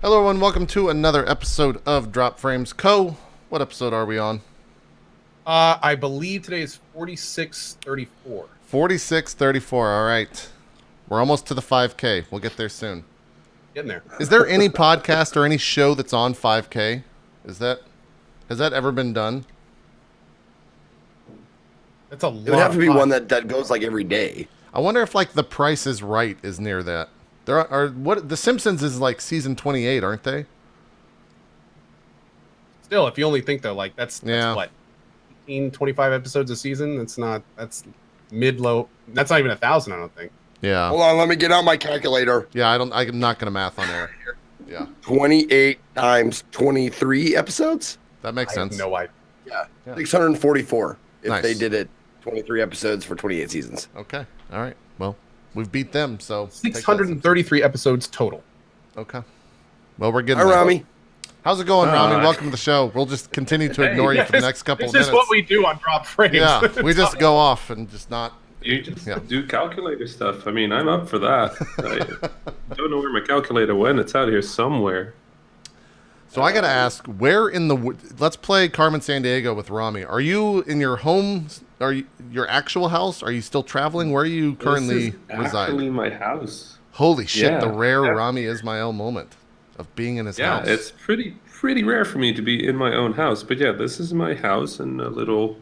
Hello, everyone. Welcome to another episode of Drop Frames Co. What episode are we on? I believe today is 4634. 4634. All right. We're almost to the 5K. We'll get there soon. Getting there. Is there any podcast or any show that's on 5K? Has that ever been done? That's a It would lot have of to be pod- one that goes like every day. I wonder if The Price is Right is near that. There are what The Simpsons is like season 28, aren't they? Still, if you only think though, like that's Yeah. what 18, 25 episodes a season. That's mid-low. That's not even 1,000, I don't think. Yeah. Hold on, let me get out my calculator. Yeah. I'm not gonna math on air. Yeah. 28 times 23 episodes? That makes I have sense. no idea. Yeah. Yeah. 644 if Nice. they did it 23 episodes for 28 seasons. Okay. All right. Well, we've beat them. So take that. 633 episodes total. Okay. Well, we're getting Hi, there. Rami. How's it going, Rami? Hi. Welcome to the show. We'll just continue to ignore you for the next couple This of minutes. is what we do on Drop Frames. Yeah, we just go off and just not. You just Yeah. do calculator stuff. I mean, I'm up for that. I don't know where my calculator went. It's out here somewhere. So I got to ask, where in the let's play Carmen San Diego with Rami. Are you in your home? Are you your actual house? Are you still traveling? Where are you currently This is reside? actually my house. Holy shit! Yeah. The rare Yeah. Rami Ismail moment of being in his Yeah, house. it's pretty rare for me to be in my own house. But yeah, this is my house and a little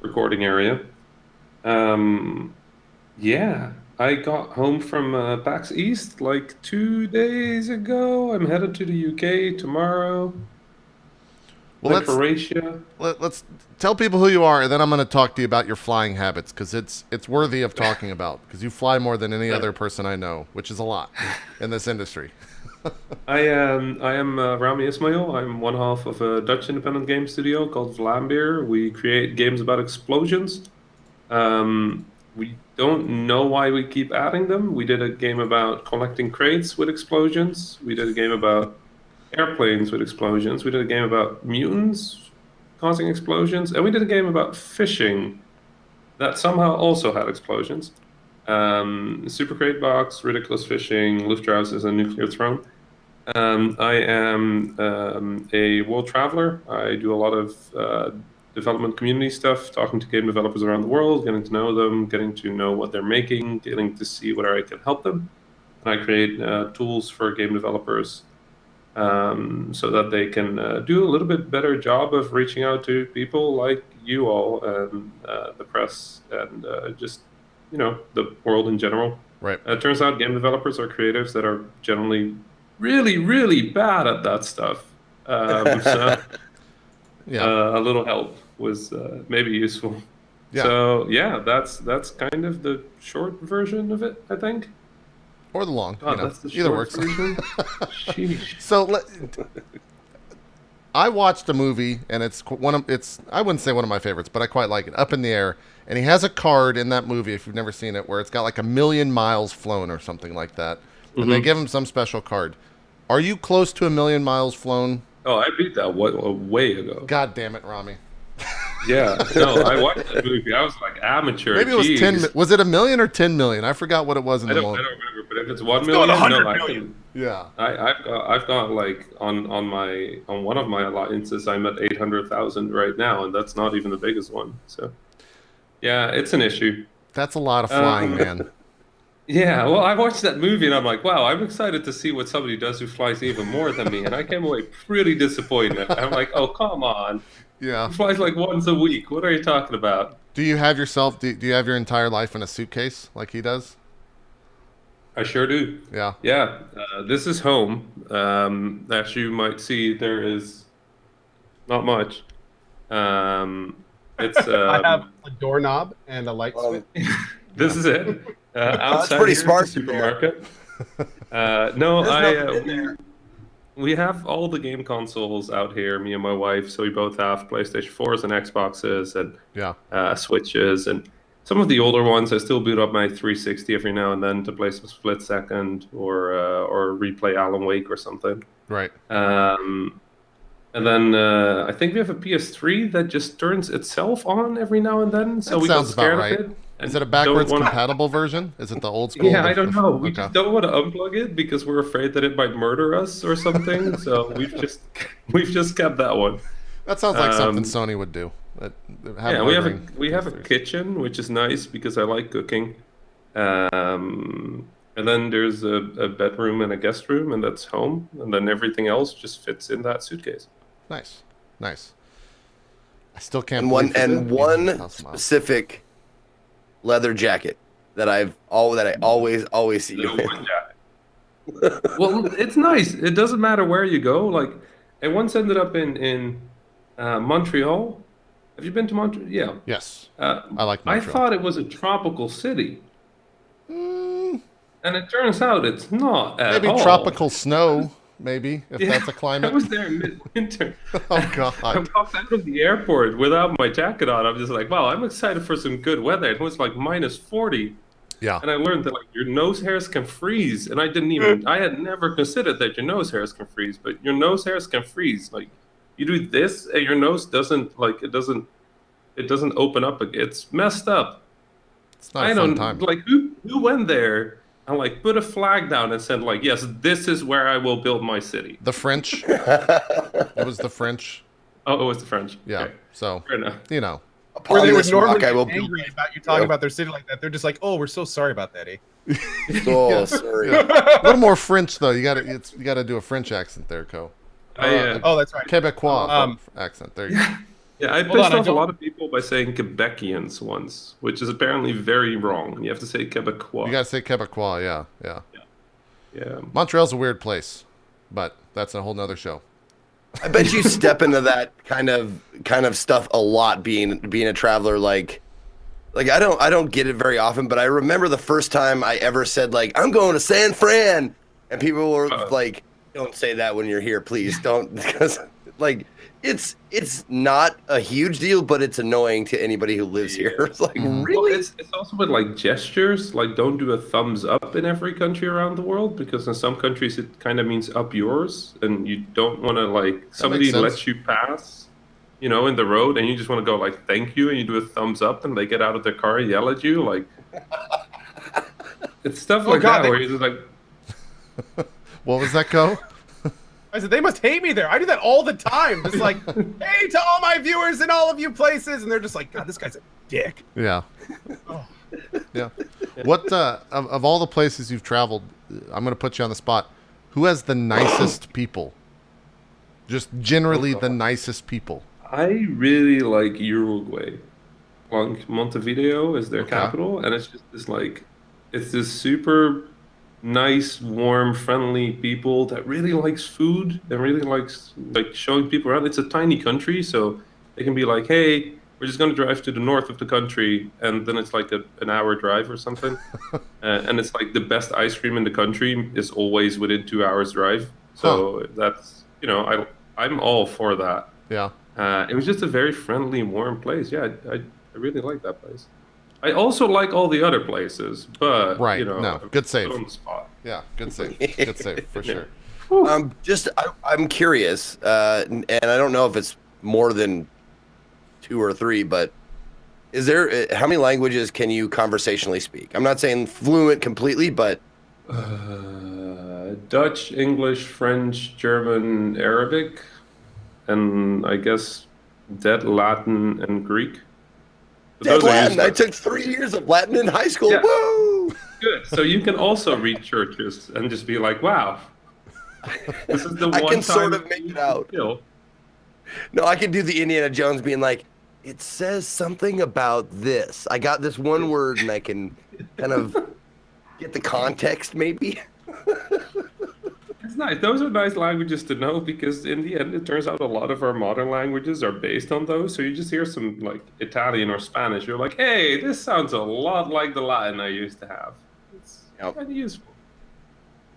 recording area. Yeah, I got home from PAX East like 2 days ago. I'm headed to the UK tomorrow. well. Like Croatia. Let's tell people who you are, and then I'm going to talk to you about your flying habits because it's worthy of talking about because you fly more than any other person I know, which is a lot in this industry. I am Rami Ismail. I'm one half of a Dutch independent game studio called Vlambeer. We create games about explosions. We don't know why we keep adding them. We did a game about collecting crates with explosions. We did a game about airplanes with explosions. We did a game about mutants causing explosions. And we did a game about fishing that somehow also had explosions. Super Crate Box, Ridiculous Fishing, Luftrausers, and Nuclear Throne. I am a world traveler. I do a lot of development community stuff, talking to game developers around the world, getting to know them, getting to know what they're making, getting to see where I can help them. And I create tools for game developers so that they can do a little bit better job of reaching out to people like you all and the press and just the world in general. Right. It turns out game developers are creatives that are generally really, really bad at that stuff. So Yeah. a little help was maybe useful. Yeah. So yeah, that's kind of the short version of it, I think. Or the long. God, that's the either short works. version. Sheesh. So I watched a movie, and I wouldn't say one of my favorites, but I quite like it. Up in the Air, and he has a card in that movie, if you've never seen it, where it's got like 1,000,000 miles flown or something like that, and they give him some special card. Are you close to 1,000,000 miles flown? Oh, I beat that way ago. God damn it, Rami! Yeah, no, I watched that movie. I was like amateur. Maybe it was Jeez. 10. Was it 1,000,000 or 10,000,000? I forgot what it was in I the don't moment. remember, but if it's 1 Let's go with million, 100 no, I million. can. Yeah. I've got like on one of my alliances, I'm at 800,000 right now, and that's not even the biggest one. So yeah, it's an issue. That's a lot of flying, man. Yeah, well, I watched that movie and I'm like, wow, I'm excited to see what somebody does who flies even more than me, and I came away pretty disappointed. I'm like, oh, come on, Yeah. he flies like once a week. What are you talking about? Do you have your entire life in a suitcase like he does? I sure do. Yeah. Yeah, this is home. As you might see, there is not much. It's I have a doorknob and a light switch. this is it. Outside pretty here is the smart. supermarket. No, There's nothing in there. we have all the game consoles out here, me and my wife. So we both have PlayStation 4s and Xboxes and Yeah. Switches. And some of the older ones, I still boot up my 360 every now and then to play some Split Second or replay Alan Wake or something. Right. And then I think we have a PS3 that just turns itself on every now and then. So That we got sounds about scared right. of it. Is it a don't backwards wanna- compatible version? Is it the old school? Yeah, I don't know. We Okay. just don't want to unplug it because we're afraid that it might murder us or something. So we've just kept that one. That sounds like something Um, Sony would do. Yeah, we have a kitchen, which is nice because I like cooking. And then there's a bedroom and a guest room, and that's home. And then everything else just fits in that suitcase. Nice, nice. I still can't. And one believe and it's one 1,000 miles. specific leather jacket that I always see you in. Well, it's nice. It doesn't matter where you go. Like, I once ended up in Montreal. Have you been to Montreal? Yeah. Yes, Uh, I like I Montreal. thought it was a tropical city, Mm, and it turns out it's not at maybe all. tropical snow. Maybe if Yeah, that's a climate. I was there in midwinter. Oh I God. walked out of the airport without my jacket on. I'm just like, wow, I'm excited for some good weather. It was like minus 40. Yeah. And I learned that like your nose hairs can freeze. And I had never considered that your nose hairs can freeze, but your nose hairs can freeze. Like you do this and your nose doesn't like it doesn't open up. It's messed up. It's not I a fun don't time. like who went there and like put a flag down and said like, yes, this is where I will build my city. The French. It was the French. Oh, it was the French. Yeah. Okay. So Fair enough. you know. Where Upon they would this normally rock, I get will build angry about you talking about their city like that. They're just like, oh, we're so sorry about that, eh? Oh, sorry. A little more French though. You gotta do a French accent there, Co. Oh, that's right. Quebecois accent. There you go. Yeah, I Hold pissed on, I off a don't- lot of people by saying Quebecians once, which is apparently very wrong. You have to say Quebecois. You gotta say Quebecois. Yeah. Yeah. Montreal's a weird place, but that's a whole nother show. I bet you step into that kind of stuff a lot being a traveler. Like I don't get it very often, but I remember the first time I ever said like I'm going to San Fran, and people were like, "Don't say that when you're here, please don't," because like it's not a huge deal, but it's annoying to anybody who lives here. It's like Mhm. really. Well, it's also with like gestures, like don't do a thumbs up in every country around the world because in some countries it kind of means up yours, and you don't want to like somebody makes sense. lets you pass, in the road, and you just want to go like thank you, and you do a thumbs up, and they get out of their car and yell at you like. It's stuff like God, that where you're just like. What was that, Co? I said, they must hate me there. I do that all the time. Just like, hey, to all my viewers in all of you places. And they're just like, God, this guy's a dick. Yeah. Oh. Yeah. What of all the places you've traveled, I'm going to put you on the spot. Who has the nicest people? Just generally the nicest people. I really like Uruguay. Like Montevideo is their Okay. capital, and it's just this like, it's this super nice, warm, friendly people that really likes food and really likes like showing people around. It's a tiny country, so they can be like, "Hey, we're just gonna drive to the north of the country," and then it's like an hour drive or something, and it's like the best ice cream in the country is always within 2 hours drive. So that's I'm all for that. Yeah. It was just a very friendly, warm place. Yeah, I really like that place. I also like all the other places, but Right. No. Good save. on the spot. Yeah. Good save. Good save for sure. I'm curious, and I don't know if it's more than 2 or 3, but is there how many languages can you conversationally speak? I'm not saying fluent completely, but Dutch, English, French, German, Arabic, and I guess dead Latin and Greek. But Dead those are Latin. I useless. took 3 years of Latin in high school. Yeah. Woo! Good. So you can also read churches and just be like, "Wow, this is the I one can sort time of make it out. skill." No, I can do the Indiana Jones being like, it says something about this. I got this one word and I can kind of get the context maybe. It's nice. Those are nice languages to know because in the end, it turns out a lot of our modern languages are based on those. So you just hear some like Italian or Spanish, you're like, "Hey, this sounds a lot like the Latin I used to have." It's Yep. kind of useful.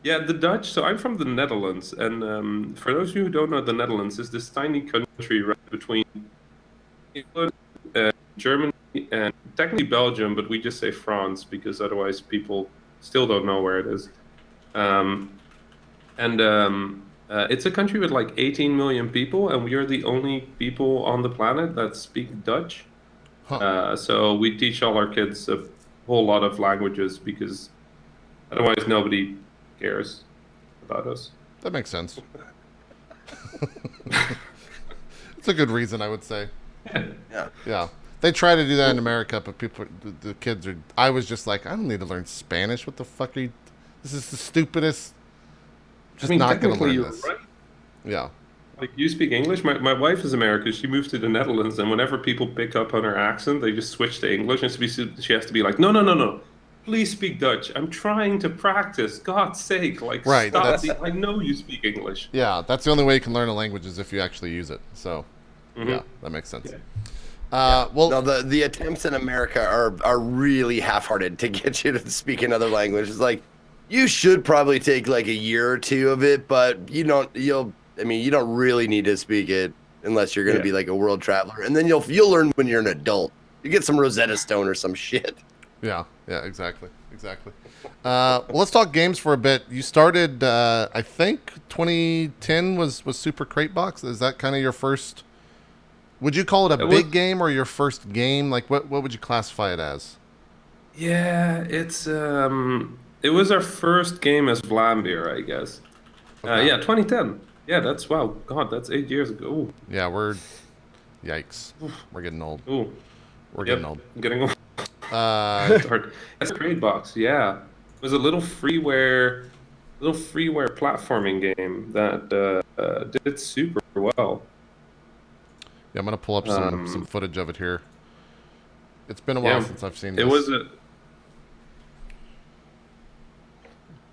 Yeah, the Dutch. So I'm from the Netherlands, and for those of you who don't know, the Netherlands is this tiny country right between England and Germany and technically Belgium, but we just say France because otherwise people still don't know where it is. It's a country with like 18 million people, and we are the only people on the planet that speak Dutch. So we teach all our kids a whole lot of languages because otherwise nobody cares about us. That makes sense. It's a good reason, I would say. Yeah. Yeah. They try to do that in America, but the kids are. I was just like, I don't need to learn Spanish. What the fuck are you? This is the stupidest. Just not going to learn you're this. right. Yeah. Like, you speak English? My wife is American. She moved to the Netherlands, and whenever people pick up on her accent, they just switch to English, and she has to be like, no, no, no, no. Please speak Dutch. I'm trying to practice. God's sake. Like, Right, stop. that's- I know you speak English. Yeah, that's the only way you can learn a language is if you actually use it. So, yeah, that makes sense. Yeah. Well, No, the attempts in America are really half-hearted to get you to speak another language. It's like you should probably take like a year or two of it, but you don't really need to speak it unless you're going to be like a world traveler, and then you'll learn when you're an adult. You get some Rosetta Stone or some shit. yeah, exactly. Well, let's talk games for a bit. You started, I think, 2010 was Super Crate Box. Is that kind of your first? Would you call it a big game or your first game? Like, what would you classify it as? Yeah, it was our first game as Vlambeer, I guess. Okay. Yeah, 2010. Yeah, wow. God, that's 8 years ago. Ooh. Yeah, yikes. We're getting old. Ooh. We're getting old. Getting old. It's hard. That's a Crate Box. Yeah, it was a little freeware platforming game that did super well. Yeah, I'm gonna pull up some footage of it here. It's been a while since I've seen this.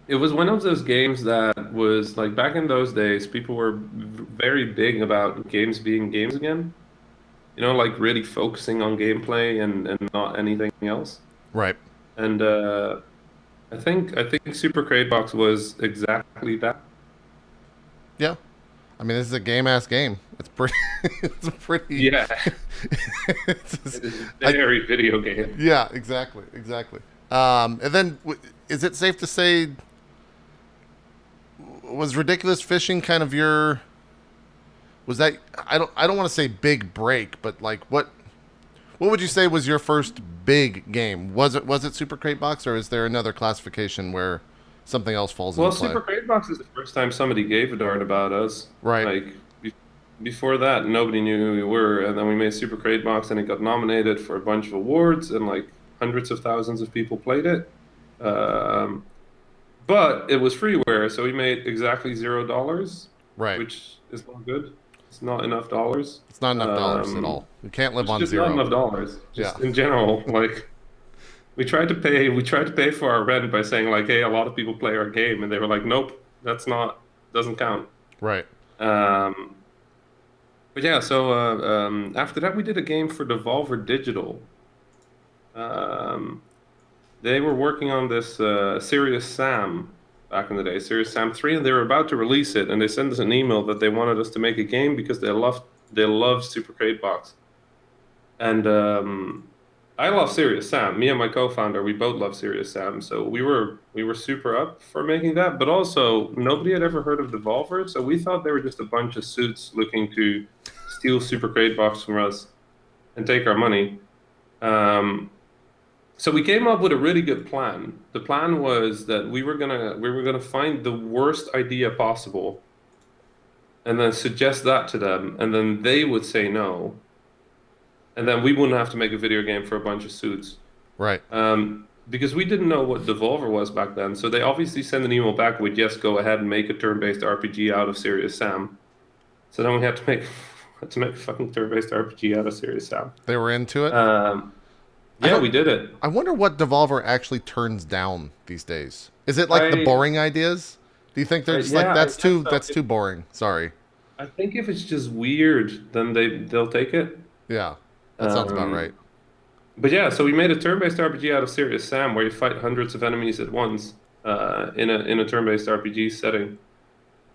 It was one of those games that was like, back in those days, people were very big about games being games again. You know, like really focusing on gameplay and not anything else. Right. And I think Super Crate Box was exactly that. Yeah. I mean, this is a game-ass game. It's pretty. It's pretty. Yeah. It is a very video game. Yeah, exactly. And then, is it safe to say, was Ridiculous Fishing kind of your? Was that I don't want to say big break, but like what would you say was your first big game? Was it Super Crate Box, or is there another classification where something else falls into play? Well, Super Crate Box is the first time somebody gave a darn about us. Right. Like, before that, nobody knew who we were, and then we made Super Crate Box, and it got nominated for a bunch of awards, and like hundreds of thousands of people played it. But it was freeware, so we made exactly $0. Right. Which is not good. It's not enough dollars. It's not enough dollars at all. You can't live on just zero. Not enough dollars. Just Yeah. in general, like. We tried to pay for our rent by saying like, hey, a lot of people play our game, and they were like, nope, doesn't count. Right. But yeah, so after that we did a game for Devolver Digital. They were working on this Serious Sam back in the day, Serious Sam 3, and they were about to release it, and they sent us an email that they wanted us to make a game because they loved Super Crate Box. And I love Serious Sam. Me and my co-founder, we both love Serious Sam. So we were super up for making that. But also, nobody had ever heard of Devolver, so we thought they were just a bunch of suits looking to steal Super Crate Box from us and take our money. So we came up with a really good plan. The plan was that we were gonna find the worst idea possible, and then suggest that to them, and then they would say no. And then we wouldn't have to make a video game for a bunch of suits. Right. Because we didn't know what Devolver was back then. So they obviously sent an email back with, yes, go ahead and make a turn-based RPG out of Serious Sam. So then we had to make a fucking turn-based RPG out of Serious Sam. They were into it? Yeah, we did it. I wonder what Devolver actually turns down these days. Is it like the boring ideas? Do you think they're just like, that's too boring? Sorry. I think if it's just weird, then they'll take it. Yeah. That sounds about right. But yeah, so we made a turn-based RPG out of Serious Sam where you fight hundreds of enemies at once in a turn-based RPG setting.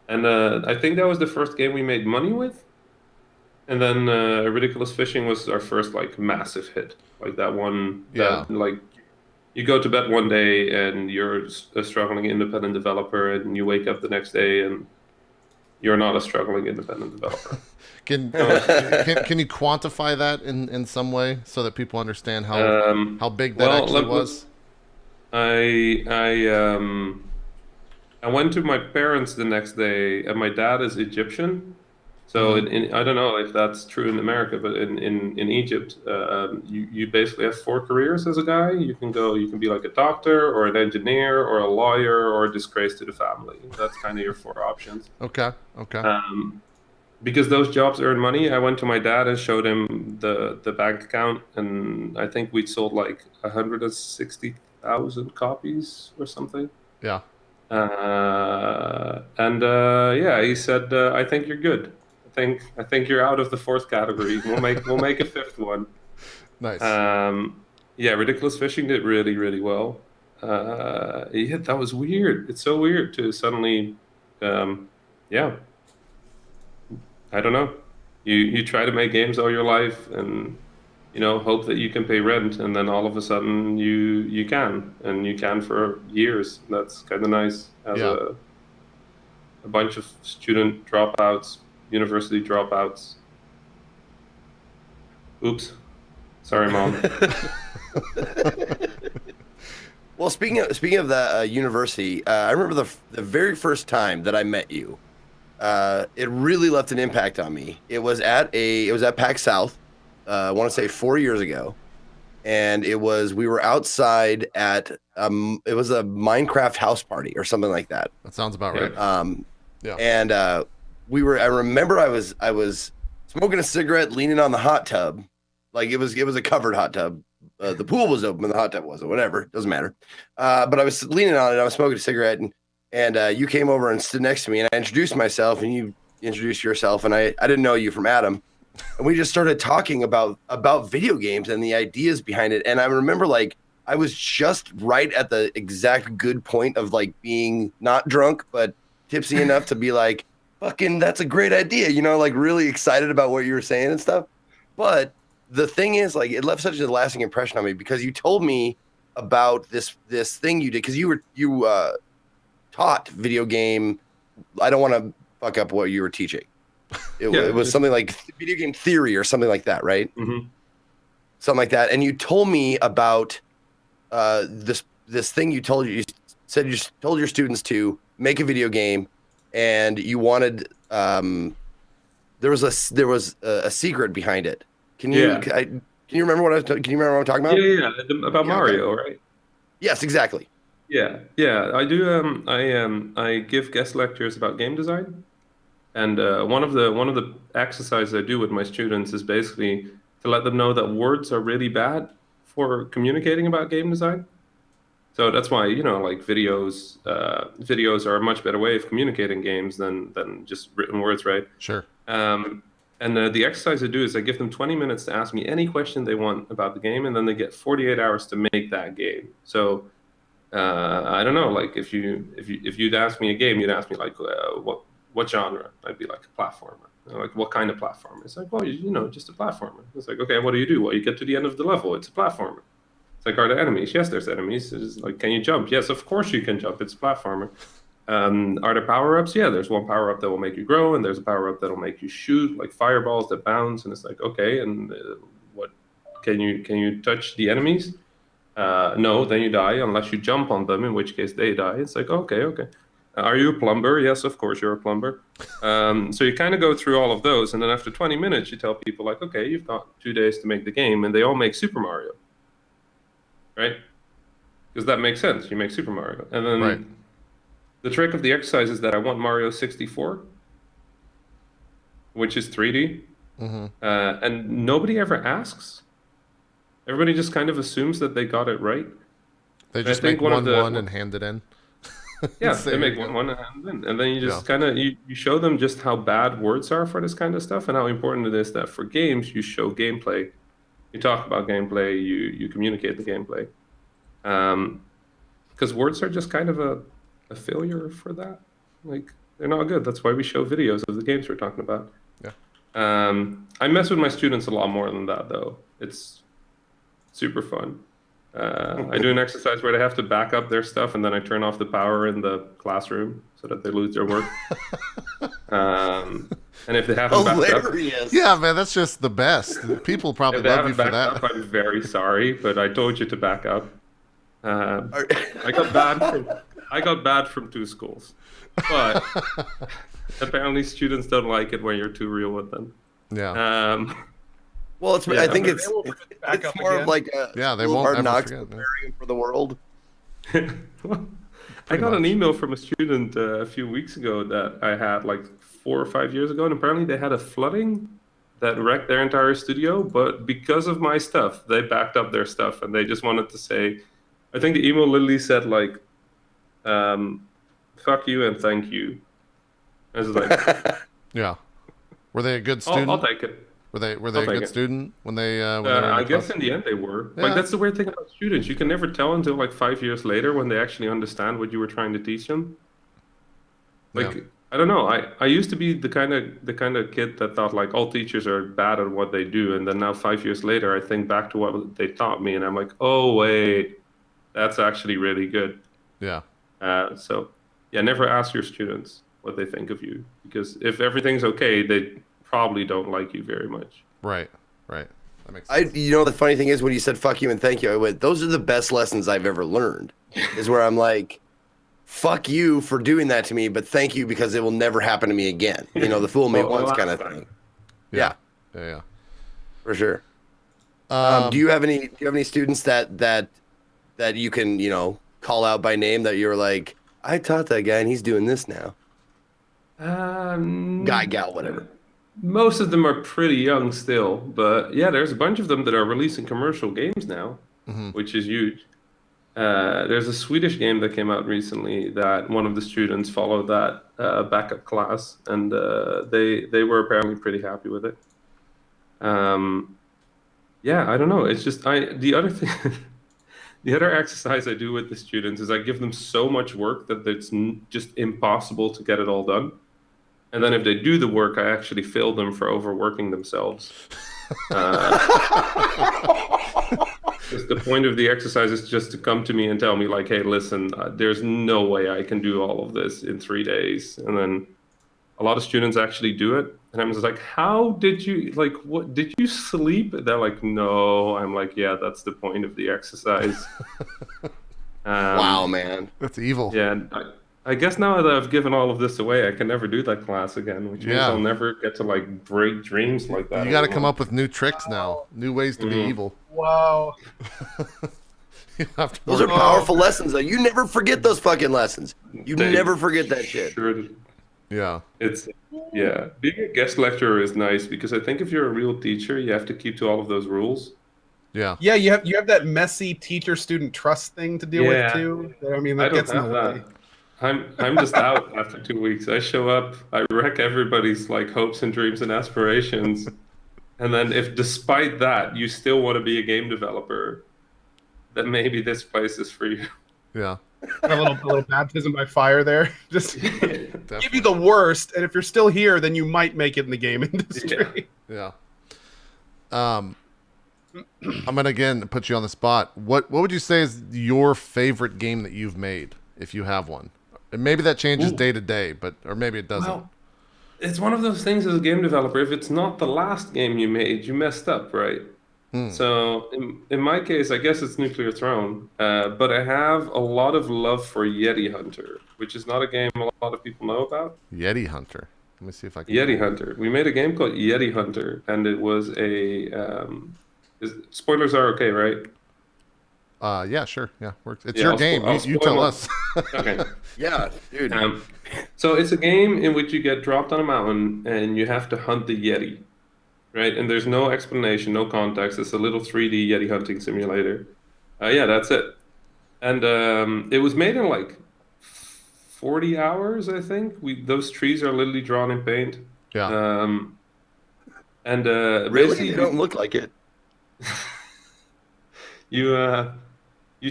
And I think that was the first game we made money with. And then Ridiculous Fishing was our first like massive hit. Like that one that like you go to bed one day and you're a struggling independent developer and you wake up the next day and you're not a struggling independent developer. Can you quantify that in some way so that people understand how big that actually was? I went to my parents the next day, and my dad is Egyptian. So I don't know if that's true in America, but in Egypt, you basically have 4 careers as a guy. You can be like a doctor or an engineer or a lawyer or a disgrace to the family. That's kind of your 4 options. Okay. Because those jobs earn money, I went to my dad and showed him the bank account, and I think we'd sold like 160,000 copies or something. Yeah. Yeah, he said, "I think you're good. I think you're out of the 4th category. We'll make a 5th one." Nice. Yeah, Ridiculous Fishing did really, really well. Yeah, that was weird. It's so weird to suddenly, yeah. I don't know. You try to make games all your life, and hope that you can pay rent, and then all of a sudden you can, and you can for years. That's kind of nice as a bunch of student dropouts, university dropouts. Oops, sorry, Mom. Well, speaking of the university, I remember the very first time that I met you. It really left an impact on me. It was at PAX South. I want to say 4 years ago, and we were outside at it was a Minecraft house party or something like that. That sounds about right. Yeah. And I remember I was smoking a cigarette, leaning on the hot tub, like it was a covered hot tub. The pool was open, but the hot tub wasn't. Whatever, doesn't matter. But I was leaning on it. I was smoking a cigarette, and you came over and stood next to me, and I introduced myself, and you introduced yourself, and I didn't know you from Adam. And we just started talking about video games and the ideas behind it. And I remember like I was just right at the exact good point of like being not drunk, but tipsy enough to be like, fucking, that's a great idea. Like really excited about what you were saying and stuff. But the thing is, like, it left such a lasting impression on me because you told me about this thing you did. Cause you taught video game. I don't want to fuck up what you were teaching. It was something like video game theory or something like that, right? Mm-hmm. Something like that. And you told me about this thing you told your students to make a video game, and you wanted there was a secret behind it. Can you remember what I'm talking about? Yeah, about Mario, okay. Right? Yes, exactly. Yeah, I do. I give guest lectures about game design. And one of the exercises I do with my students is basically to let them know that words are really bad for communicating about game design. So that's why like videos are a much better way of communicating games than just written words, right? Sure. And the exercise I do is I give them 20 minutes to ask me any question they want about the game, and then they get 48 hours to make that game. So I don't know, like if you'd ask me a game, you'd ask me like what genre? I'd be like a platformer. Like, what kind of platformer? It's like, well, just a platformer. It's like, okay, what do you do? Well, you get to the end of the level. It's a platformer. It's like, are there enemies? Yes, there's enemies. It's like, can you jump? Yes, of course you can jump. It's a platformer. Are there power-ups? Yeah, there's one power-up that will make you grow, and there's a power-up that will make you shoot, like fireballs that bounce. And it's like, okay, and what? Can you touch the enemies? No, then you die unless you jump on them, in which case they die. It's like, okay. Are you a plumber? Yes, of course you're a plumber. So you kind of go through all of those, and then after 20 minutes, you tell people like, okay, you've got 2 days to make the game, and they all make Super Mario, right? Because that makes sense. You make Super Mario, and then the trick of the exercise is that I want Mario 64, which is 3D, and nobody ever asks. Everybody just kind of assumes that they got it right. They just make one and hand it in. Yeah, they make one and then you just kind of you show them just how bad words are for this kind of stuff, and how important it is that for games you show gameplay, you talk about gameplay, you communicate the gameplay, because words are just kind of a failure for that. Like, they're not good. That's why we show videos of the games we're talking about. I mess with my students a lot more than that, though. It's super fun. I do an exercise where they have to back up their stuff, and then I turn off the power in the classroom so that they lose their work. And if they haven't backed up, Hilarious. Yeah, man, that's just the best. People probably if they love you haven't for backed that. up, I'm very sorry, but I told you to back up. Are- I got banned from 2 schools, but apparently students don't like it when you're too real with them. Yeah. Well, Yeah. I think They it's will back it's up more again. of like a Yeah, they school of won't hard ever knocks forget, preparing for the world. I got an much. email from a student a few weeks ago that I had like 4 or 5 years ago, and apparently they had a flooding that wrecked their entire studio. But because of my stuff, they backed up their stuff, and they just wanted to say, I think the email literally said like, "Fuck you and thank you." I was like, Yeah. Were they a good I'll student? take it. Were they I'll a take good it. student when they were in I the guess class? in the end they were. Yeah. Like that's the weird thing about students. You can never tell until like 5 years later when they actually understand what you were trying to teach them. Like Yeah. I don't know. I used to be the kind of kid that thought like all teachers are bad at what they do, and then now 5 years later I think back to what they taught me, and I'm like, oh wait, that's actually really good. Yeah. So yeah, never ask your students what they think of you, because if everything's okay, they probably don't like you very much. Right. Right. That makes sense. The funny thing is when you said "fuck you" and "thank you," I went, "Those are the best lessons I've ever learned." Is where I'm like, "Fuck you for doing that to me, but thank you because it will never happen to me again." The fool me Well, once last kind of time. thing. Yeah. Yeah, Yeah. for sure. Yeah. Do you have any students that you can call out by name that you're like, I taught that guy and he's doing this now? Guy, gal, whatever. Most of them are pretty young still, but yeah, there's a bunch of them that are releasing commercial games now, which is huge. There's a Swedish game that came out recently that one of the students followed that backup class, and they were apparently pretty happy with it. Yeah, I don't know. It's just the other thing, the other exercise I do with the students is I give them so much work that it's just impossible to get it all done. And then if they do the work, I actually fail them for overworking themselves. Because the point of the exercise is just to come to me and tell me, like, hey, listen, there's no way I can do all of this in 3 days. And then a lot of students actually do it. And I'm just like, how did you, like, what, did you sleep? They're like, no. I'm like, yeah, that's the point of the exercise. Wow, man. That's evil. Yeah, and I guess now that I've given all of this away, I can never do that class again, which means Yeah. I'll never get to like break dreams like that. You got to come anymore. up with new tricks now, new ways to be evil. Wow. You have to Those are work- powerful lessons, though. You never forget those fucking lessons. You They never forget that shit. Sure, Yeah. it's yeah. Being a guest lecturer is nice because I think if you're a real teacher, you have to keep to all of those rules. Yeah. Yeah, you have that messy teacher-student trust thing to deal Yeah. with too. I mean, I that don't gets in have the way. that. I'm just out after 2 weeks. I show up, I wreck everybody's like hopes and dreams and aspirations. And then if despite that you still want to be a game developer, then maybe this place is for you. Yeah. A little baptism by fire there. Just give Definitely. you the worst, and if you're still here, then you might make it in the game industry. Yeah. I'm gonna again put you on the spot. What would you say is your favorite game that you've made, if you have one? And maybe that changes Ooh. day to day, or maybe it doesn't. Well, it's one of those things as a game developer. If it's not the last game you made, you messed up, right? So in my case, I guess it's Nuclear Throne. But I have a lot of love for Yeti Hunter, which is not a game a lot of people know about. Yeti Hunter. Let me see if I can. Yeti Hunter. We made a game called Yeti Hunter, and it was a. Spoilers are okay, right? Yeah, sure. Yeah, works. It's Yeah, your I'll game. I'll You spoil tell it. us. Okay. Yeah, dude. So it's a game in which you get dropped on a mountain and you have to hunt the Yeti, right? And there's no explanation, no context. It's a little 3D Yeti hunting simulator. Yeah, that's it. And it was made in like 40 hours, I think. Those trees are literally drawn in paint. Yeah. And Really? basically They don't look like it. you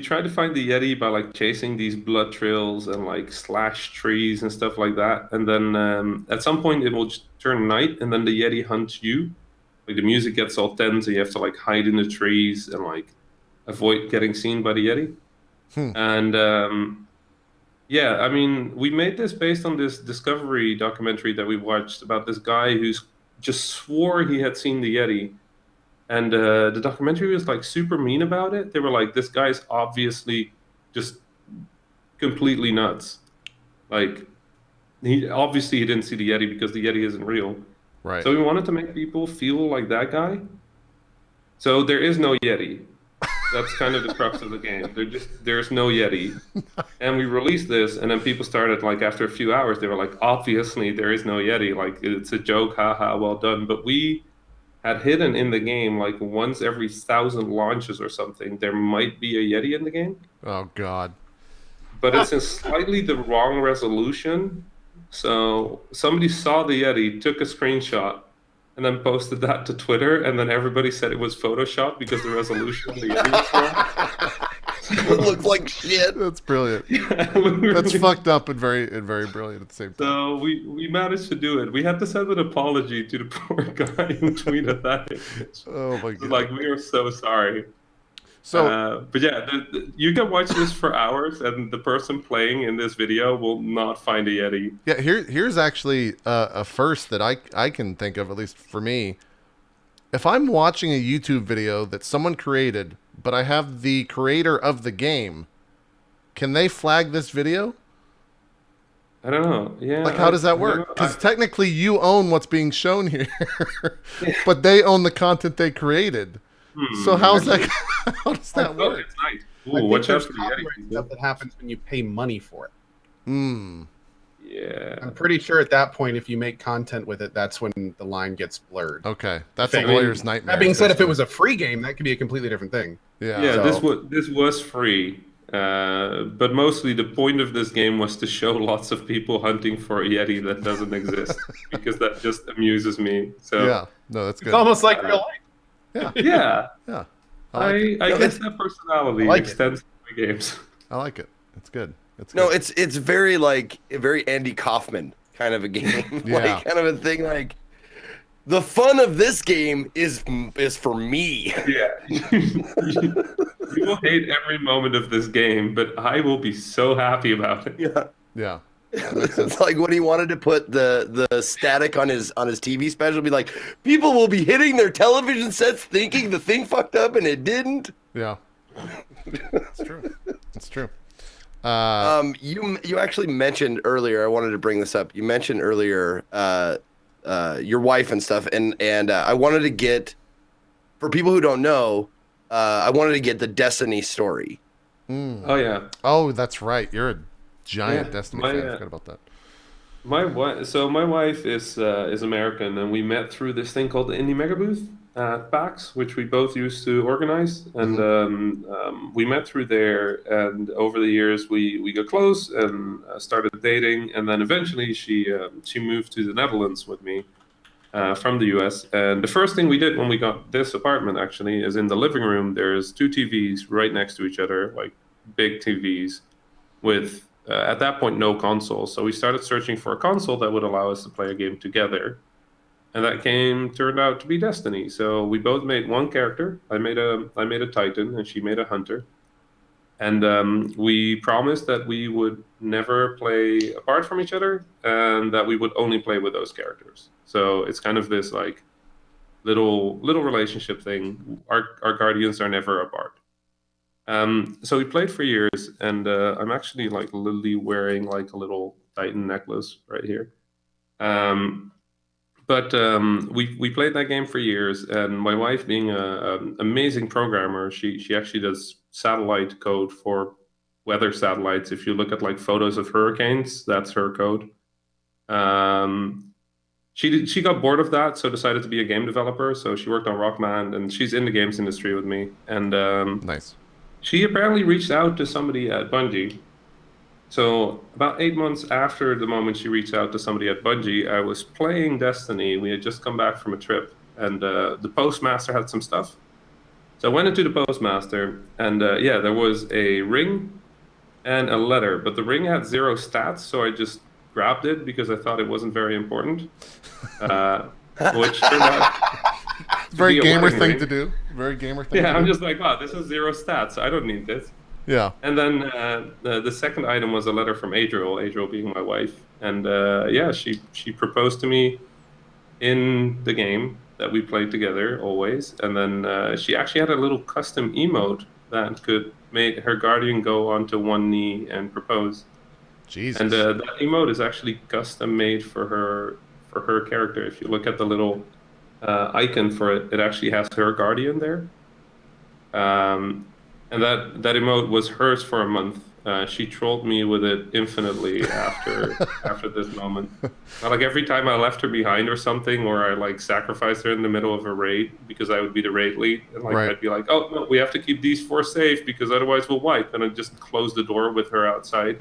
try to find the Yeti by like chasing these blood trails and like slash trees and stuff like that. And then at some point it will just turn night and then the Yeti hunts you. Like the music gets all tense and you have to like hide in the trees and like avoid getting seen by the Yeti. And Yeah, I mean, we made this based on this Discovery documentary that we watched about this guy who's just swore he had seen the Yeti. And the documentary was like super mean about it. They were like, this guy's obviously just completely nuts. Like, he didn't see the Yeti because the Yeti isn't real. Right. So we wanted to make people feel like that guy. So there is no Yeti. That's kind of the crux of the game. There's no Yeti. And we released this, and then people started like after a few hours, they were like, obviously there is no Yeti. Like it's a joke, haha, well done. But we had hidden in the game like once every 1,000 launches or something, there might be a Yeti in the game. Oh God. But it's in slightly the wrong resolution. So somebody saw the Yeti, took a screenshot, and then posted that to Twitter, and then everybody said it was Photoshop because the resolution of the Yeti was wrong. It looks like shit. That's brilliant. Yeah, we were That's really- fucked up and very brilliant at the same time. So we managed to do it. We had to send an apology to the poor guy who tweeted that image. Oh my God. Like, we are so sorry. So But yeah, you can watch this for hours, and the person playing in this video will not find a Yeti. yeah, here's actually a first that I can think of, at least for me. If I'm watching a YouTube video that someone created, but I have the creator of the game, can they flag this video? I don't know. Yeah. Like, how does that work? Because technically you own what's being shown here, but they own the content they created. So how's that? How does that Oh, work? it's nice. I Ooh, think watch out there's for the copyright Yeti. stuff that happens when you pay money for it. Hmm. Yeah. I'm pretty sure at that point, if you make content with it, that's when the line gets blurred. Okay, that's Thing. a lawyer's nightmare. That being said, if it was a free game, that could be a completely different thing. yeah, Yeah, So- this was free, but mostly the point of this game was to show lots of people hunting for a Yeti that doesn't exist, because that just amuses me. So yeah, no, that's It's good. almost like real life. yeah, Yeah, I like it. I No, guess that personality I like it. extends to my games. I like it. It's good. It's No, good. it's very like a very Andy Kaufman kind of a game, Yeah. like kind of a thing. Like the fun of this game is for me. Yeah, you will hate every moment of this game, but I will be so happy about it. Yeah. Yeah, It's like when he wanted to put the static on his TV special, be like, people will be hitting their television sets thinking the thing fucked up and it didn't. yeah. It's true. It's true. You actually mentioned earlier. I wanted to bring this up. You mentioned earlier your wife and stuff, and I wanted to get, for people who don't know, I wanted to get the Destiny story. Oh yeah. Oh, that's right. You're a giant Yeah, Destiny my, fan. I uh, forgot about that. My wife is American, and we met through this thing called the Indie Mega Booth at PAX, which we both used to organize. And we met through there, and over the years we got close and started dating. And then eventually she moved to the Netherlands with me from the US. And the first thing we did when we got this apartment actually is in the living room. There's two TVs right next to each other, like big TVs, with at that point no console. So we started searching for a console that would allow us to play a game together, and that game turned out to be Destiny. So we both made one character. I made a Titan, and she made a Hunter, and we promised that we would never play apart from each other, and that we would only play with those characters. So it's kind of this like little relationship thing. Our guardians are never apart. So we played for years, and I'm actually like literally wearing like a little Titan necklace right here. But we played that game for years, and my wife, being an amazing programmer, she actually does satellite code for weather satellites. If you look at like photos of hurricanes, that's her code. She got bored of that, so decided to be a game developer. So she worked on Rockman, and she's in the games industry with me. And Nice. she apparently reached out to somebody at Bungie. So about 8 months after the moment she reached out to somebody at Bungie, I was playing Destiny. We had just come back from a trip, and the postmaster had some stuff. So I went into the postmaster, and yeah, there was a ring and a letter, but the ring had 0 stats, so I just grabbed it because I thought it wasn't very important. Which turned out Very be a gamer wedding thing ring. to do. Very gamer thing. Yeah, to I'm do. just like, wow, this is 0 stats. I don't need this. Yeah. And then the second item was a letter from Adriel being my wife. And yeah, she proposed to me in the game that we played together always. And then she actually had a little custom emote that could make her guardian go onto one knee and propose. And Jesus. that emote is actually custom made for her character. If you look at the little icon for it, it actually has her guardian there. And that emote was hers for a month. She trolled me with it infinitely after this moment. Like every time I left her behind or something, or I like sacrificed her in the middle of a raid because I would be the raid lead, and like Right. I'd be like, "Oh no, we have to keep these four safe because otherwise we'll wipe," and I'd just close the door with her outside.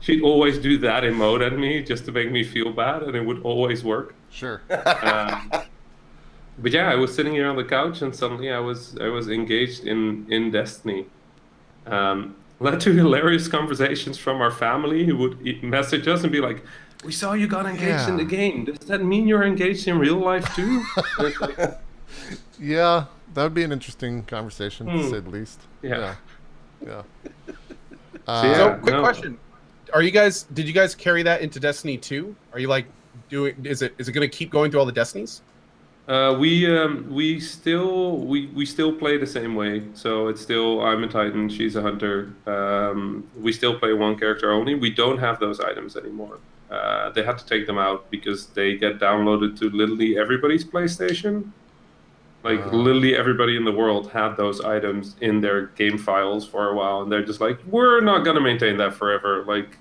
She'd always do that emote at me just to make me feel bad, and it would always work. Sure. But yeah, I was sitting here on the couch, and suddenly I was engaged in Destiny. Led to hilarious conversations from our family who would message us and be like, "We saw you got engaged in the game. Does that mean you're engaged in real life too?" And it's like, Yeah, that would be an interesting conversation, to say the least. Yeah. Yeah. yeah. So, quick no. question: Did you guys carry that into Destiny 2? Are you like doing? Is it going to keep going through all the Destinies? We still play the same way. So it's still I'm a Titan, she's a hunter. We still play one character only. We don't have those items anymore. They had to take them out because they get downloaded to literally everybody's PlayStation. Like literally everybody in the world had those items in their game files for a while, and they're just like, "We're not gonna maintain that forever. Like,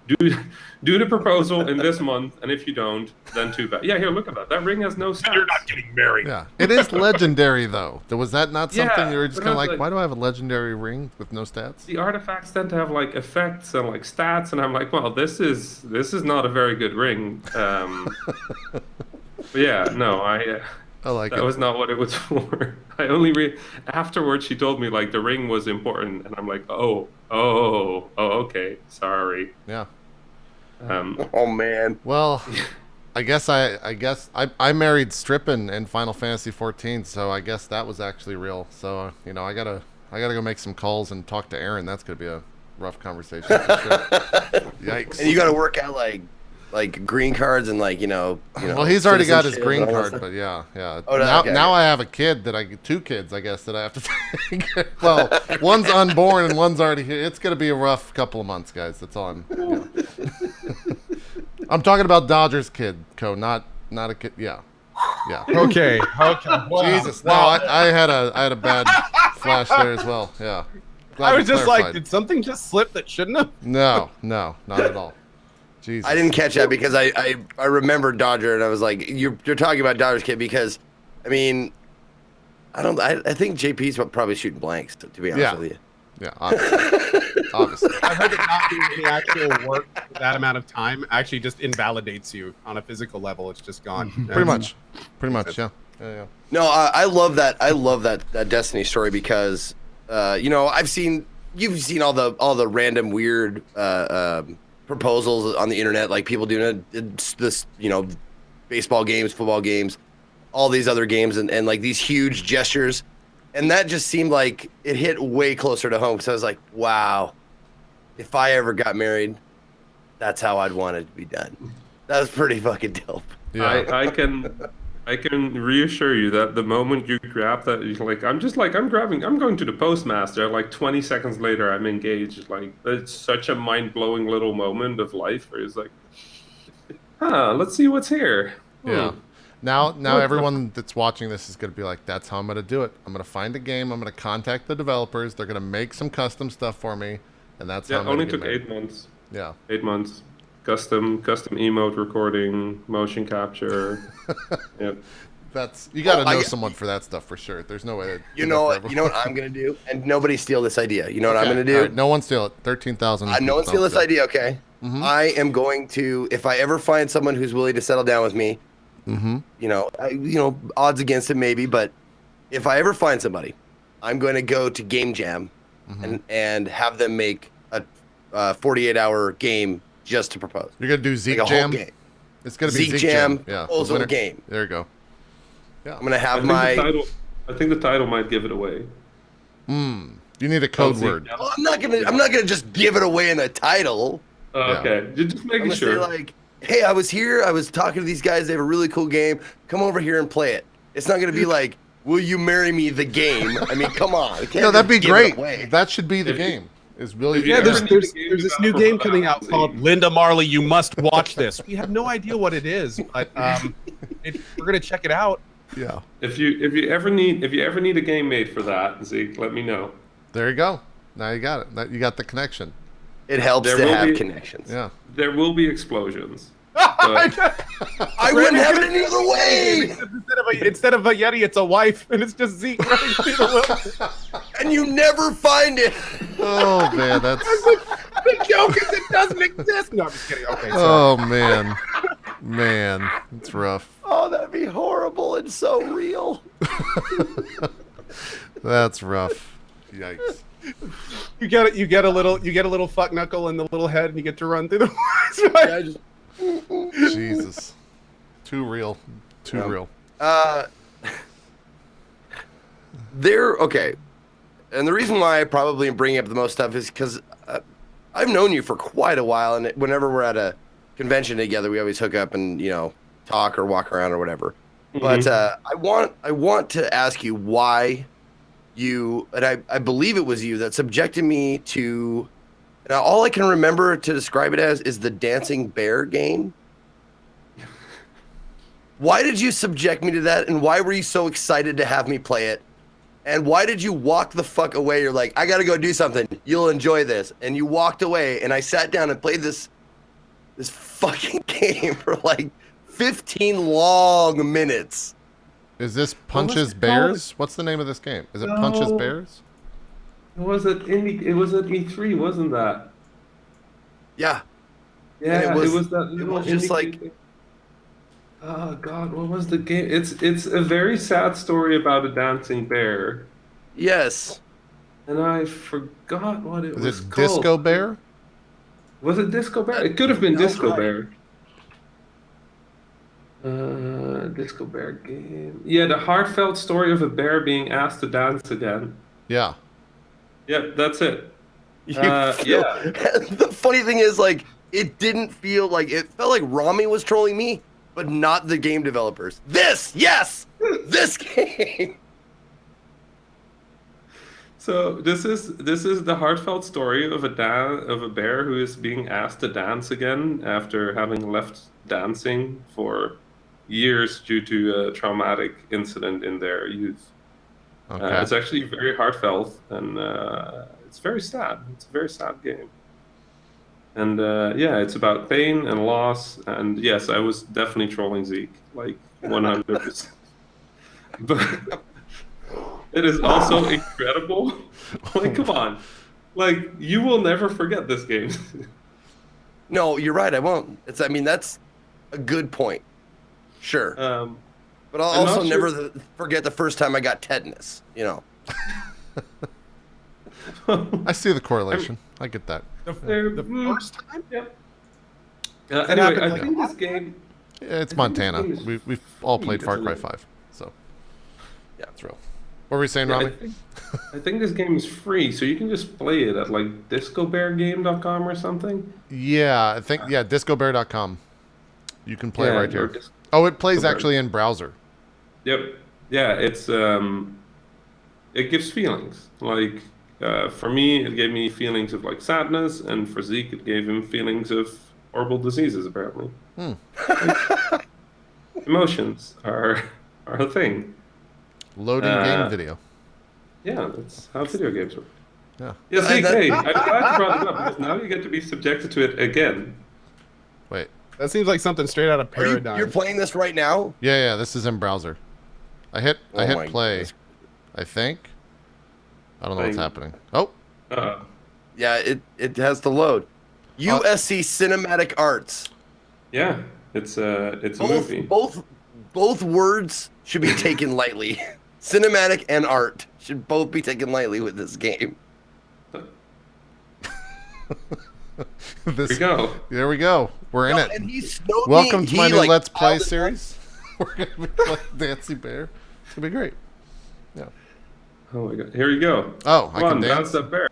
do the proposal in this month, and if you don't, then too bad." Yeah, here, look at that. That ring has no stats. You're not getting married. Yeah. It is legendary, though. Was that not something Yeah, you were just but kind of I was like, like- why do I have a legendary ring with no stats? The artifacts tend to have like effects and like stats, and I'm like, well, this is not a very good ring. But yeah, no, I like that it. was not what it was for. I only afterwards she told me like the ring was important, and I'm like, oh, okay, sorry. Yeah. Oh man. Well, I guess I married Strippin in Final Fantasy 14, so I guess that was actually real. So I gotta go make some calls and talk to Aaron. That's gonna be a rough conversation for sure. Yikes. And you got to work out like green cards and like you know. Well, he's already got his citizenship green and all that card, stuff. but yeah. Oh, no, now, okay. now I have a kid two kids, I guess, that I have to take. Well, one's unborn and one's already here. It's gonna be a rough couple of months, guys. That's all I'm talking about Dodgers kid, not a kid. Yeah. Okay. Wow. Jesus, no, I had a bad flash there as well. Yeah. Glad I you was just like, clarified. did something just slip that shouldn't have? No, not at all. Jesus. I didn't catch that because I remember Dodger and I was like, you're talking about Dodger's kid because, I mean, I think JP's probably shooting blanks to be honest with you. Yeah, obviously. I've heard that not doing any actual work for that amount of time actually just invalidates you on a physical level. It's just gone. Pretty much, yeah. No, I love that. I love that Destiny story because, you've seen all the random weird proposals on the internet, like people doing this, baseball games, football games, all these other games, and like these huge gestures. And that just seemed like it hit way closer to home because I was like, wow, if I ever got married, that's how I'd want it to be done. That was pretty fucking dope. Yeah. I can reassure you that the moment you grab that, you're like, I'm going to the postmaster. Like 20 seconds later, I'm engaged. Like it's such a mind-blowing little moment of life where it's like, let's see what's here. Yeah. Now everyone that's watching this is going to be like, that's how I'm going to do it. I'm going to find a game. I'm going to contact the developers. They're going to make some custom stuff for me. And that's how I'm only going to took 8 months. Yeah. 8 months. Custom emote recording, motion capture. Yeah. You got to know I- someone for that stuff for sure. There's no way to You do know that for what? You know what I'm gonna do, and nobody steal this idea. You know what I'm gonna do? All right, no one steal it. 13,000. No one steal this idea, okay? Mhm. I am going to, if I ever find someone who's willing to settle down with me, odds against it maybe, but if I ever find somebody, I'm going to go to Game Jam and have them make a 48-hour game just to propose. You're going to do Zeke Like a whole Jam? game. It's going to be Zeke Zeke Jam, Yeah. proposal The winner- game. There you go. Yeah. I'm going to have I think the title might give it away. You need a code Zeke, word. yeah. Well, I'm not gonna just give it away in a title. Okay, just I'm making gonna sure. say like, hey, I was here. I was talking to these guys. They have a really cool game. Come over here and play it. It's not gonna be like, will you marry me? The game. I mean, come on. It can't No, that'd be just give it great. away. That should be the If you- game. Is really if you Yeah, ever there's need there's a game there's this new developer game for coming that, out called Zeke. Linda Marley. You must watch this. We have no idea what it is, but we're gonna check it out. yeah. If you ever need a game made for that, Zeke, let me know. There you go. Now you got it. You got the connection. It helps There to will have be- connections. Yeah. There will be explosions. I wouldn't have it any other way. Instead of a Yeti, it's a wife, and it's just Zeke running through the woods. And you never find it. Oh man, that's. The joke is it doesn't exist. No, I'm just kidding. Okay, sorry. Oh man, man, it's rough. Oh, that'd be horrible and so real. That's rough. Yikes. You get a little fuck knuckle in the little head, and you get to run through the woods. Right? I just, Jesus. Too real. Too real. okay. And the reason why I probably am bringing up the most stuff is because I've known you for quite a while, and whenever we're at a convention together, we always hook up and talk or walk around or whatever. But I want to ask you why you, and I believe it was you that subjected me to. Now, all I can remember to describe it as is the dancing bear game. Why did you subject me to that, and why were you so excited to have me play it? And why did you walk the fuck away? You're like, I gotta go do something. You'll enjoy this. And you walked away, and I sat down and played this fucking game for like 15 long minutes. Is this was Punches it Bears? What's the name of this game? Is it Punches No. Bears? It was at E3, wasn't that? Yeah. Yeah, it was- that it little was just indie like- game. Oh God, what was the game? It's a very sad story about a dancing bear, Yes. and I forgot what it Is was it called. Disco Bear? Was it Disco Bear? It could have been Sounds Disco right. Bear. Disco Bear game. Yeah, the heartfelt story of a bear being asked to dance again. Yeah. Yep, that's it. You Yeah. The funny thing is, like, it didn't feel like it felt like Rami was trolling me, but not the game developers. This game. So this is the heartfelt story of a bear who is being asked to dance again after having left dancing for years due to a traumatic incident in their youth. Okay. It's actually very heartfelt, and it's very sad. It's a very sad game. And yeah, it's about pain and loss. And yes, I was definitely trolling Zeke, like 100%. But it is also incredible. Like, come on. Like, you will never forget this game. No, you're right. I won't. I mean, that's a good point. Sure. But I'll I'm not also sure- never forget the first time I got tetanus. I see the correlation. I get that. The first time? Yep. That Anyway, happened, I like, think this last game. Yeah, it's I think Montana. this game is We've all free, played Far isn't Cry it? 5. So, Yeah. it's real. What were we saying, Yeah, Rami? I think this game is free, so you can just play it at like discobeargame.com or something. Yeah, I think, discobear.com. You can play it right or here. Oh, it plays Discobear. actually in browser. Yep. Yeah, it's it gives feelings. Like for me, it gave me feelings of like sadness, and for Zeke, it gave him feelings of horrible diseases. Apparently, emotions are a thing. Loading game video. Yeah, that's how video games work. Yeah. Yeah, Zeke, that- hey, I'm glad you brought it up because now you get to be subjected to it again. Wait. That seems like something straight out of Paradigm. You're playing this right now? Yeah, this is in browser. I hit Oh my play. goodness. I think. I don't know what's Playing. happening. Oh, Yeah, it has to load. USC Cinematic Arts. yeah, it's a movie. Both words should be taken lightly. Cinematic and art should both be taken lightly with this game. Here we go. There we go. We're in No, it. and he snowed me- Welcome to he, my new like, Let's Play piled it series. We're gonna be playing Dancing Bear. It's gonna be great. Yeah. Oh my god! Here you go. Oh, I Come can on, dance. bounce that bear.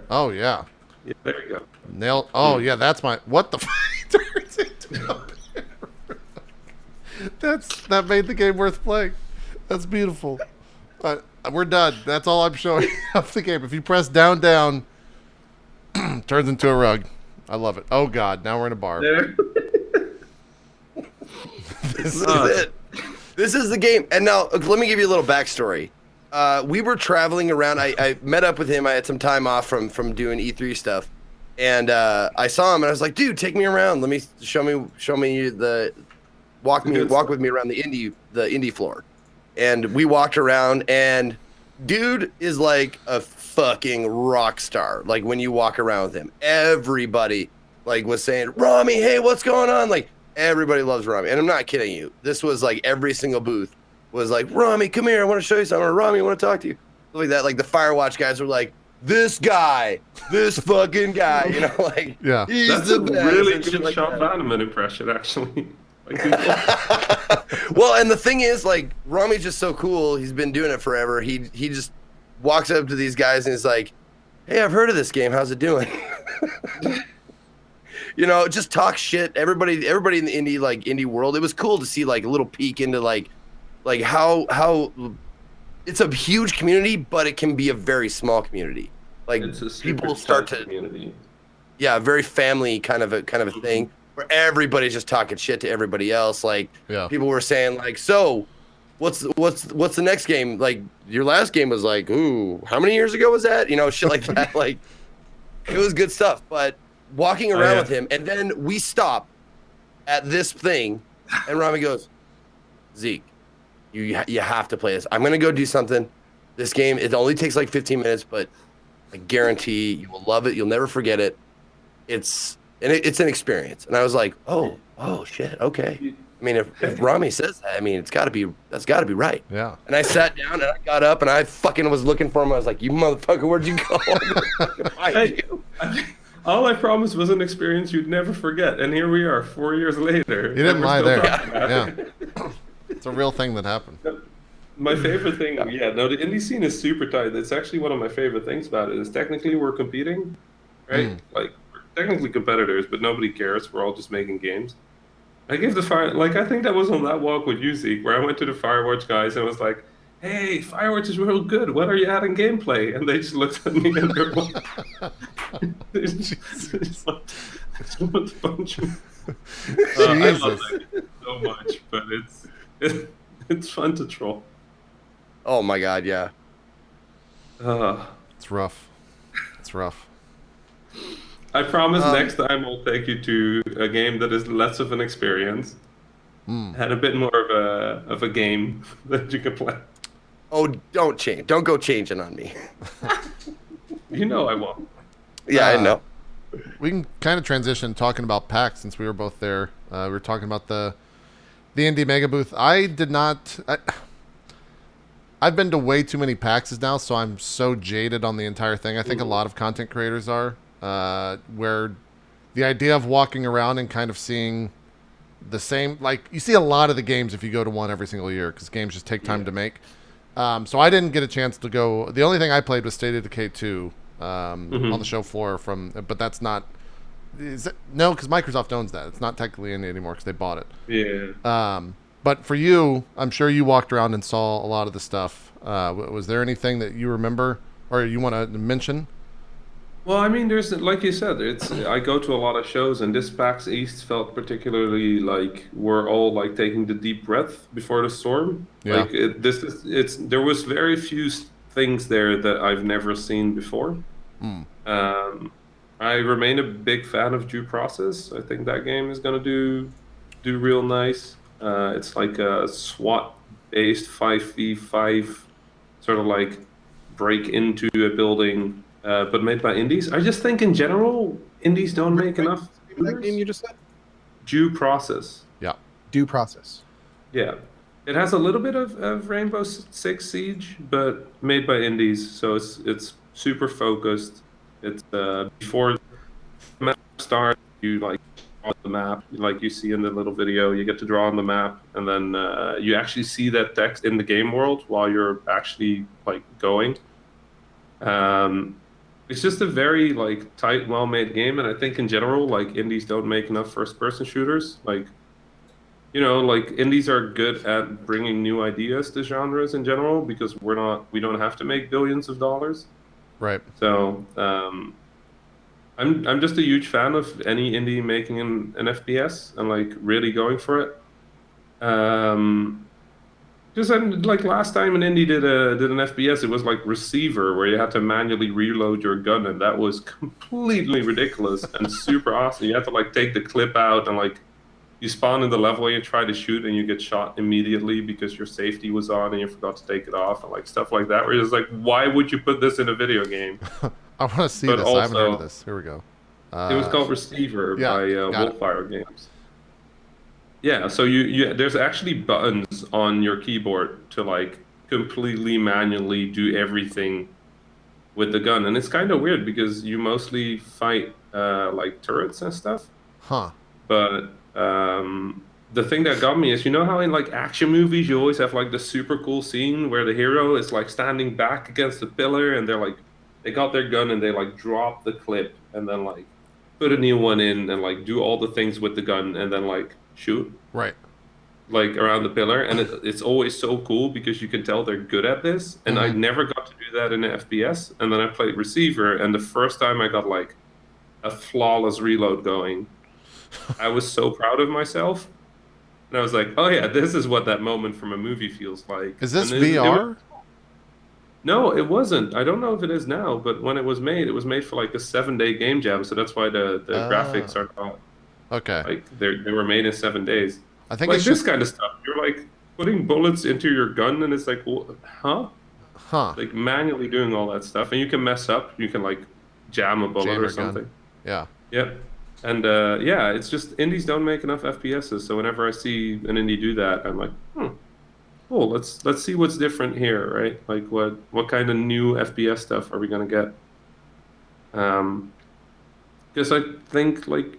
Oh yeah. Yeah, there you go. Nailed. Oh yeah, that's my. What the? Turns into a bear. That made the game worth playing. That's beautiful. We're done. That's all I'm showing of the game. If you press down, down, turns into a rug. I love it. Oh god, now we're in a bar. There. This is it. This is the game. And now let me give you a little backstory. We were traveling around. I met up with him. I had some time off from doing E3 stuff, and I saw him and I was like, "Dude, take me around. Let me show me the walk with me around the indie floor." And we walked around, and dude is like a fucking rock star. Like when you walk around with him, everybody like was saying, "Rami, hey, what's going on?" Like everybody loves Rami, and I'm not kidding you. This was like every single booth was like, "Rami, come here, I want to show you something." Or, "Rami, I want to talk to you." Like that. Like the Firewatch guys were like, "This guy, this fucking guy," you know, like Yeah. he's That's the a best really and shit good like Sean that. Vanneman impression, actually. Like, Well, and the thing is, like, Rami's just so cool. He's been doing it forever. He just walks up to these guys and is like, "Hey, I've heard of this game. How's it doing?" You know, just talk shit. Everybody in the indie world. It was cool to see like a little peek into like how it's a huge community, but it can be a very small community. Like it's a super people start tight to community. yeah, very family kind of a thing where everybody's just talking shit to everybody else. Like Yeah. people were saying like, "So, what's the next game? Like your last game was like, ooh, how many years ago was that?" You know, shit like that. Like it was good stuff. But walking around yeah. with him, and then we stop at this thing, and Rami goes, "Zeke, you have to play this. I'm gonna go do something. This game, it only takes like 15 minutes, but I guarantee you will love it. You'll never forget it. It's an experience." And I was like, oh shit, okay. I mean, if Rami says that, I mean, that's got to be right. Yeah. And I sat down and I got up and I fucking was looking for him. I was like, "You motherfucker, where'd you go?" Hey, all I promised was an experience you'd never forget, and here we are, 4 years later. You didn't and we're lie still there. talking about it. Yeah. It's a real thing that happened. My favorite thing, no, the indie scene is super tight. It's actually one of my favorite things about it. Is technically we're competing, right? Like we're technically competitors, but nobody cares. We're all just making games. I gave I think that was on that walk with you, Zeke, where I went to the Firewatch guys and was like, "Hey, Firewatch is real good. When are you adding gameplay?" And they just looked at me and they're like, "What a bunch of." I love that game so much, but it's fun to troll. Oh my god, yeah. It's rough. It's rough. I promise next time I'll take you to a game that is less of an experience and a bit more of a game that you can play. Oh, don't change. Don't go changing on me. You know I won't. Yeah, I know. We can kind of transition talking about PAX since we were both there. We were talking about the Indie Mega Booth. I've been to way too many PAXs now, so I'm so jaded on the entire thing. I think a lot of content creators are, where the idea of walking around and kind of seeing the same, like you see a lot of the games if you go to one every single year because games just take time to make. So I didn't get a chance to go. The only thing I played was State of Decay 2 on the show floor but that's not. No, because Microsoft owns that. It's not technically indie anymore because they bought it. Yeah. But for you, I'm sure you walked around and saw a lot of the stuff. Was there anything that you remember or you want to mention? Well, I mean, there's like you said, I go to a lot of shows, and this PAX East felt particularly like we're all like taking the deep breath before the storm. Yeah. Like there was very few things there that I've never seen before. I remain a big fan of Due Process. I think that game is gonna do real nice. It's like a SWAT-based 5v5 sort of like break into a building. But made by indies. I just think in general, indies don't make enough. That game you just said? Due Process. Yeah. Due Process. Yeah. It has a little bit of Rainbow Six Siege, but made by indies, so it's super focused. It's before the map starts, you like on the map, like you see in the little video. You get to draw on the map, and then you actually see that text in the game world while you're actually like going. It's just a very like tight, well-made game, and I think in general, like indies don't make enough first-person shooters. Like, like indies are good at bringing new ideas to genres in general because we don't have to make billions of dollars. Right. So I'm just a huge fan of any indie making an FPS and like really going for it. Just like last time an indie did an FPS, it was like Receiver, where you had to manually reload your gun, and that was completely ridiculous and super awesome. You had to like take the clip out and like you spawn in the level and you try to shoot and you get shot immediately because your safety was on and you forgot to take it off and like stuff like that. Where it's like, why would you put this in a video game? I want to see But this. I haven't heard of also- this. Here we go. It was called Receiver by got it. Wolfire Games. Yeah, so there's actually buttons on your keyboard to like completely manually do everything with the gun, and it's kind of weird because you mostly fight like turrets and stuff. Huh. But the thing that got me is, how in like action movies you always have like the super cool scene where the hero is like standing back against a pillar and they got their gun and they like drop the clip and then like put a new one in and like do all the things with the gun and then like shoot Right. like around the pillar, and it's always so cool because you can tell they're good at this, and I never got to do that in an FPS. And then I played Receiver, and the first time I got like a flawless reload going, I was so proud of myself, and I was like, oh yeah, this is what that moment from a movie feels like. Is this And VR? no, it wasn't. I don't know if it is now, but when it was made for like a 7-day game jam, so that's why the graphics are not Okay. like they were made in 7 days. I think Like it's this just... kind of stuff. You're like putting bullets into your gun, and it's like, well, huh? Huh. Like manually doing all that stuff, and you can mess up. You can like jam a bullet Jam or your gun. something. Yeah. Yep. And yeah, it's just indies don't make enough FPSs. So whenever I see an indie do that, I'm like, cool. Let's see what's different here, right? Like what kind of new FPS stuff are we gonna get? Because I think like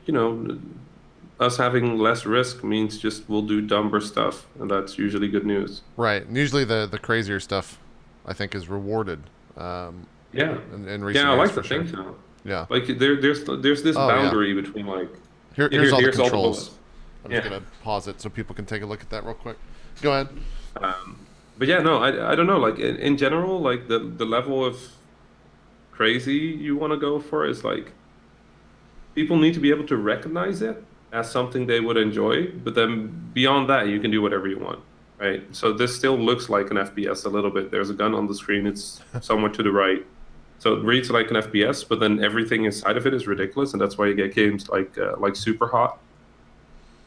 us having less risk means just we'll do dumber stuff, and that's usually good news. Right. And usually the crazier stuff, I think, is rewarded. Yeah. In recent Yeah, I years, like for to sure. think so. Yeah. Like there's this Oh, yeah. boundary between like Here's all the here's all the controls. bullets. I'm just Yeah. gonna pause it so people can take a look at that real quick. Go ahead. But yeah, no, I don't know. Like in general, like the level of crazy you want to go for is like people need to be able to recognize it as something they would enjoy, but then beyond that, you can do whatever you want, right? So this still looks like an FPS a little bit. There's a gun on the screen. It's somewhere to the right. So it reads like an FPS, but then everything inside of it is ridiculous, and that's why you get games like Super Hot.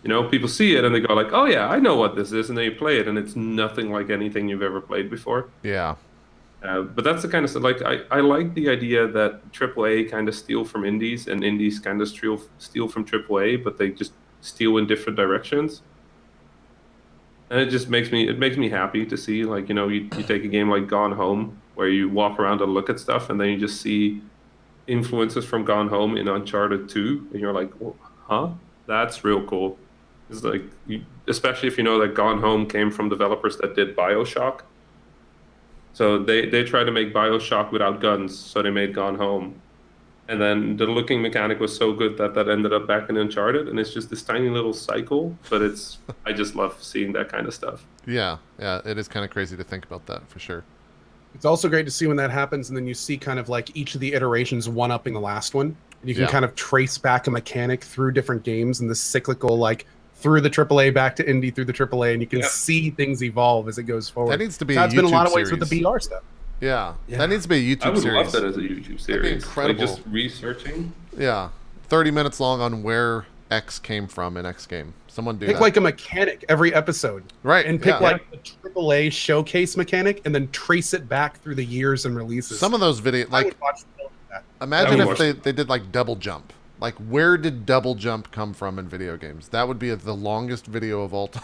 People see it and they go like, "Oh yeah, I know what this is," and then you play it, and it's nothing like anything you've ever played before. Yeah. But that's the kind of stuff. Like I like the idea that AAA kind of steal from indies, and indies kind of steal from AAA, but they just steal in different directions. And it just makes me happy to see, like, you take a game like Gone Home, where you walk around and look at stuff, and then you just see influences from Gone Home in Uncharted 2, and you're like, well, huh? That's real cool. It's like, especially if you know that Gone Home came from developers that did Bioshock. So they tried to make Bioshock without guns, so they made Gone Home. And then the looking mechanic was so good that ended up back in Uncharted, and it's just this tiny little cycle, but I just love seeing that kind of stuff. Yeah. Yeah. It is kind of crazy to think about that, for sure. It's also great to see when that happens, and then you see kind of like each of the iterations one-upping the last one. And you can kind of trace back a mechanic through different games and this cyclical, like through the AAA back to indie, through the AAA, and you can see things evolve as it goes forward. That needs to be That's a been a YouTube lot of ways series. with the VR stuff. Yeah. That needs to be a YouTube I would series. love that as a YouTube series. That'd be incredible. Like just researching. Yeah. 30 minutes long on where X came from in X game. Someone do Pick that. like a mechanic every episode. Right. And pick yeah. like the AAA showcase mechanic and then trace it back through the years and releases. Some of those videos, I like, would watch the film for that. imagine I would if they did like double jump. Like, where did double jump come from in video games? That would be the longest video of all time.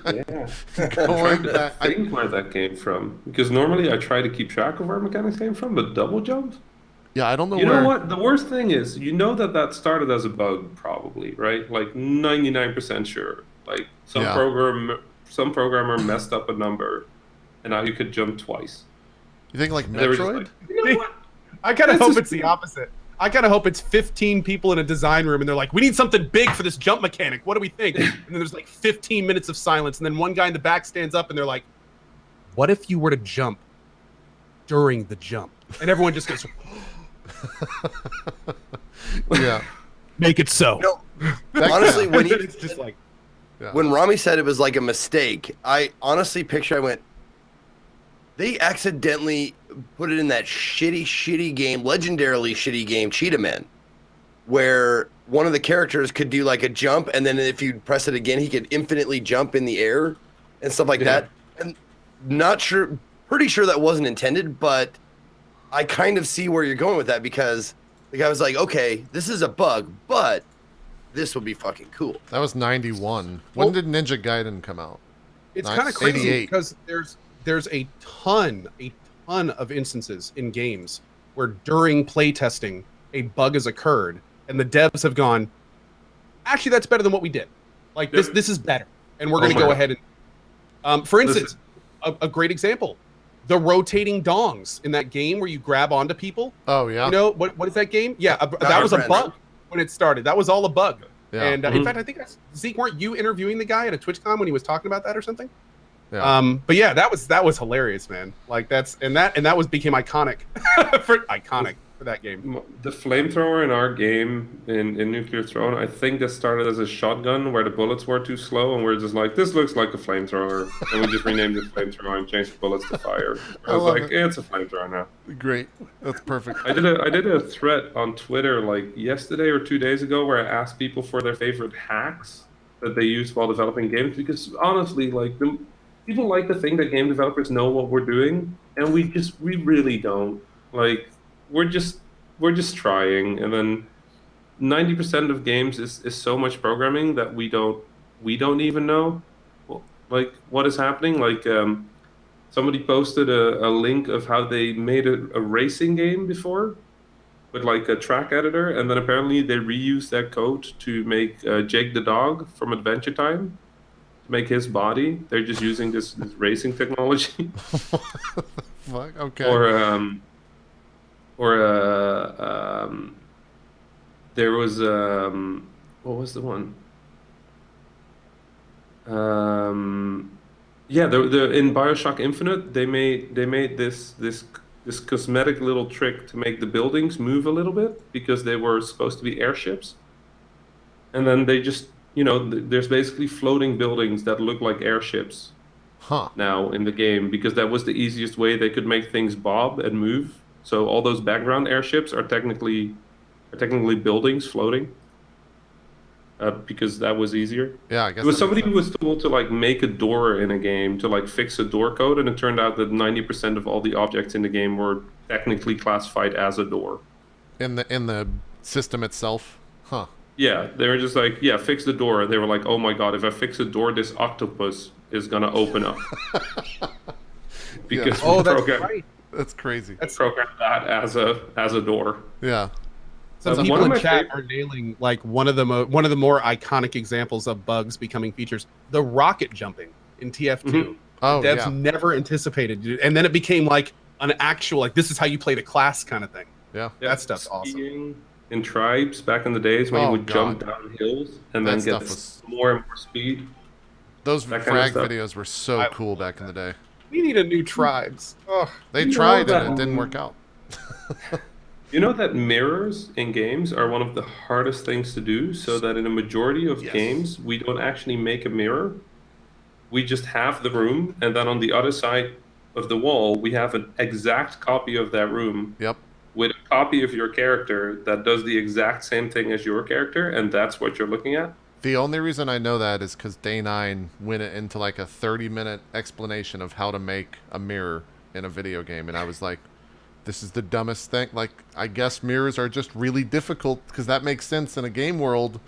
Yeah. Going I back, think where that came from, because normally I try to keep track of where mechanics came from, but double jump? Yeah, I don't know You where. know what? The worst thing is, you know that started as a bug, probably, right? Like 99% sure. Like Yeah. some programmer messed up a number, and now you could jump twice. You think like And they were just Metroid? like, you know what? I kind of This hope is it's the opposite. I kind of hope it's 15 people in a design room and they're like, we need something big for this jump mechanic. What do we think? And then there's like 15 minutes of silence. And then one guy in the back stands up and they're like, what if you were to jump during the jump? And everyone just goes, Yeah. make it so. No, That- honestly, when It's just like, when Rami said it was like a mistake, I honestly picture I went, they accidentally put it in that shitty game, legendarily shitty game, Cheetah Man, where one of the characters could do like a jump, and then if you press it again, he could infinitely jump in the air and stuff like that. And not sure, pretty sure that wasn't intended, but I kind of see where you're going with that because the guy was like, okay, this is a bug, but this would be fucking cool. That was 91. When did Ninja Gaiden come out? it's Nice. kind of crazy 88. because there's a ton of instances in games where during playtesting a bug has occurred and the devs have gone, actually that's better than what we did. Like this is better, and we're going to my go God. ahead and for instance, a great example, the rotating dongs in that game where you grab onto people. Oh, yeah. You know what is that game? Yeah, that Our was a Friends. bug when it started. That was all a bug. Yeah. And in fact, I think Zeke, weren't you interviewing the guy at a TwitchCon when he was talking about that or something? Yeah. But yeah, that was hilarious, man. Like that became iconic for that game. The flamethrower in our game in Nuclear Throne, I think that started as a shotgun where the bullets were too slow, and we're just like, this looks like a flamethrower, and we just renamed it flamethrower and changed the bullets to fire. I was love like, it. it's a flamethrower now. Great. That's perfect. I did a thread on Twitter like yesterday or 2 days ago where I asked people for their favorite hacks that they use while developing games, because honestly, like people like to think that game developers know what we're doing, and we really don't. Like we're just trying, and then 90% of games is so much programming that we don't even know like what is happening. Like somebody posted a link of how they made a racing game before with like a track editor, and then apparently they reused that code to make Jake the dog from Adventure Time, to make his body. They're just using this racing technology. Fuck. Okay. There was what was the one? Yeah, in Bioshock Infinite, they made this cosmetic little trick to make the buildings move a little bit because they were supposed to be airships, and then they just there's basically floating buildings that look like airships Huh. now in the game because that was the easiest way they could make things bob and move. So all those background airships are technically buildings floating because that was easier. Yeah, I guess It was that makes somebody who was told to like make a door in a game to like fix a door code, and it turned out that 90% of all the objects in the game were technically classified as a door. sense. In the system itself. Huh. Yeah, they were just like, yeah, fix the door. They were like, oh my god, if I fix a door, this octopus is gonna open up. Because Oh, we that's programmed right. That's crazy. programmed that as a door. Yeah. Some One people of in my chat favorite- are nailing like one of the more iconic examples of bugs becoming features: the rocket jumping in TF2. Oh, Devs yeah. never anticipated it, and then it became like an actual like this is how you played a class kind of thing. Yeah. That stuff's awesome. Skiing in tribes back in the days when Oh, you would jump God. down hills and That then stuff get was- more and more speed. Those That kind of frag stuff. videos were so I cool back in the day. We need a new tribes. Oh, They You know tried that- and it didn't work out. You know that mirrors in games are one of the hardest things to do, so that in a majority of Yes. games, we don't actually make a mirror. We just have the room, and then on the other side of the wall, we have an exact copy of that room Yep. with a copy of your character that does the exact same thing as your character, and that's what you're looking at. The only reason I know that is because Day 9 went into like a 30-minute explanation of how to make a mirror in a video game. And I was like, this is the dumbest thing. Like, I guess mirrors are just really difficult because that makes sense in a game world.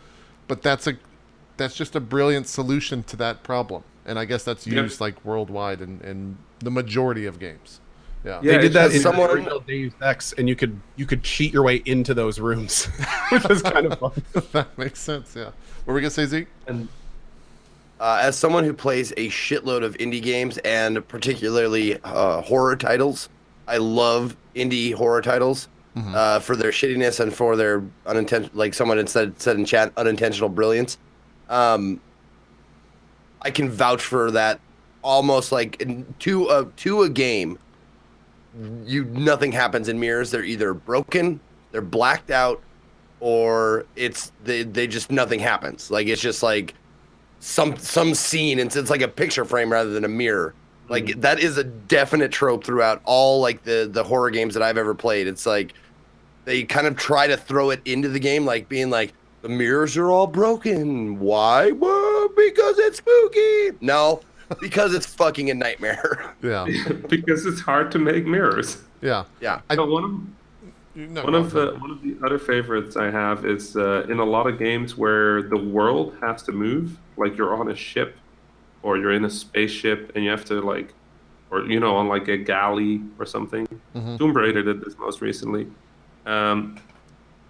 But that's just a brilliant solution to that problem. And I guess that's Yep. used like worldwide in the majority of games Yeah. They did that in someone- the original Deus Ex, and you could cheat your way into those rooms, which was kind of fun. That makes sense. Yeah. What were we gonna say, Zeke? And As someone who plays a shitload of indie games and particularly horror titles, I love indie horror titles for their shittiness and for their unintentional, like someone had said in chat, unintentional brilliance. I can vouch for that. Almost like to a game, nothing happens in mirrors. They're either broken, they're blacked out, or they just nothing happens. Like it's just like some scene, and it's like a picture frame rather than a mirror. Like that is a definite trope throughout all like the horror games that I've ever played. It's like they kind of try to throw it into the game, like being like the mirrors are all broken. Why? Well, because it's spooky. No, because it's fucking a nightmare. Yeah. because it's hard to make mirrors. Yeah. Yeah. One of the other favorites I have is in a lot of games where the world has to move, like you're on a ship or you're in a spaceship and you have to like, or on like a galley or something. Tomb Raider did this most recently.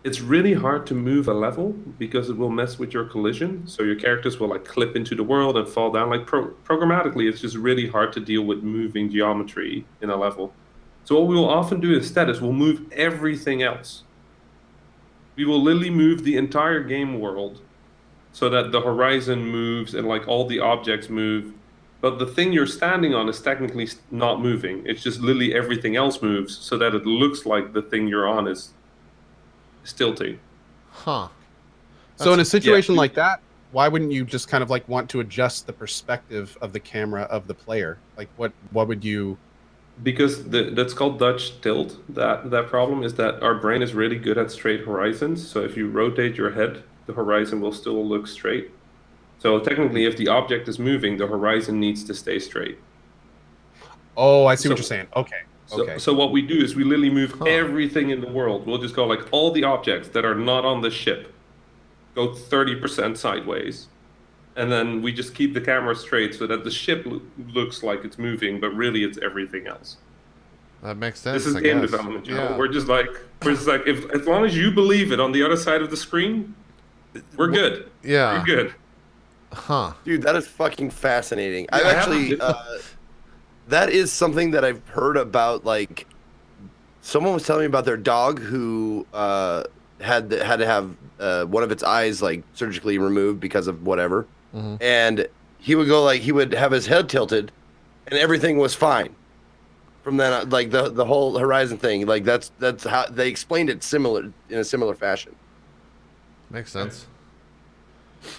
It's really hard to move a level because it will mess with your collision. So your characters will like clip into the world and fall down. Like programmatically, it's just really hard to deal with moving geometry in a level. So what we will often do instead is we'll move everything else. We will literally move the entire game world so that the horizon moves and like all the objects move. But the thing you're standing on is technically not moving. It's just literally everything else moves so that it looks like the thing you're on is tilting. Huh. So in a situation like that, why wouldn't you just kind of like want to adjust the perspective of the camera of the player? Like what would you? Because that's called Dutch tilt. That problem is that our brain is really good at straight horizons. So if you rotate your head, the horizon will still look straight. So technically, if the object is moving, the horizon needs to stay straight. Oh, I see what you're saying. Okay. Okay. So what we do is we literally move everything in the world. We'll just go like all the objects that are not on the ship, go 30% sideways. And then we just keep the camera straight so that the ship looks like it's moving, but really it's everything else. That makes sense. This is game development, Joe. Yeah. We're just like if as long as you believe it on the other side of the screen, we're good. Yeah. We're good. Huh. Dude, that is fucking fascinating. I've actually that is something that I've heard about. Like, someone was telling me about their dog who had to have one of its eyes like surgically removed because of whatever, and he would go like he would have his head tilted, and everything was fine. From then on, like the whole horizon thing, like that's how they explained it in a similar fashion. Makes sense.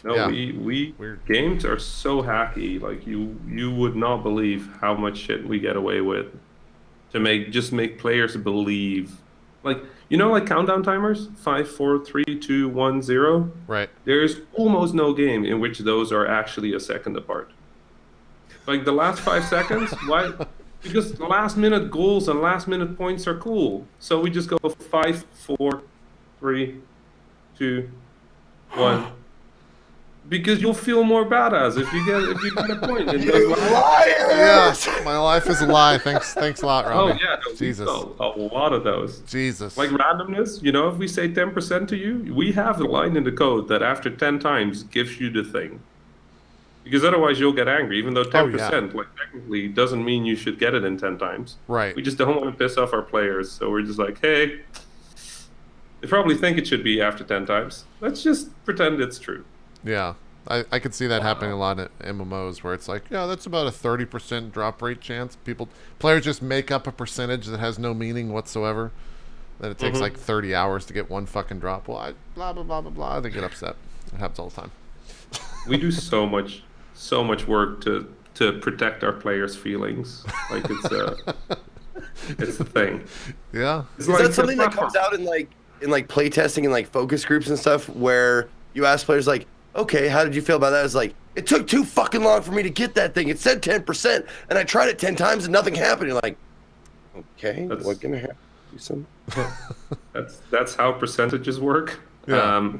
No, Yeah. we Weird. games are so hacky. Like you would not believe how much shit we get away with to make players believe. Like like countdown timers, 5, 4, 3, 2, 1, 0. Right. There's almost no game in which those are actually a second apart. Like the last 5 seconds, why? Because the last minute goals and last minute points are cool. So we just go 5, 4, 3, 2, 1. Because you'll feel more badass if you get a point. In those Liars! Yeah. My life is a lie. Thanks a lot, Rami. Oh yeah, no, Jesus. a lot of those. Jesus. Like randomness, if we say 10% to you, we have a line in the code that after 10 times gives you the thing. Because otherwise you'll get angry, even though 10%, like technically doesn't mean you should get it in 10 times. Right. We just don't want to piss off our players, so we're just like, hey, they probably think it should be after 10 times. Let's just pretend it's true. Yeah. I could see that happening a lot at MMOs where it's like, yeah, that's about a 30% drop rate chance. Players just make up a percentage that has no meaning whatsoever. That it takes like 30 hours to get one fucking drop. Well, blah, blah, blah, blah, blah. They get upset. It happens all the time. We do so much work to protect our players' feelings. Like it's the thing. Yeah. Is that something that comes out in playtesting and like focus groups and stuff where you ask players like, okay, how did you feel about that? It's like, it took too fucking long for me to get that thing. It said 10%, and I tried it 10 times and nothing happened. You're like, okay, what's gonna happen? Do some. That's how percentages work. Yeah.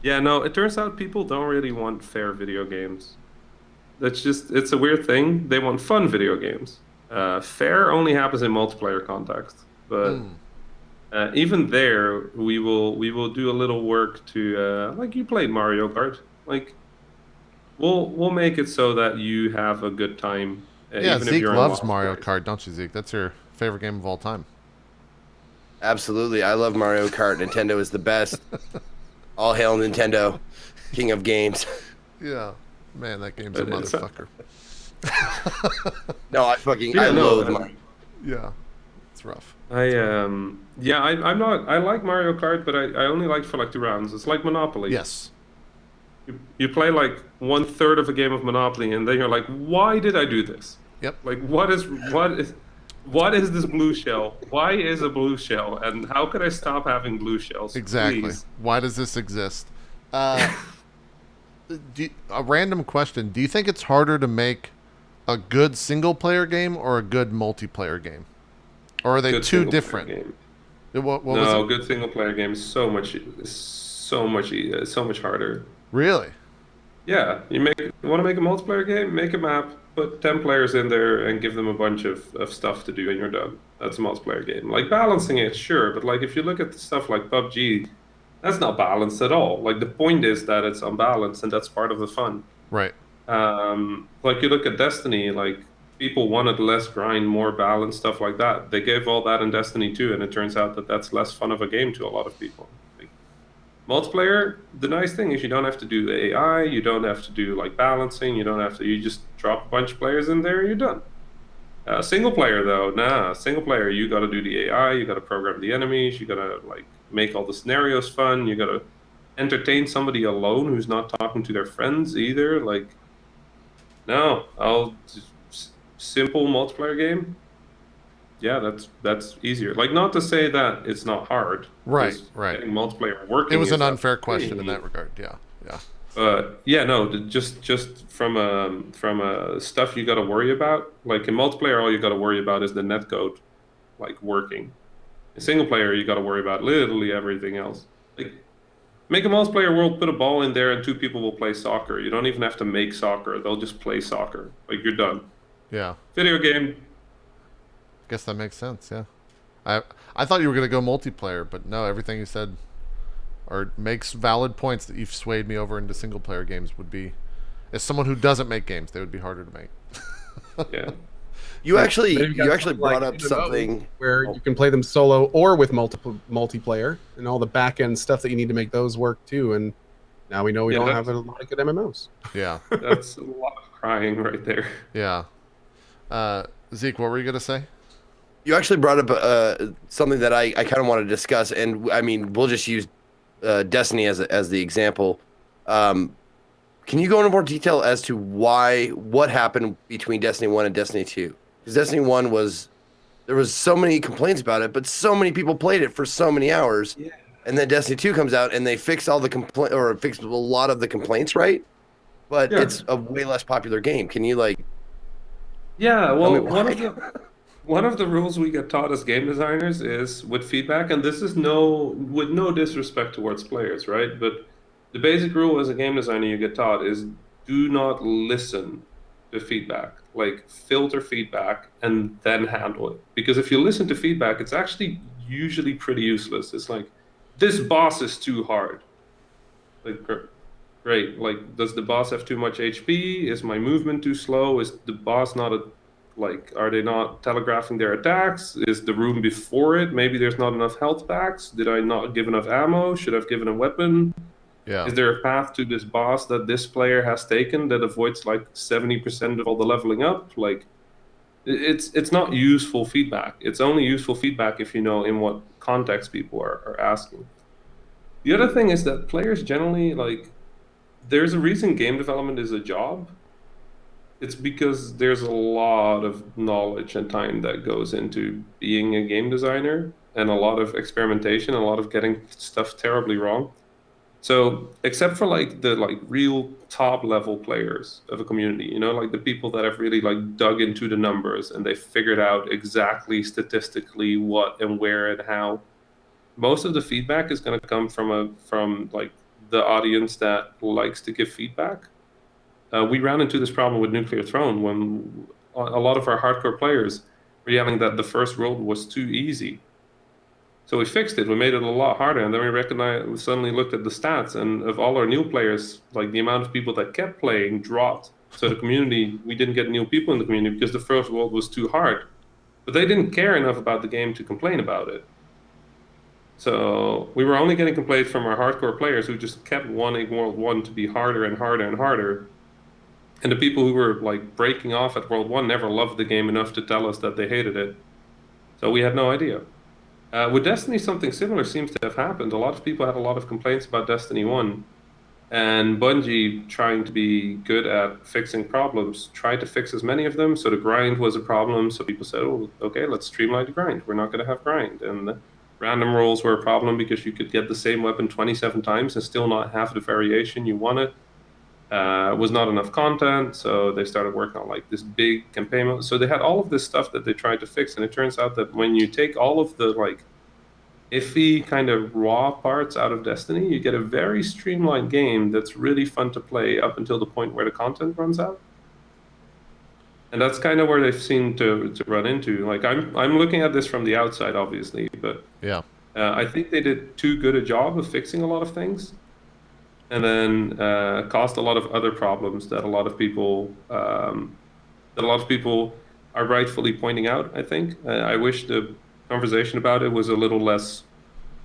No, it turns out people don't really want fair video games. It's a weird thing. They want fun video games. Fair only happens in multiplayer context, but even there, we will do a little work to like you played Mario Kart. Like we'll make it so that you have a good time, Yeah, even if Zeke you're in loves lost Mario place. Kart, don't you, Zeke? That's your favorite game of all time. Absolutely. I love Mario Kart. Nintendo is the best. All hail Nintendo, king of games. Yeah. Man, that game's a But it's motherfucker. No, yeah, I no. loathe Mario. Yeah. It's rough. I'm not. I like Mario Kart, but I only like for like 2 rounds. It's like Monopoly. Yes. You play like 1/3 of a game of Monopoly, and then you're like, why did I do this? Yep. Like, what is this blue shell? Why is a blue shell? And how could I stop having blue shells? Exactly. Please. Why does this exist? A random question. Do you think it's harder to make a good single-player game or a good multiplayer game? Or are they Good two single player different? game. What was No, it? good single player game is so much harder. Really? Yeah, you want to make a multiplayer game? Make a map, put 10 players in there, and give them a bunch of stuff to do, and you're done. That's a multiplayer game. Like balancing it, sure, but like if you look at stuff like PUBG, that's not balanced at all. Like the point is that it's unbalanced, and that's part of the fun. Right. Like you look at Destiny, like people wanted less grind, more balance, stuff like that. They gave all that in Destiny 2, and it turns out that that's less fun of a game to a lot of people. Like, multiplayer, the nice thing is you don't have to do the AI, you don't have to do like balancing, you don't have to, you just drop a bunch of players in there and you're done. Single player though, nah, single player, you got to do the AI, you got to program the enemies, you got to like make all the scenarios fun, you got to entertain somebody alone who's not talking to their friends either. Like, no, simple multiplayer game. Yeah, that's easier. Like, not to say that it's not hard, Right. because Right. getting multiplayer working It was is an not unfair question in free. that regard. Yeah. Yeah. Yeah, no, just from stuff you got to worry about. Like in multiplayer, all you got to worry about is the netcode, like working. In single player, you got to worry about literally everything else. Like make a multiplayer world, put a ball in there, and two people will play soccer. You don't even have to make soccer; they'll just play soccer. Like you're done. Yeah. Video game. Guess that makes sense. Yeah. I thought you were gonna go multiplayer, but no. Everything you said or makes valid points that you've swayed me over into single player games would be, as someone who doesn't make games, they would be harder to make. Yeah. You actually Then you've got brought something up MMO, something. where you can play them solo or with multiple multiplayer, and all the back end stuff that you need to make those work too. And now we know we Yeah, don't that's- have a lot of good MMOs. Yeah. That's a lot of crying right there. Yeah. Zeke, what were you gonna say? You actually brought up something that I kind of want to discuss, and I mean we'll just use Destiny as the example. Can you go into more detail as to what happened between Destiny 1 and Destiny 2? Because Destiny 1 there was so many complaints about it, but so many people played it for so many hours. Yeah. And then Destiny 2 comes out and they fix all the fix a lot of the complaints, right? But Yeah. it's a way less popular game. Can you Yeah, tell well, me one of why? one of the rules we get taught as game designers is with feedback, and this is with no disrespect towards players, right? But the basic rule as a game designer you get taught is do not listen to feedback. Like filter feedback and then handle it. Because if you listen to feedback, it's actually usually pretty useless. It's like this boss is too hard. Like great. Like, does the boss have too much HP? Is my movement too slow? Is the boss not are they not telegraphing their attacks? Is the room before it? Maybe there's not enough health packs. Did I not give enough ammo? Should I have given a weapon? Yeah. Is there a path to this boss that this player has taken that avoids like 70% of all the leveling up? Like, it's not useful feedback. It's only useful feedback if you know in what context people are asking. The other thing is that players generally like there's a reason game development is a job. It's because there's a lot of knowledge and time that goes into being a game designer and a lot of experimentation, a lot of getting stuff terribly wrong. So, except for like the real top level players of a community, like the people that have really like dug into the numbers and they figured out exactly statistically what and where and how, most of the feedback is going to come from like the audience that likes to give feedback. We ran into this problem with Nuclear Throne when a lot of our hardcore players were yelling that the first world was too easy. So we fixed it. We made it a lot harder, and then we suddenly looked at the stats, and of all our new players, like the amount of people that kept playing dropped. So the community, we didn't get new people in the community because the first world was too hard. But they didn't care enough about the game to complain about it. So we were only getting complaints from our hardcore players who just kept wanting World 1 to be harder and harder and harder. And the people who were like breaking off at World 1 never loved the game enough to tell us that they hated it. So we had no idea. With Destiny, something similar seems to have happened. A lot of people had a lot of complaints about Destiny 1. And Bungie, trying to be good at fixing problems, tried to fix as many of them. So the grind was a problem. So people said, oh, okay, let's streamline the grind. We're not going to have grind. And the random rolls were a problem because you could get the same weapon 27 times and still not have the variation you wanted. Was not enough content, so they started working on like this big campaign mode. So they had all of this stuff that they tried to fix, and it turns out that when you take all of the like iffy kind of raw parts out of Destiny, you get a very streamlined game that's really fun to play up until the point where the content runs out. And that's kind of where they've seemed to run into. Like I'm looking at this from the outside, obviously, but Yeah. I think they did too good a job of fixing a lot of things, and then caused a lot of other problems that a lot of people are rightfully pointing out. I think I wish the conversation about it was a little less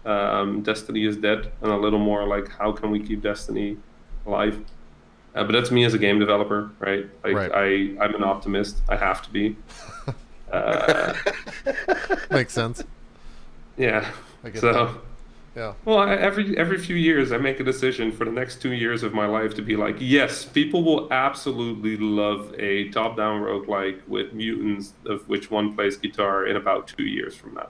Destiny is dead and a little more like how can we keep Destiny alive. But that's me as a game developer, right? Like Right. I'm an optimist. I have to be. Makes sense. Yeah. I get So. that. Yeah. Well, every few years, I make a decision for the next 2 years of my life to be like, yes, people will absolutely love a top-down roguelike with mutants, of which one plays guitar, in about 2 years from now.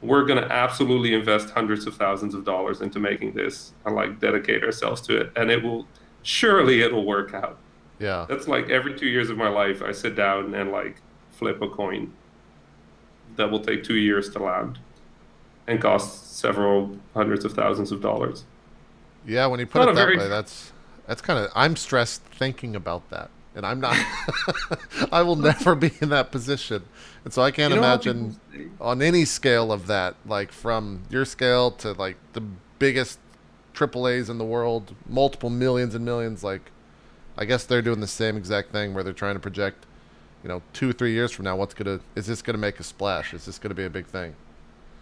We're gonna absolutely invest hundreds of thousands of dollars into making this and like dedicate ourselves to it, and surely it'll work out. Yeah. That's like every 2 years of my life, I sit down and like flip a coin that will take 2 years to land and cost several hundreds of thousands of dollars. Yeah, when you put it that way, that's kind of, I'm stressed thinking about that, and I'm not. I will never be in that position, and so I can't imagine on any scale of that, like from your scale to like the biggest AAAs in the world, multiple millions and millions. Like, I guess they're doing the same exact thing where they're trying to project, 2 or 3 years from now, is this gonna make a splash? Is this gonna be a big thing?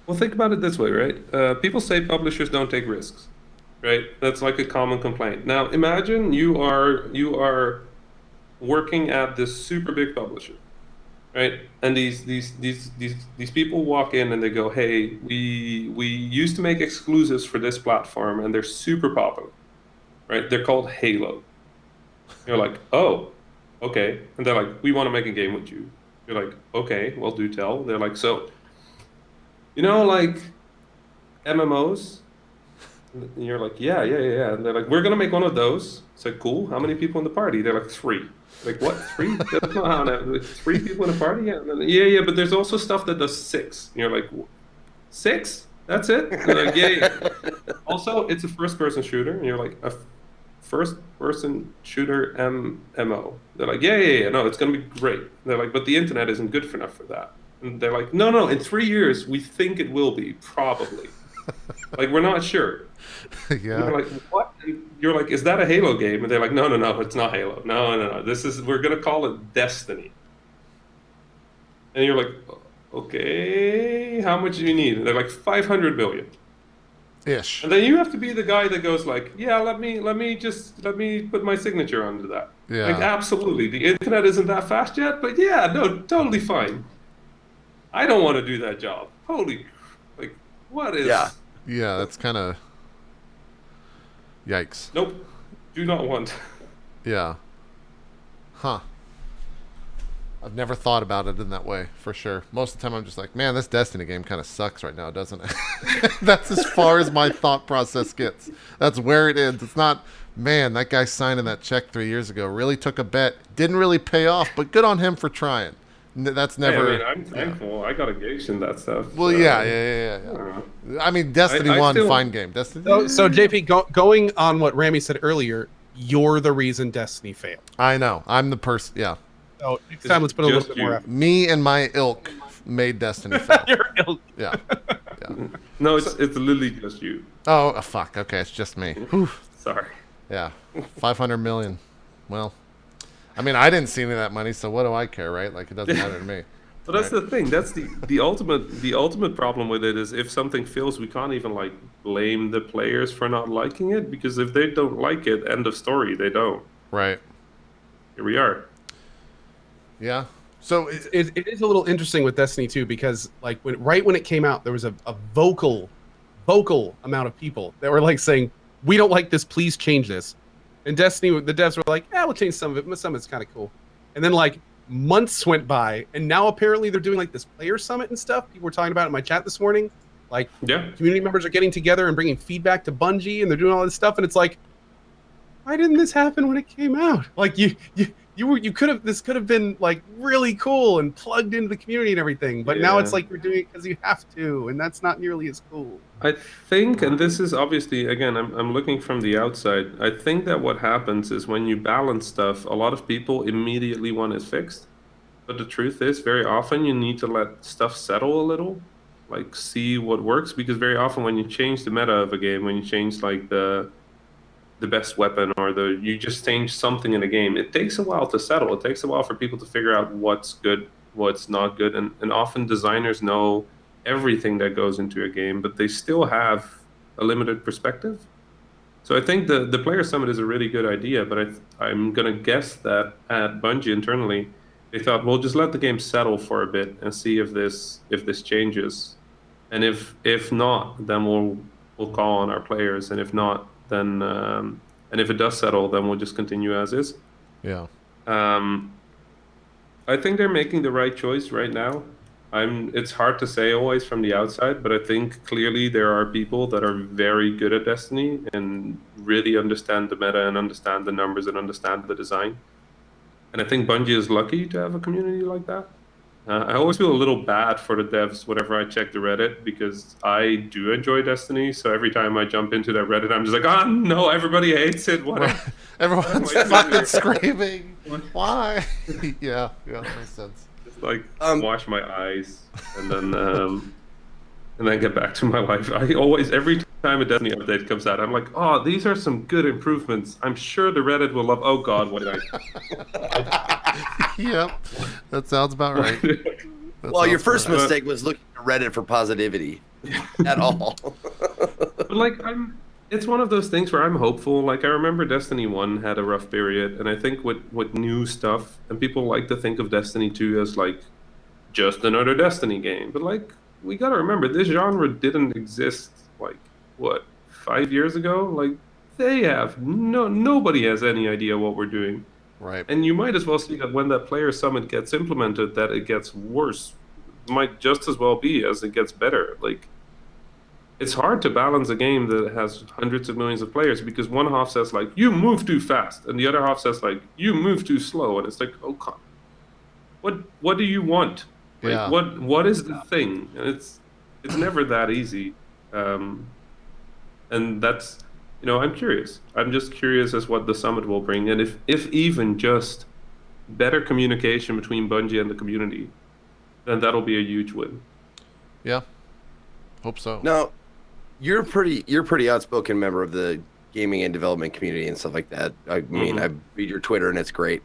Well, think about it this way, right? People say publishers don't take risks, right? That's like a common complaint. Now, imagine you are working at this super big publisher, right? And these people walk in and they go, "Hey, we used to make exclusives for this platform, and they're super popular, right? They're called Halo." You're like, "Oh, okay," and they're like, "We want to make a game with you." You're like, "Okay, well, do tell." They're like, "So." Like MMOs, and you're like, yeah. And they're like, we're gonna make one of those. It's like, cool. How many people in the party? They're like, 3. Like, what? 3? That's not how that. Like, 3 people in a party? Yeah, yeah. But there's also stuff that does 6. And you're like, 6? That's it? And they're like, yeah. Also, it's a first-person shooter, and you're like, a first-person shooter MMO. They're like, yeah. No, it's gonna be great. They're like, but the internet isn't good enough for that. And they're like, no, in 3 years, we think it will be, probably. Like, we're not sure. Yeah. And you're like, what? And you're like, is that a Halo game? And they're like, no, it's not Halo. No. We're going to call it Destiny. And you're like, okay, how much do you need? And they're like, 500 million. Ish. And then you have to be the guy that goes like, yeah, let me put my signature onto that. Yeah. Like, absolutely. The internet isn't that fast yet, but yeah, no, totally fine. I don't want to do that job. Like, what is... Yeah, that's kind of... Yikes. Nope. Do not want. Yeah. Huh. I've never thought about it in that way, for sure. Most of the time I'm just like, man, this Destiny game kind of sucks right now, doesn't it? That's as far as my thought process gets. That's where it ends. It's not, man, that guy signing that check 3 years ago really took a bet. Didn't really pay off, but good on him for trying. That's never... Yeah, I mean, I'm thankful. I got engaged in that stuff. Well, yeah. I mean, Destiny 1, fine game. Destiny. So JP, going on what Rami said earlier, you're the reason Destiny failed. I know. I'm the person. Yeah. So next time, let's put a little Just bit more you. effort. Me and my ilk made Destiny fail. Your ilk. Yeah. No, it's literally just you. Oh, fuck. Okay, it's just me. Whew. Sorry. Yeah. 500 million. Well, I mean, I didn't see any of that money, so what do I care, right? Like, it doesn't matter to me. But that's the thing. That's the ultimate problem with it is if something fails, we can't even like blame the players for not liking it, because if they don't like it, end of story. They don't. Right. Here we are. Yeah. So It is a little interesting with Destiny 2 because like when it came out, there was a vocal amount of people that were like saying, "We don't like this. Please change this." And Destiny, the devs were like, "Yeah, we'll change some of it, but some of it's kind of cool." And then like months went by, and now apparently they're doing like this player summit and stuff. People were talking about it in my chat this morning. Like, Yeah. community members are getting together and bringing feedback to Bungie, and they're doing all this stuff. And it's like, why didn't this happen when it came out? Like you could have, this could have been like really cool and plugged into the community and everything. But now it's Yeah. like you're doing it because you have to, and that's not nearly as cool. I think, and this is obviously, again, I'm looking from the outside. I think that what happens is when you balance stuff, a lot of people immediately want it fixed. But the truth is, very often you need to let stuff settle a little, like see what works. Because very often when you change the meta of a game, when you change like the best weapon or you just change something in a game, it takes a while to settle. It takes a while for people to figure out what's good, what's not good, and often designers know everything that goes into a game, but they still have a limited perspective. So I think the player summit is a really good idea, but I'm gonna guess that at Bungie internally, they thought, we'll just let the game settle for a bit and see if this changes, and if not, then we'll call on our players, and if not, then and if it does settle, then we'll just continue as is. yeah. I think they're making the right choice right now. It's hard to say always from the outside, but I think clearly there are people that are very good at Destiny and really understand the meta and understand the numbers and understand the design. And I think Bungie is lucky to have a community like that. I always feel a little bad for the devs whenever I check the Reddit, because I do enjoy Destiny. So every time I jump into that Reddit, I'm just like, oh no, everybody hates it. What? Everyone's fucking screaming. Why? Yeah, that makes sense. Just like wash my eyes and then get back to my life. I always, every time a Destiny update comes out, I'm like, oh, these are some good improvements. I'm sure the Reddit will love. Oh God, what did I? Yep, that sounds about right. Well, your first mistake was looking to Reddit for positivity at all. But like, it's one of those things where I'm hopeful. Like, I remember Destiny 1 had a rough period, and I think with new stuff, and people like to think of Destiny 2 as like just another Destiny game. But like, we gotta remember, this genre didn't exist like what, 5 years ago? Like, they have nobody has any idea what we're doing. Right. And you might as well see that when that player summit gets implemented, that it gets worse. It might just as well be as it gets better. Like, it's hard to balance a game that has hundreds of millions of players, because one half says like, you move too fast, and the other half says like, you move too slow, and it's like, oh God, what do you want? Like, Yeah. what is the thing? And it's never that easy. And that's, I'm curious. I'm just curious as what the summit will bring, and if even just better communication between Bungie and the community, then that'll be a huge win. Yeah. Hope so. Now, you're pretty outspoken member of the gaming and development community and stuff like that. I mean, I read your Twitter and it's great.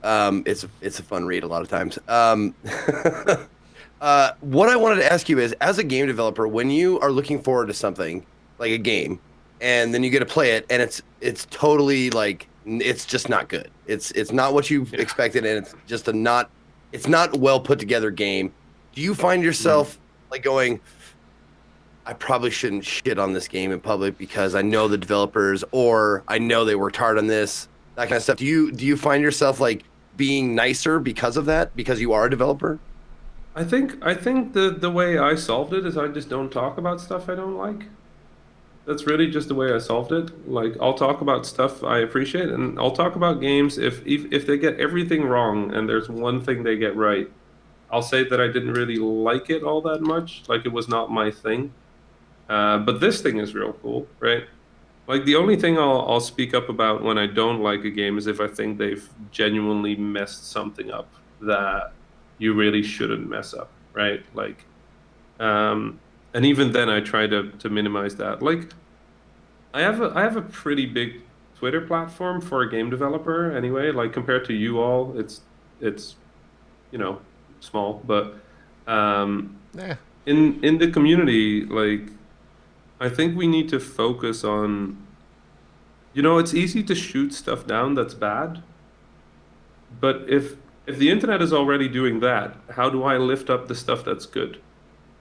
It's a fun read a lot of times. What I wanted to ask you is, as a game developer, when you are looking forward to something like a game, and then you get to play it, and it's totally like, it's just not good. It's not what you expected, and it's just it's not well put together game. Do you find yourself like going, I probably shouldn't shit on this game in public because I know the developers, or I know they worked hard on this, that kind of stuff? Do you find yourself like being nicer because of that, because you are a developer? I think the way I solved it is I just don't talk about stuff I don't like. That's really just the way I solved it. Like, I'll talk about stuff I appreciate, and I'll talk about games if they get everything wrong and there's one thing they get right, I'll say that I didn't really like it all that much, like it was not my thing. But this thing is real cool, right? Like the only thing I'll speak up about when I don't like a game is if I think they've genuinely messed something up that you really shouldn't mess up, right? Like, and even then I try to minimize that. Like, I have a pretty big Twitter platform for a game developer anyway. Like compared to you all, it's you know small, but Yeah. in the community, like I think we need to focus on. It's easy to shoot stuff down that's bad, but if the internet is already doing that, how do I lift up the stuff that's good,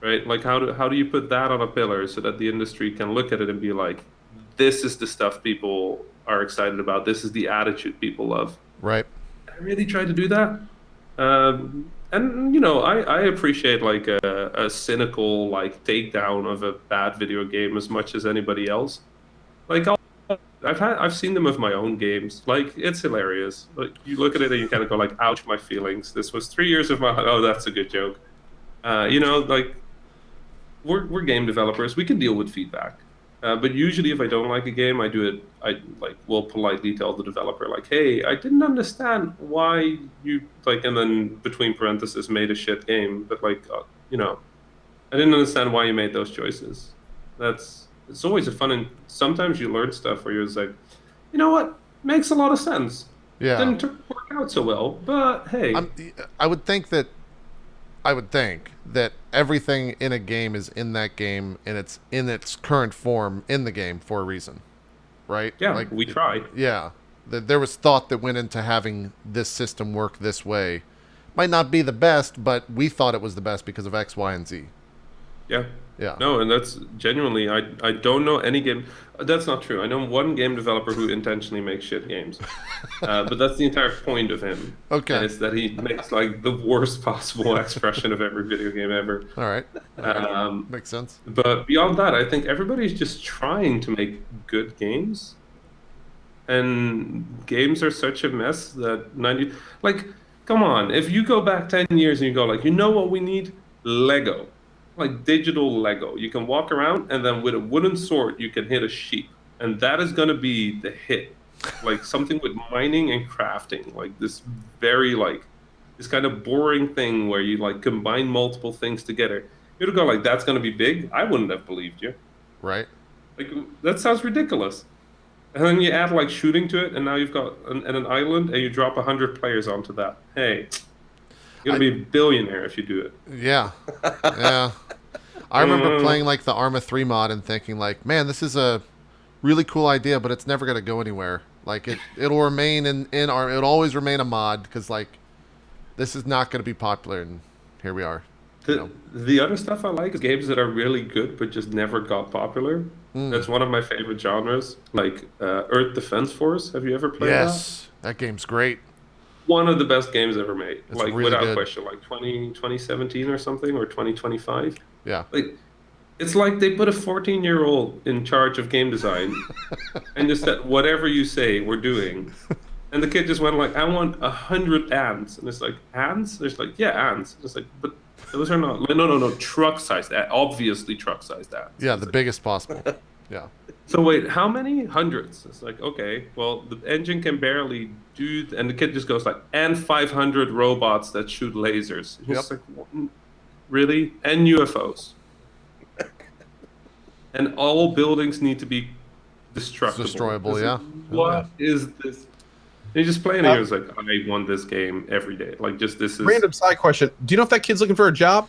right? Like how do you put that on a pillar so that the industry can look at it and be like, this is the stuff people are excited about. This is the attitude people love. Right. I really try to do that. And I appreciate like a cynical like takedown of a bad video game as much as anybody else. Like I've seen them with my own games. Like it's hilarious. Like you look at it and you kind of go like, "Ouch, my feelings." This was 3 years of my life. Oh, that's a good joke. Like we're game developers. We can deal with feedback. But usually, if I don't like a game, I do it. I like will politely tell the developer like, "Hey, I didn't understand why you like," and then between parentheses, made a shit game. But like, I didn't understand why you made those choices. It's always a fun, and sometimes you learn stuff where you're just like, you know what, makes a lot of sense. Yeah. Didn't work out so well, but hey, I'm, I would think that everything in a game is in that game and it's in its current form in the game for a reason, right? yeah, Like, we tried. yeah, there was thought that went into having this system work this way. Might not be the best, but we thought it was the best because of X, Y, and Z. Yeah. Yeah. No, and that's genuinely, I don't know any game. That's not true. I know one game developer who intentionally makes shit games, but that's the entire point of him. Okay. And it's that he makes like the worst possible expression of every video game ever. All right. Um, Makes sense. but beyond that, I think everybody's just trying to make good games, and games are such a mess that 90, like, come on, if you go back 10 years and you go like, you know what we need? Lego. Like digital Lego. You can walk around and then with a wooden sword you can hit a sheep. And that is gonna be the hit. Like something with mining and crafting. Like this very like this kind of boring thing where you like combine multiple things together. You'd go like that's gonna be big. I wouldn't have believed you. Right. Like that sounds ridiculous. And then you add like shooting to it, and now you've got an island, and you drop 100 players onto that. Hey, you're gonna be a billionaire if you do it. Yeah. Yeah. I remember playing like the Arma 3 mod and thinking like, man, this is a really cool idea, but it's never going to go anywhere. Like it'll remain in Arma. It'll always remain a mod because like this is not going to be popular. And here we are. The other stuff I like is games that are really good but just never got popular. That's one of my favorite genres, like Earth Defense Force. Have you ever played that? Yes. That game's great. One of the best games ever made. It's like really without good. question, like 2017 or something, or 2025. Yeah. Like it's like they put a 14-year-old in charge of game design and just said, whatever you say, we're doing. And the kid just went like, I want 100 ants. And it's like, ants? There's like, yeah, ants. It's like, but those are not, no, truck-sized, obviously truck-sized ants. Yeah, It's the like, biggest possible. Yeah. so wait, how many? Hundreds. It's like, okay, well, the engine can barely do, and the kid just goes like, and 500 robots that shoot lasers. It's just like, what? Really? And UFOs. And all buildings need to be destructible. Destroyable, It's yeah. like, what is this? And you just play and you're just like, I want this game every day. Like, just this is Random side question: do you know if that kid's looking for a job?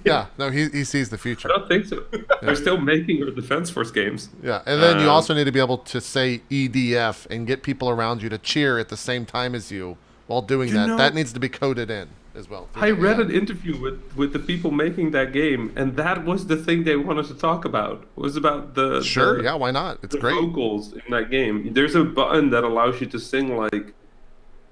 Yeah. No, he sees the future. I don't think so. They're still making our Defense Force games. Yeah, and then you also need to be able to say EDF and get people around you to cheer at the same time as you while doing that. That needs to be coded in as well. I read an interview with the people making that game, and that was the thing they wanted to talk about. Was about the yeah, why not? It's the great. vocals in that game. There's a button that allows you to sing like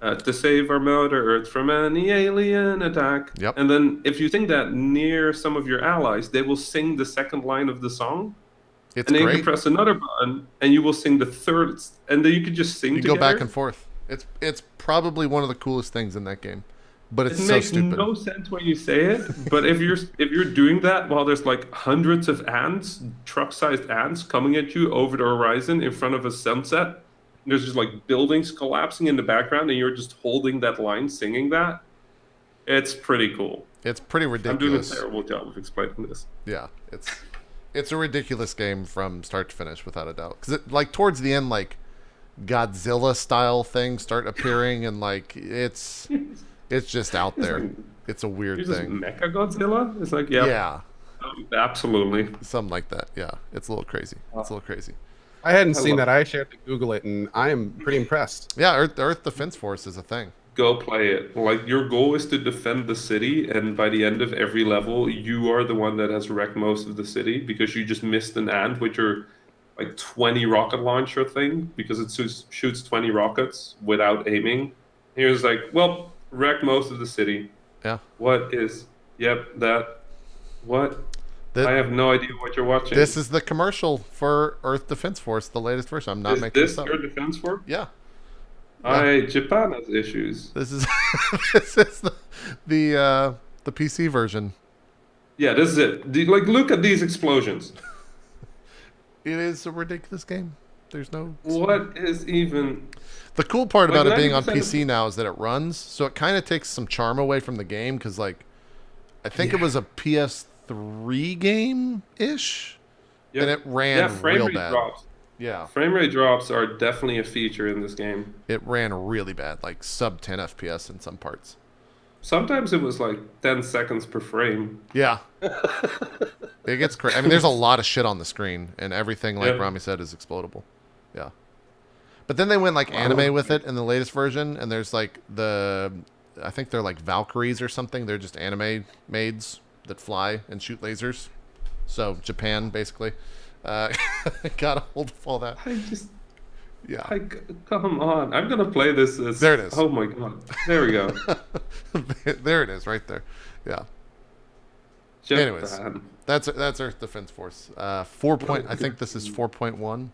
to save our Mother Earth from any alien attack. Yep. And then if you sing that near some of your allies, they will sing the second line of the song. It's and then you great. can press another button, and you will sing the third, and then you can just sing You together. go back and forth. It's probably one of the coolest things in that game. but It it's so makes stupid. no sense when you say it, but if you're doing that while there's like hundreds of ants, truck-sized ants coming at you over the horizon in front of a sunset, and there's just like buildings collapsing in the background, and you're just holding that line, singing that, it's pretty cool. It's pretty I'm doing a ridiculous. terrible job of explaining this. Yeah, it's a ridiculous game from start to finish, without a doubt. Because like towards the end, like Godzilla style things start appearing, and like it's just out there. Like, It's a weird you're just thing. Mecha Godzilla. It's like, yeah, Yeah, absolutely. something like that. Yeah, it's a little crazy. It's a little crazy. I hadn't I seen love that. I actually have to Google it, and I am pretty impressed. Yeah, Earth Defense Force is a thing. Go play it. Like your goal is to defend the city, and by the end of every level, you are the one that has wrecked most of the city because you just missed an ant with your like 20 rocket launcher thing because it shoots 20 rockets without aiming. He was like, well, wreck most of the city. Yeah. What is? Yep, that. What? That- I have no idea what you're watching. This is the commercial for Earth Defense Force, the latest version. I'm not Is making this this up. your defense for? Yeah. Japan has issues. This is this is the PC version. Yeah, this is it. Like, look at these explosions. It is a ridiculous game. There's no. What is even? The cool part Like, about it being on 90% of PC now is that it runs, so it kind of takes some charm away from the game because, like, I think it was a PS3 game ish, Yeah. and it ran Yeah, frame real rate bad. drops. Yeah, Frame rate drops are definitely a feature in this game. it ran really bad, like sub 10 FPS in some parts. Sometimes it was like 10 seconds per frame. Yeah, it gets crazy. I mean, there's a lot of shit on the screen, and everything, like Yeah. Rami said, is explodable. Yeah, but then they went like anime with it in the latest version, and there's like I think they're like Valkyries or something. They're just anime maids that fly and shoot lasers. So Japan, basically, got a hold of all that. Yeah. Come on. I'm going to play this. There it is. Oh my God. There we go. There it is, right there. Yeah. Japan. Anyways, that's Earth Defense Force. I think this is 4.1.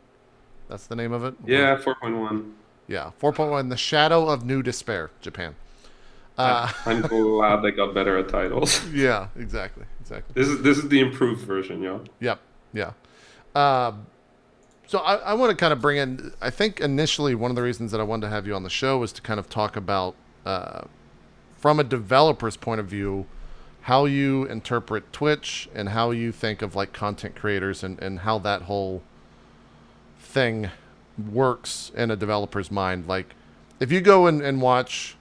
That's the name of it. Yeah, 4.1. Yeah, 4.1. The Shadow of New Despair, Japan. I'm glad they got better at titles. Yeah, exactly. This is the improved version, yo. Yep. Yeah. So I want to kind of bring in, I think initially one of the reasons that I wanted to have you on the show was to kind of talk about, from a developer's point of view, how you interpret Twitch and how you think of like content creators and how that whole thing works in a developer's mind. Like if you go and watch,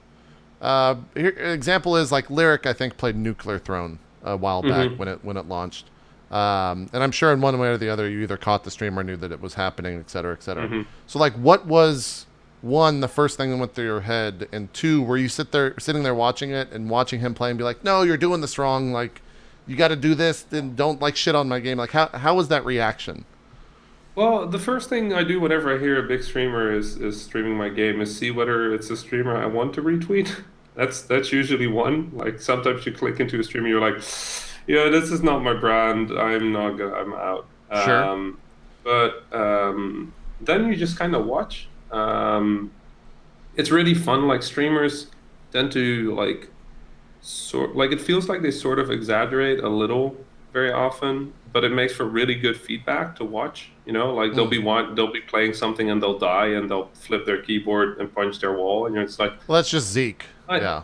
an example is like Lyric, I think played Nuclear Throne a while back when it launched. And I'm sure in one way or the other, you either caught the stream or knew that it was happening, et cetera, et cetera. So, like, what was, one, the first thing that went through your head, and two, were you sitting there watching it and watching him play and be like, no, you're doing this wrong, like, you got to do this, and don't, like, shit on my game. Like, how was that reaction? Well, the first thing I do whenever I hear a big streamer is streaming my game is see whether it's a streamer I want to retweet. That's usually one. Like, sometimes you click into a stream and you're like, yeah, this is not my brand. I'm out. Sure. But then you just kind of watch. It's really fun. Like streamers tend to like it feels like they sort of exaggerate a little very often, but it makes for really good feedback to watch. You know, like they'll be playing something and they'll die and they'll flip their keyboard and punch their wall, and you're just like, well, that's just Zeke. Yeah.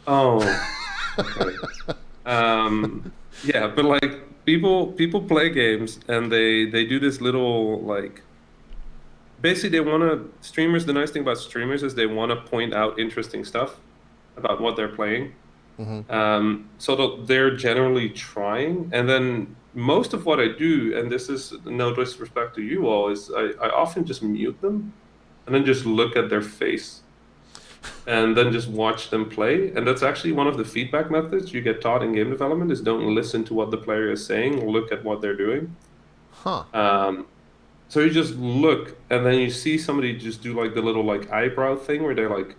Okay. Yeah, but like people play games and they do this little like basically streamers, the nice thing about streamers is they want to point out interesting stuff about what they're playing. So they're generally trying, and then most of what I do, and this is no disrespect to you all, is I often just mute them and then just look at their face and then just watch them play. And that's actually one of the feedback methods you get taught in game development, is don't listen to what the player is saying, look at what they're doing. So you just look, and then you see somebody just do like the little like eyebrow thing where they're like,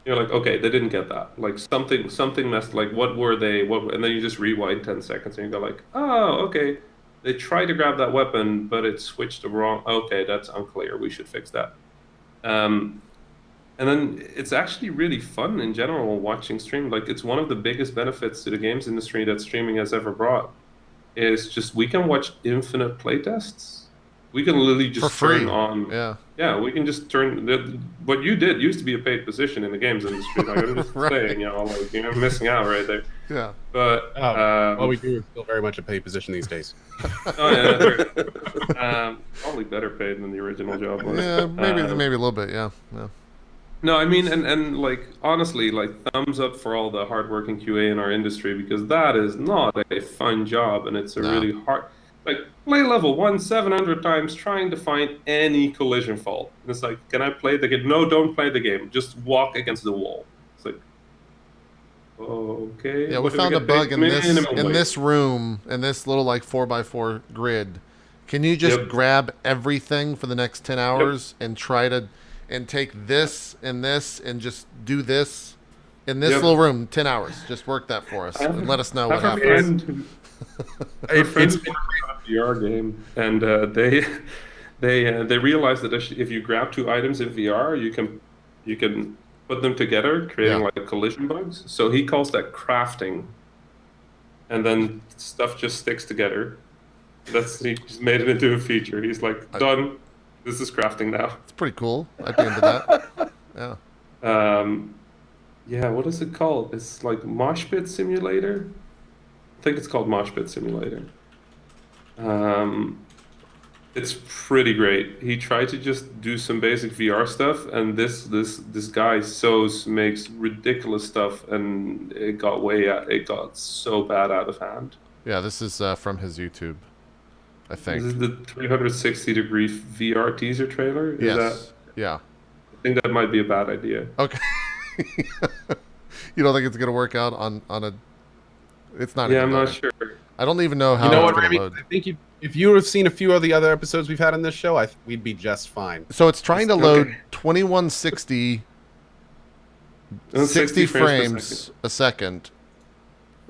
you're like, okay, they didn't get that. Like something messed, like what were they, and then you just rewind 10 seconds and you go like, oh, okay. They tried to grab that weapon, but it switched the wrong, okay, that's unclear. We should fix that. And And then it's actually really fun in general watching stream. Like it's one of the biggest benefits to the games industry that streaming has ever brought. Is just we can watch infinite playtests. We can literally For just free. turn on. Yeah. Yeah, we can just turn what you did used to be a paid position in the games industry. Like I'm just Right. saying, like you're missing out right there. Yeah. But What we do is still very much a paid position these days. oh yeah, that's right. Probably better paid than the original job was. Yeah, maybe a little bit. Yeah. Yeah. No, I mean, and like honestly, like thumbs up for all the hardworking QA in our industry because that is not a fun job, and it's a No. really hard. Like play level 1 700 times trying to find any collision fault. And it's like, can I play the game? No, don't play the game. Just walk against the wall. It's like, okay. Yeah, we what do found a get paid? bug in Minimum wage. this room, in this little like 4x4 grid. Can you just Yep. grab everything for the next 10 hours and try to and take this and just do this in this Yep. little room 10 hours? Just work that for us and let us know what I have a happens. friend who- a friend who played a VR game, and they realized that if you grab two items in VR, you can put them together, creating Yeah. like collision bugs. So he calls that crafting, and then stuff just sticks together. He just made it into a feature. He's like, done. This is crafting now. It's pretty cool. I'd be into that. Yeah. Yeah, what is it called? It's like Mosh Pit Simulator. I think it's called Mosh Pit Simulator. It's pretty great. He tried to just do some basic VR stuff, and this guy makes ridiculous stuff, and it got so bad out of hand. Yeah, this is from his YouTube, I think. This is the 360-degree VR teaser trailer. Yes. Yeah. I think that might be a bad idea. Okay. You don't think it's gonna work out on a? It's not. Yeah, even I'm not loading. sure. I don't even know how You know it's what, gonna Rami? load. I think if you would have seen a few of the other episodes we've had on this show, we'd be just fine. So it's trying to Okay. load 2160 60 per frames second. a second.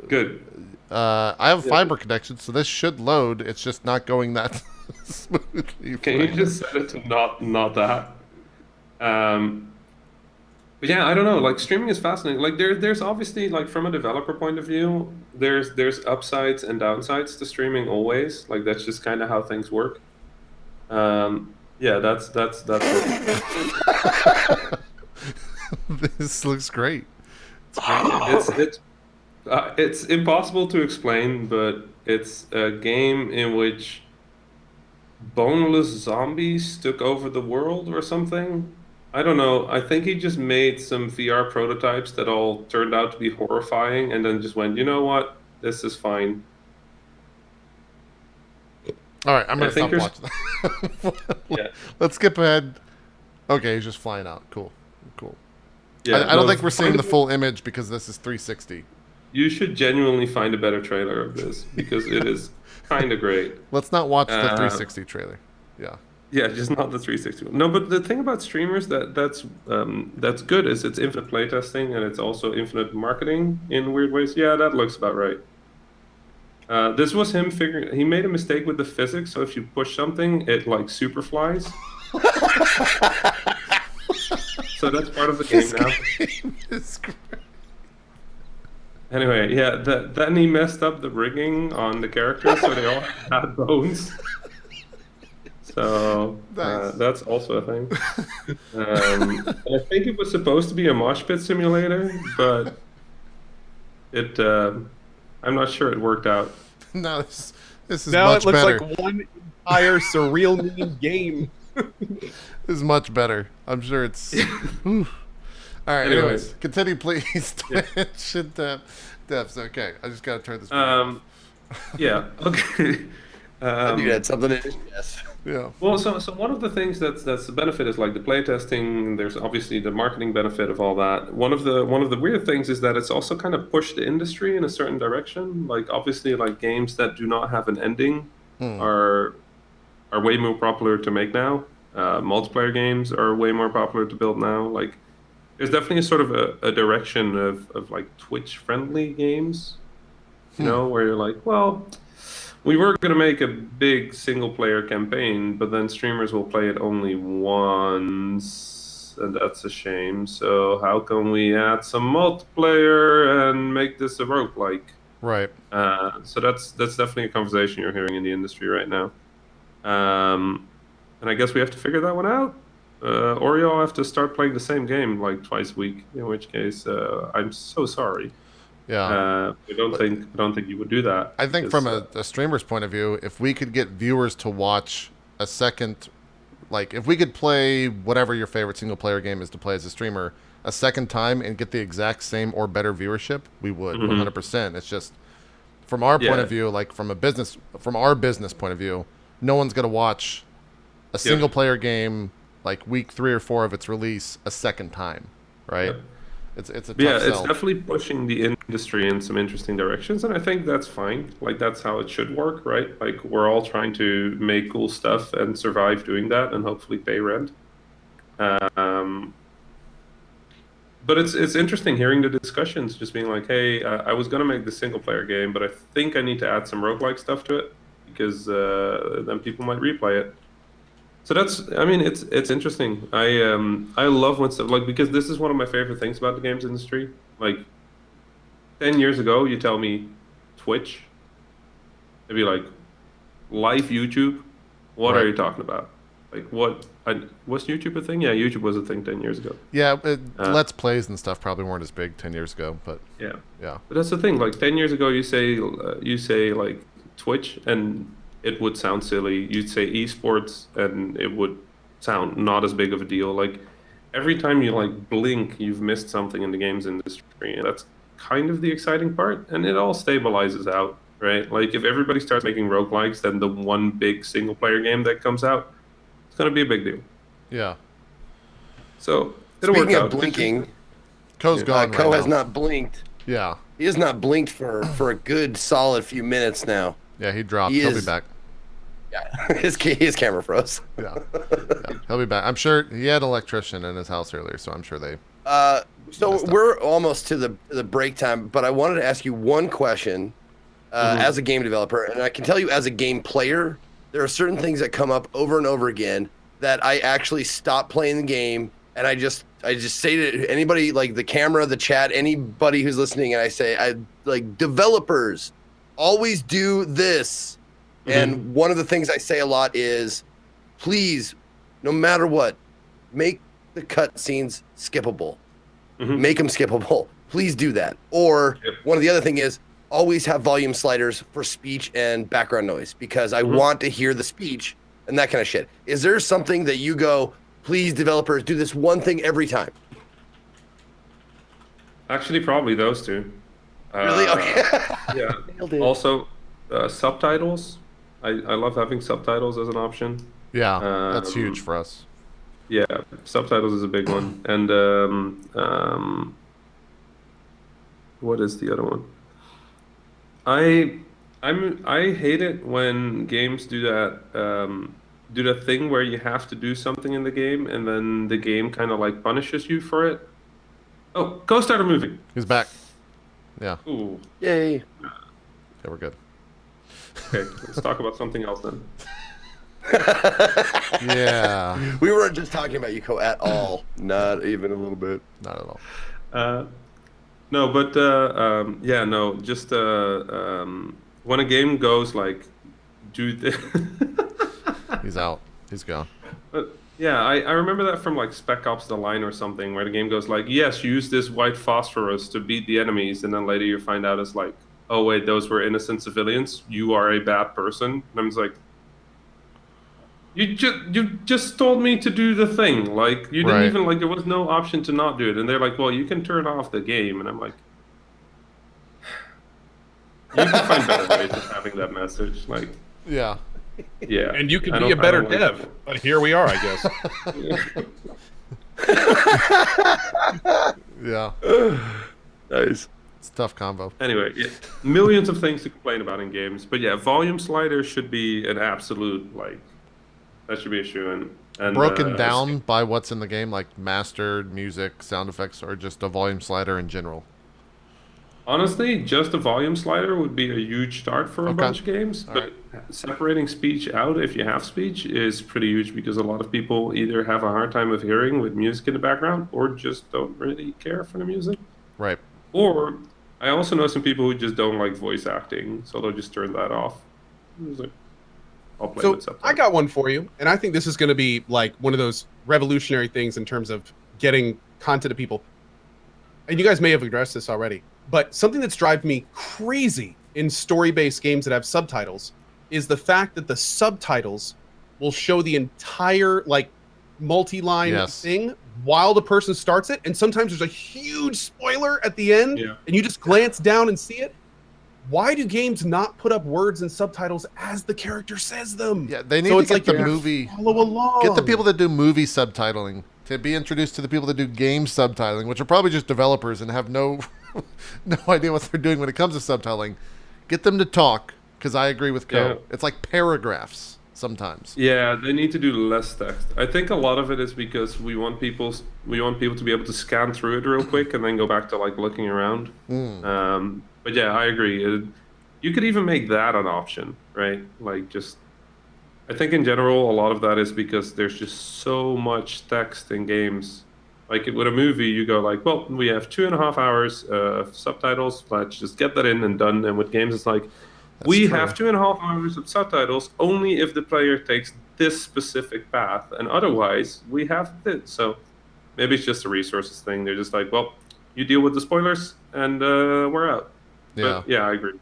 Good. I have a fiber connection, so this should load. It's just not going that smoothly. Can you just set it to not that? But yeah, I don't know. Like streaming is fascinating. Like there's obviously like from a developer point of view, there's upsides and downsides to streaming always. Like that's just kind of how things work. Yeah, that's it. This looks great. It's impossible to explain, but it's a game in which boneless zombies took over the world or something. I don't know. I think he just made some VR prototypes that all turned out to be horrifying and then just went, you know what? This is fine. All right, I'm I going to think stop watching. Yeah. Let's skip ahead. Okay, he's just flying out. Cool. Yeah, I don't no, think we're seeing the full image because this is 360. You should genuinely find a better trailer of this because it is kind of great. Let's not watch the 360 trailer. Yeah. Yeah, just not the 360 one. No, but the thing about streamers that's good is it's infinite playtesting and it's also infinite marketing in weird ways. Yeah, that looks about right. This was him figuring. He made a mistake with the physics, so if you push something, it like super flies. So that's part of the game now. Anyway, yeah. Then he messed up the rigging on the characters, so they all had bones. So Nice. that's also a thing. And I think it was supposed to be a mosh pit simulator, but I'm not sure it worked out. No, this is Now much it looks better. like one entire surreal meme game. This is much better. I'm sure it's. Whew. All right. Anyways, continue, please. Twitch and Devs. Okay, I just got to turn this. Yeah. Okay. You had something in it? Yes. Yeah. Well, so one of the things that's the benefit is like the playtesting. There's obviously the marketing benefit of all that. One of the weird things is that it's also kind of pushed the industry in a certain direction. Like obviously, like games that do not have an ending are way more popular to make now. Multiplayer games are way more popular to build now. Like there's definitely a sort of a direction of like Twitch friendly games. You know, where you're like, well, we were going to make a big single player campaign, but then streamers will play it only once. and that's a shame. So how can we add some multiplayer and make this a roguelike? Right. So that's definitely a conversation you're hearing in the industry right now. And I guess we have to figure that one out. Or you'll have to start playing the same game like twice a week. In which case, I'm so sorry. Yeah. I don't think you would do that. I think from a streamer's point of view, if we could get viewers to watch a second, like if we could play whatever your favorite single player game is to play as a streamer a second time and get the exact same or better viewership, we would 100%. It's just from our point of view, like from our business point of view, no one's going to watch a single player game like week 3 or 4 of its release a second time, right? Yep. It's a tough sell. It's definitely pushing the industry in some interesting directions, and I think that's fine. Like that's how it should work, right? Like we're all trying to make cool stuff and survive doing that, and hopefully pay rent. But it's interesting hearing the discussions, just being like, hey, I was gonna make the single player game, but I think I need to add some roguelike stuff to it because then people might replay it. So it's interesting. I love when stuff like, because this is one of my favorite things about the games industry. Like 10 years ago, you tell me Twitch, it'd be like live YouTube. What are you talking about? Like was YouTube a thing? Yeah, YouTube was a thing 10 years ago. Yeah, Let's Plays and stuff probably weren't as big 10 years ago, but yeah. But that's the thing. Like 10 years ago, you say like Twitch and it would sound silly. You'd say esports, and it would sound not as big of a deal. Like every time you like blink, you've missed something in the games industry, and that's kind of the exciting part. And it all stabilizes out, right? Like if everybody starts making roguelikes, then the one big single player game that comes out, it's gonna be a big deal. Yeah. So it'll work out. Speaking of blinking, Co's gone. Co right has now. not blinked. Yeah. He has not blinked for a good solid few minutes now. Yeah, he dropped. He'll be back. Yeah, his camera froze. Yeah, he'll be back. I'm sure he had an electrician in his house earlier, so I'm sure they. So we're almost to the break time, but I wanted to ask you one question as a game developer, and I can tell you as a game player, there are certain things that come up over and over again that I actually stop playing the game, and I just say to anybody, like the camera, the chat, anybody who's listening, and I say, like developers always do this. And one of the things I say a lot is, please, no matter what, make the cutscenes skippable. Make them skippable. Please do that. Or one of the other thing is, always have volume sliders for speech and background noise, because I want to hear the speech and that kind of shit. Is there something that you go, please, developers, do this one thing every time? Actually, probably those two. Really? Okay. Yeah. Also, subtitles. I love having subtitles as an option. Yeah, that's huge for us. Yeah, subtitles is a big one. And what is the other one? I hate it when games do that thing where you have to do something in the game and then the game kind of like punishes you for it. Oh, go start a movie. He's back. Yeah. Ooh. Yay. Yeah, we're good. Okay, let's talk about something else then. Yeah. We weren't just talking about Yuko at all. Not even a little bit. Not at all. No, but just when a game goes like, do this. He's out. He's gone. Yeah, I remember that from like Spec Ops: The Line or something, where the game goes like, yes, use this white phosphorus to beat the enemies, and then later you find out it's like, oh wait, those were innocent civilians. You are a bad person. And I'm just like, you just told me to do the thing. Like you didn't even like. There was no option to not do it. And they're like, well, you can turn off the game. And I'm like, you can find better ways of having that message. Like, yeah. Yeah. And you could be a better dev. But here we are, I guess. Yeah. Nice. It's a tough combo. Anyway, millions of things to complain about in games, but yeah, volume slider should be an absolute, like, that should be a shoo-in. And broken down by what's in the game, like mastered music, sound effects, or just a volume slider in general? Honestly, just a volume slider would be a huge start for a bunch of games. But separating speech out, if you have speech, is pretty huge because a lot of people either have a hard time of hearing with music in the background or just don't really care for the music. Right. Or I also know some people who just don't like voice acting, so they'll just turn that off. It's like, I'll play with So subtitles. I got one for you, and I think this is going to be like one of those revolutionary things in terms of getting content to people. And you guys may have addressed this already, but something that's driving me crazy in story-based games that have subtitles is the fact that the subtitles will show the entire like multi-line thing while the person starts it, and sometimes there's a huge spoiler at the end, and you just glance down and see it. Why do games not put up words and subtitles as the character says them? Yeah, they need to get the movie. Follow along. Get the people that do movie subtitling to be introduced to the people that do game subtitling, which are probably just developers and have no idea what they're doing when it comes to subtitling. Get them to talk, because I agree with Co. It's like paragraphs sometimes. Yeah, they need to do less text. I think a lot of it is because we want people to be able to scan through it real quick and then go back to like looking around. But yeah, I agree. You could even make that an option, right? Like just, I think in general, a lot of that is because there's just so much text in games. Like with a movie, you go like, well, we have 2.5 hours of subtitles. Let's just get that in and done. And with games, it's like, we have 2.5 hours of subtitles only if the player takes this specific path. And otherwise, we have this. So maybe it's just a resources thing. They're just like, well, you deal with the spoilers and we're out. But yeah, I agree.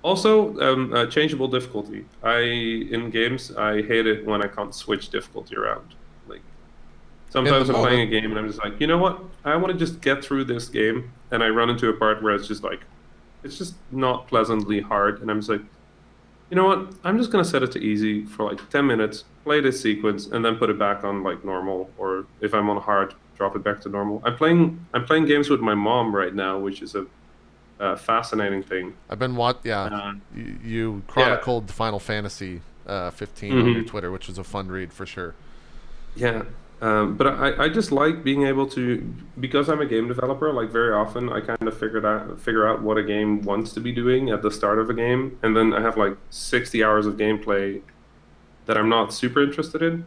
Also, changeable difficulty. In games, I hate it when I can't switch difficulty around. Like sometimes I'm playing a game and I'm just like, you know what? I want to just get through this game, and I run into a part where it's just not pleasantly hard, and I'm just like, you know what? I'm just gonna set it to easy for like 10 minutes, play this sequence, and then put it back on like normal, or if I'm on hard, drop it back to normal. I'm playing games with my mom right now, which is a fascinating thing. I've been you chronicled Final Fantasy 15 on your Twitter, which was a fun read for sure. Yeah, but I just like being able to, because I'm a game developer, like very often I kind of figure out what a game wants to be doing at the start of a game, and then I have like 60 hours of gameplay that I'm not super interested in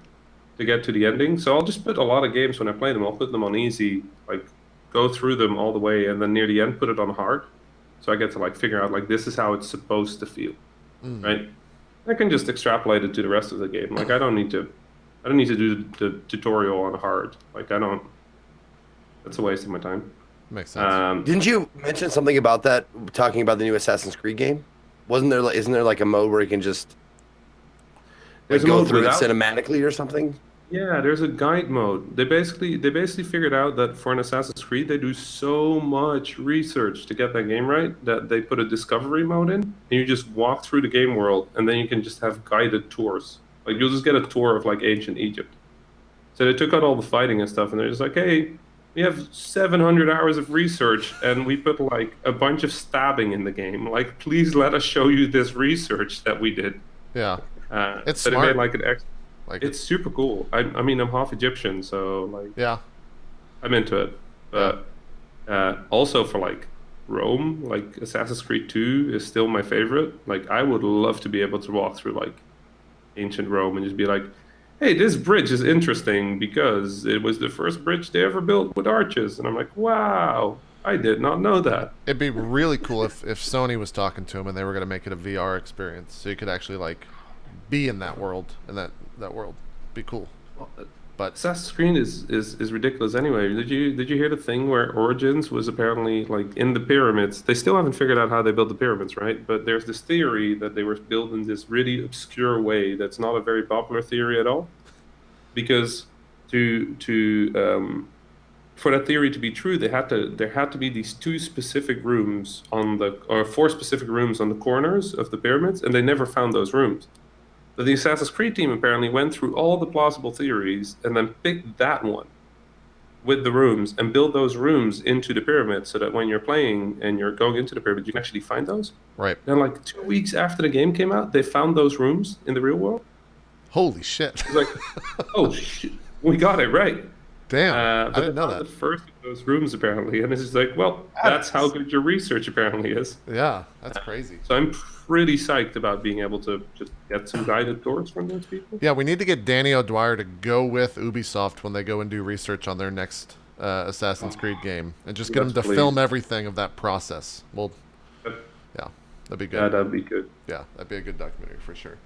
to get to the ending. So I'll just put a lot of games when I play them, I'll put them on easy, like go through them all the way, and then near the end put it on hard. So I get to like figure out like this is how it's supposed to feel, right? I can just extrapolate it to the rest of the game. Like I don't need to do the tutorial on hard. Like that's a waste of my time. Makes sense. Didn't you mention something about that, talking about the new Assassin's Creed game? Isn't there like a mode where you can just go through it cinematically or something? Yeah, there's a guide mode. They basically figured out that for an Assassin's Creed, they do so much research to get that game right that they put a discovery mode in, and you just walk through the game world, and then you can just have guided tours. Like you'll just get a tour of like ancient Egypt. So they took out all the fighting and stuff, and they're just like, hey, we have 700 hours of research, and we put like a bunch of stabbing in the game. Like, please let us show you this research that we did. Yeah, it's so smart. They made like an it's super cool. I mean, I'm half Egyptian, so like, yeah, I'm into it. But also for like Rome, like Assassin's Creed 2 is still my favorite. Like, I would love to be able to walk through like ancient Rome and just be like, hey, this bridge is interesting because it was the first bridge they ever built with arches. And I'm like, wow, I did not know that. It'd be really cool if Sony was talking to him and they were going to make it a VR experience, so you could actually like be in that world, and that world be cool. But Assassin's Creed is ridiculous anyway. Did you hear the thing where Origins was apparently like in the pyramids? They still haven't figured out how they built the pyramids, right? But there's this theory that they were built in this really obscure way that's not a very popular theory at all. Because for that theory to be true, there had to be these 4 specific rooms on the corners of the pyramids, and they never found those rooms. But the Assassin's Creed team apparently went through all the plausible theories and then picked that one with the rooms and built those rooms into the pyramid so that when you're playing and you're going into the pyramid, you can actually find those. Right. And like 2 weeks after the game came out, they found those rooms in the real world. Holy shit. It's like, oh shit, we got it right. Damn, I But didn't know found that. the first of those rooms apparently, and it's just like, well, that's how good your research apparently is. Yeah, that's crazy. So I'm pretty psyched about being able to just get some guided tours from those people. Yeah, we need to get Danny O'Dwyer to go with Ubisoft when they go and do research on their next Assassin's Creed game, and just get him Yes, to please. film everything of that process. Well, Yep. yeah, that'd be Yeah, good. that'd be good. Yeah, that'd be a good documentary for sure.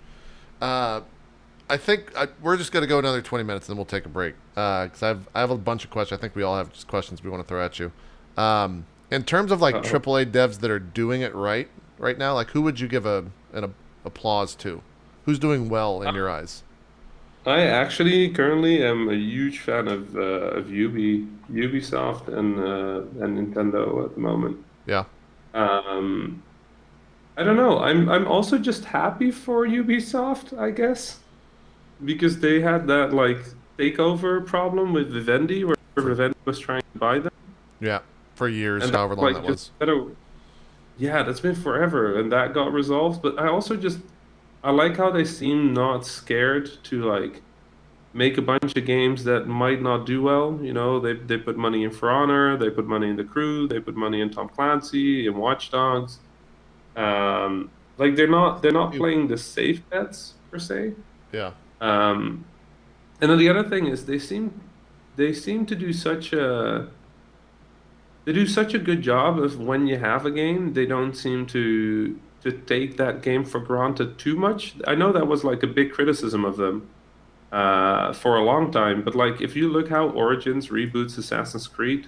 I think we're just going to go another 20 minutes and then we'll take a break. Because I have a bunch of questions. I think we all have just questions we want to throw at you. In terms of like AAA devs that are doing it right now, like who would you give an applause to? Who's doing well in your eyes? I actually currently am a huge fan of Ubisoft and Nintendo at the moment. Yeah. I don't know. I'm also just happy for Ubisoft, I guess, because they had that like takeover problem with Vivendi, where Vivendi was trying to buy them. Yeah. For years, And however long that was. Yeah, that's been forever, and that got resolved. But I also I like how they seem not scared to like make a bunch of games that might not do well. You know, they put money in For Honor, they put money in The Crew, they put money in Tom Clancy, in Watch Dogs. Like they're not playing the safe bets per se. Yeah. And then the other thing is they seem to do such a good job of when you have a game, they don't seem to take that game for granted too much. I know that was like a big criticism of them for a long time, but like if you look how Origins reboots Assassin's Creed,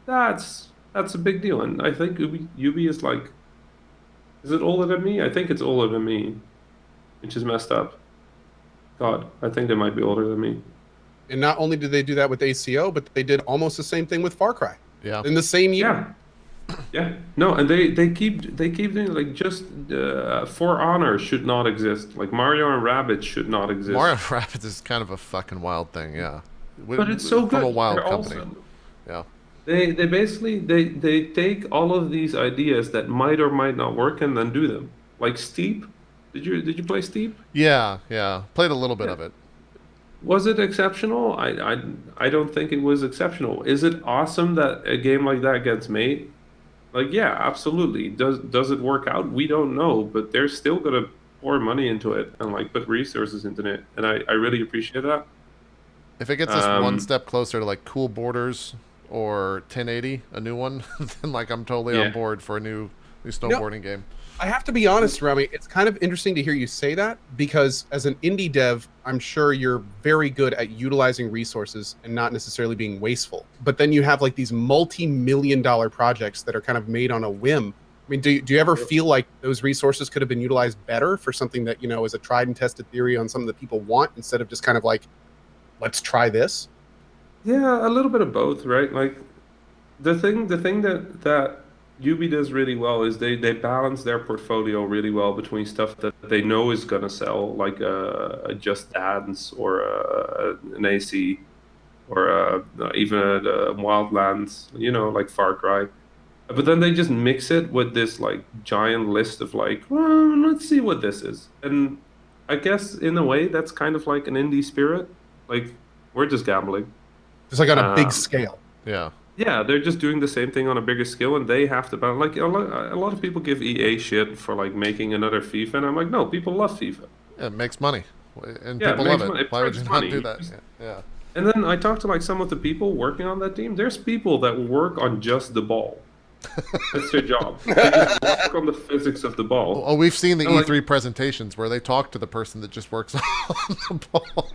that's a big deal, and I think Ubi is like, is it older than me? I think it's older than me, which is messed up. God, I think they might be older than me. And not only did they do that with ACO, but they did almost the same thing with Far Cry. Yeah. In the same year. Yeah. No, and they keep doing like just For Honor should not exist. Like Mario and Rabbids should not exist. Mario and Rabbids is kind of a fucking wild thing, yeah. But it's so good. From a wild They're company. awesome. Yeah. They basically they take all of these ideas that might or might not work and then do them. Like Steep. Did you play Steep? Yeah. Played a little bit of it. Was it exceptional? I don't think it was exceptional. Is it awesome that a game like that gets made? Like, yeah, absolutely. Does it work out? We don't know, but they're still gonna pour money into it and like put resources into it, and I really appreciate that. If it gets us one step closer to like Cool Borders or 1080, a new one, then like I'm totally on board for a new snowboarding game. I have to be honest, Rami, it's kind of interesting to hear you say that, because as an indie dev, I'm sure you're very good at utilizing resources and not necessarily being wasteful. But then you have like these multi-million-dollar projects that are kind of made on a whim. I mean, do you ever feel like those resources could have been utilized better for something that, you know, is a tried and tested theory on something that people want, instead of just kind of like, let's try this? Yeah, a little bit of both, right? Like the thing that Ubi does really well is they balance their portfolio really well between stuff that they know is gonna sell, like a Just Dance or an AC or even a Wildlands, you know, like Far Cry. But then they just mix it with this like giant list of like, well, let's see what this is. And I guess in a way that's kind of like an indie spirit. Like we're just gambling. Just like on a big scale. Yeah. Yeah, they're just doing the same thing on a bigger scale, and they have to balance. Like a lot of people give EA shit for like making another FIFA, and I'm like, no, people love FIFA. Yeah, it makes money, and Yeah, people it love makes it. money. It Why would you prints not money. do that? Yeah. And then I talked to like some of the people working on that team. There's people that work on just the ball. That's their job. They just work on the physics of the ball. Oh, we've seen the And, E3 presentations where they talk to the person that just works on the ball.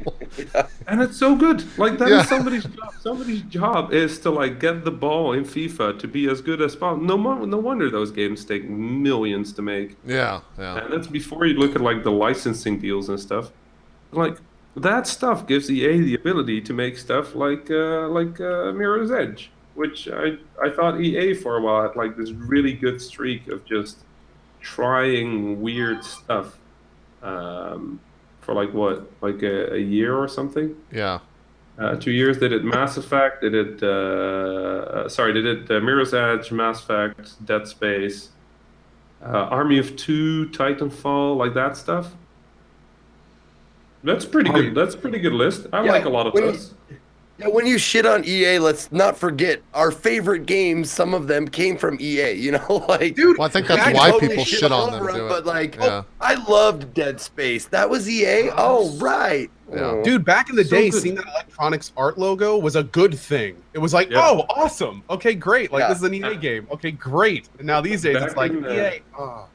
And it's so good. Like that Yeah. is somebody's job. Somebody's job is to like get the ball in FIFA to be as good as possible. No wonder those games take millions to make. Yeah. And that's before you look at like the licensing deals and stuff. Like that stuff gives EA the ability to make stuff like Mirror's Edge, which I thought EA for a while had like this really good streak of just trying weird stuff for like what, like a year or something. Yeah. 2 years. They did Mass Effect. They did Mirror's Edge, Mass Effect, Dead Space, Army of Two, Titanfall, like that stuff. That's pretty good. That's a pretty good list. I like a lot of those. Yeah, when you shit on EA, let's not forget our favorite games. Some of them came from EA. You know, like Dude, Well, I think you that's can why totally people shit on them. Do it. but like, Yeah. I loved Dead Space. That was EA. Oh, right. Yeah. Dude, back in the So day, good. seeing that Electronics art logo was a good thing. It was like, Yeah. oh, awesome. Okay, great. Like, Yeah. this is an EA game. Okay, great. And now these days, it's Back like, in, EA. Oh.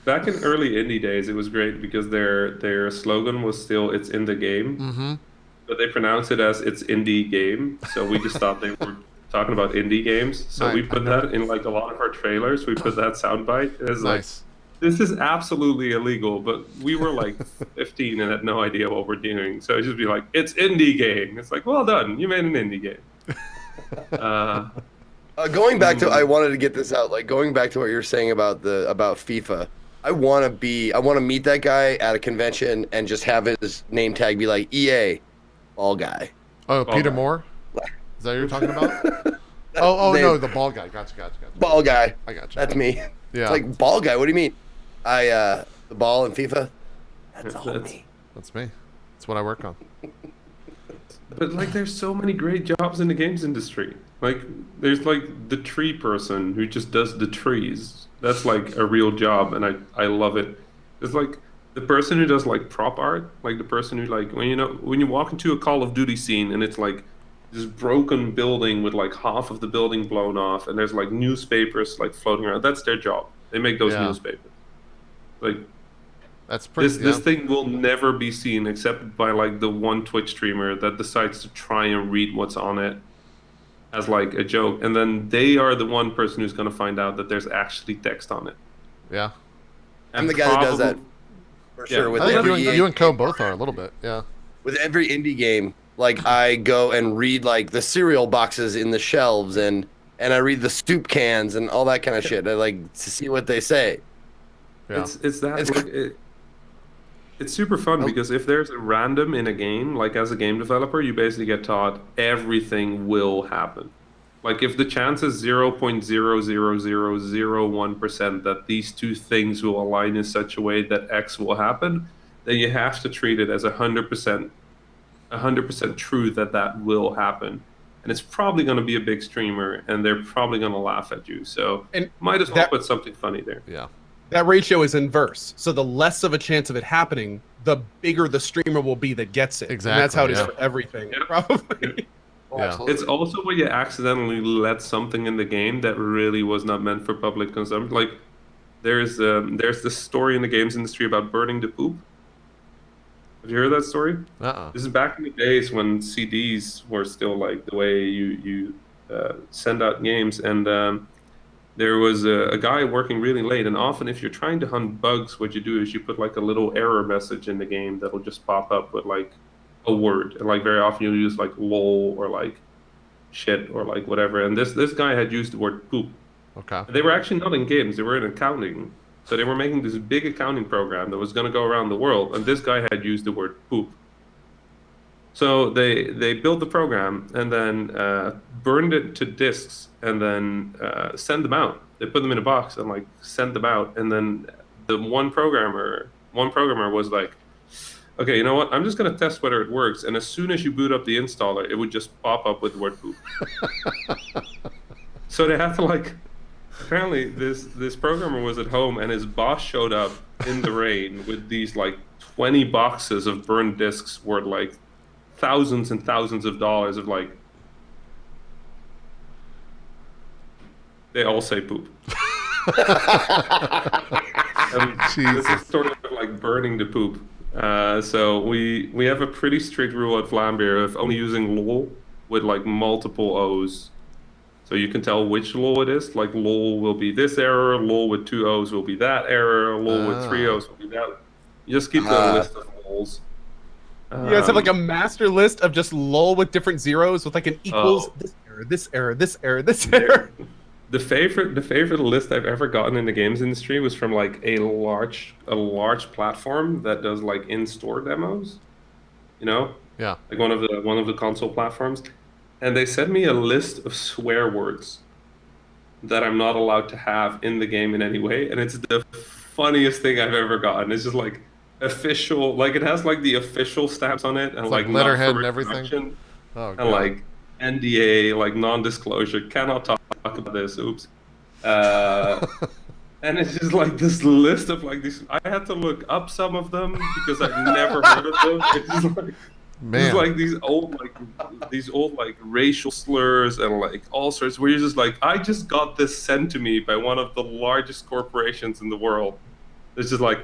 Back in early indie days, it was great because their slogan was still "It's in the game," Mm-hmm. but they pronounced it as "It's indie game." So we just thought they were talking about indie games. So we put that in like a lot of our trailers. We put that soundbite as like, Nice. this is absolutely illegal, but we were like 15 and had no idea what we're doing. So it'd just be like, "It's indie game." It's like, well done, you made an indie game. Uh, Going back to, I wanted to get this out. Like going back to what you're saying about FIFA. I want to meet that guy at a convention and just have his name tag be like EA, ball guy. Oh, Ball Peter guy. Moore? Is that what you're talking about? Oh, name. no, the ball guy. Gotcha. Ball guy. I gotcha. That's me. Yeah. It's like ball guy. What do you mean? The ball in FIFA. That's all me. That's me. That's what I work on. But like, there's so many great jobs in the games industry. Like, there's like the tree person who just does the trees. That's like a real job, and I love it. There's like the person who does like prop art, like the person who like when you walk into a Call of Duty scene and it's like this broken building with like half of the building blown off, and there's like newspapers like floating around. That's their job. They make those Yeah. newspapers. Like, That's pretty. this thing will never be seen except by like the one Twitch streamer that decides to try and read what's on it as like a joke, and then they are the one person who's going to find out that there's actually text on it. Yeah. I'm the guy that does that probably- for Yeah. sure. With I think every you and Co both are a little bit. Yeah. with every indie game, like I go and read like the cereal boxes in the shelves and I read the soup cans and all that kind of shit. I like to see what they say. Yeah. It's that It's- like, it's super fun because if there's a random in a game, like as a game developer, you basically get taught everything will happen. Like if the chance is 0.00001% that these two things will align in such a way that X will happen, then you have to treat it as 100% true that that will happen. And it's probably going to be a big streamer, and they're probably going to laugh at you. So And might as well that- put something funny there. Yeah. That ratio is inverse. So the less of a chance of it happening, the bigger the streamer will be that gets it. Exactly, And that's how it is yeah. for everything, Yeah. probably. Yeah. It's also when you accidentally let something in the game that really was not meant for public consumption. Like there's this story in the games industry about burning the poop. Have you heard that story? Uh-uh. This is back in the days when CDs were still like the way you send out games, and there was a guy working really late. And often, if you're trying to hunt bugs, what you do is you put like a little error message in the game that'll just pop up with like a word, and like very often you'll use like lol or like shit or like whatever. And this guy had used the word poop. Okay. They were actually not in games; they were in accounting. So they were making this big accounting program that was going to go around the world, and this guy had used the word poop. So they built the program and then burned it to disks and then sent them out. They put them in a box and like sent them out. And then the one programmer was like, okay, you know what? I'm just going to test whether it works. And as soon as you boot up the installer, it would just pop up with the word poop. So they had to like. Apparently, this programmer was at home, and his boss showed up in the rain with these like 20 boxes of burned discs worth like thousands and thousands of dollars of like. They all say poop. And this is sort of like burning the poop. So we have a pretty strict rule at Vlambeer of only using lol with like multiple O's. So you can tell which lol it is. Like lol will be this error, lol with 2 O's will be that error, lol with 3 O's will be that. You just keep the list of lols. You guys have like a master list of just lol with different zeros with like an equals Oh. this error, this error, this error, this error. The favorite list I've ever gotten in the games industry was from like a large platform that does like in-store demos. You know? Yeah. Like one of the console platforms. And they sent me a list of swear words that I'm not allowed to have in the game in any way, and it's the funniest thing I've ever gotten. It's just like official, like it has like the official stamps on it, and It's like not letterhead for and everything? reproduction. Oh, and God. like NDA, like non-disclosure, cannot talk about this. Oops. And it's just like this list of like these. I had to look up some of them because I'd never heard of them. It's just like this is Man. like these old like racial slurs and like all sorts. Where you're just like, I just got this sent to me by one of the largest corporations in the world. It's just like,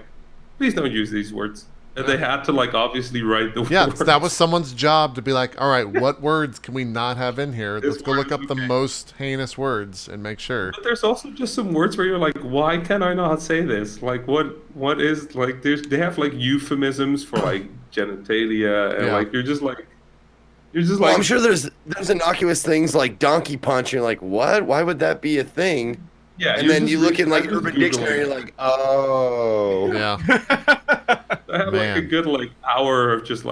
please don't use these words. And they had to like obviously write the Yeah, words. that was someone's job to be like, all right, what words can we not have in here? This Let's go look word up is the okay. most heinous words and make sure. But there's also just some words where you're like, why can I not say this? Like, what is like? They have like euphemisms for like genitalia, and Yeah. like you're just like Well, I'm sure there's innocuous things like donkey punch. You're like, what? Why would that be a thing? yeah. And you're then just you look in like I'm just Urban Dictionary, Googling. you're like, oh. Yeah. I had like a Man. good like hour of just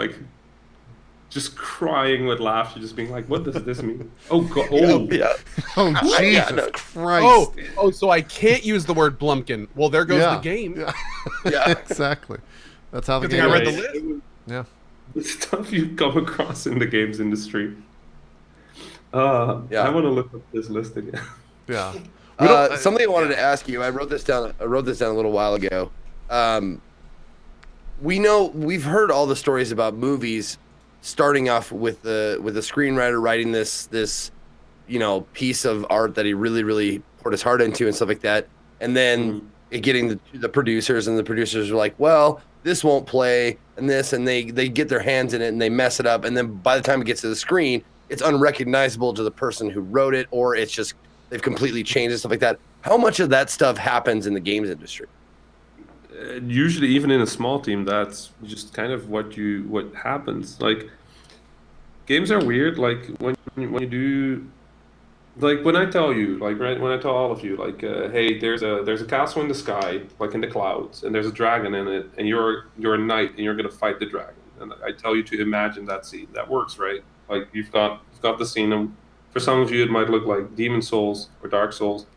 crying with laughter, just being like, what does this mean? Oh god, oh Yeah. Oh, Yeah, Jesus no. Christ. Oh, so I can't use the word Blumpkin. Well, there goes Yeah. the game. Yeah. Yeah. Exactly. That's how the Good thing game I read the is. list. It was Yeah. the stuff you come across in the games industry. Yeah. I want to look up this list again. Yeah. We don't- Something I wanted to ask you. I wrote this down a little while ago. We've heard all the stories about movies starting off with the screenwriter writing this piece of art that he really poured his heart into and stuff like that, and then it getting the producers, and the producers are like, well, this won't play, and this, and they get their hands in it and they mess it up, and then by the time it gets to the screen, it's unrecognizable to the person who wrote it, or it's just they've completely changed and stuff like that. How much of that stuff happens in the games industry? Usually, even in a small team, that's just kind of what happens. Like, games are weird. Like when you do, like when I tell you, like right when I tell all of you, like, hey, there's a castle in the sky, like in the clouds, and there's a dragon in it, and you're a knight, and you're gonna fight the dragon. And I tell you to imagine that scene. That works, right? Like you've got the scene, and for some of you, it might look like Demon Souls or Dark Souls.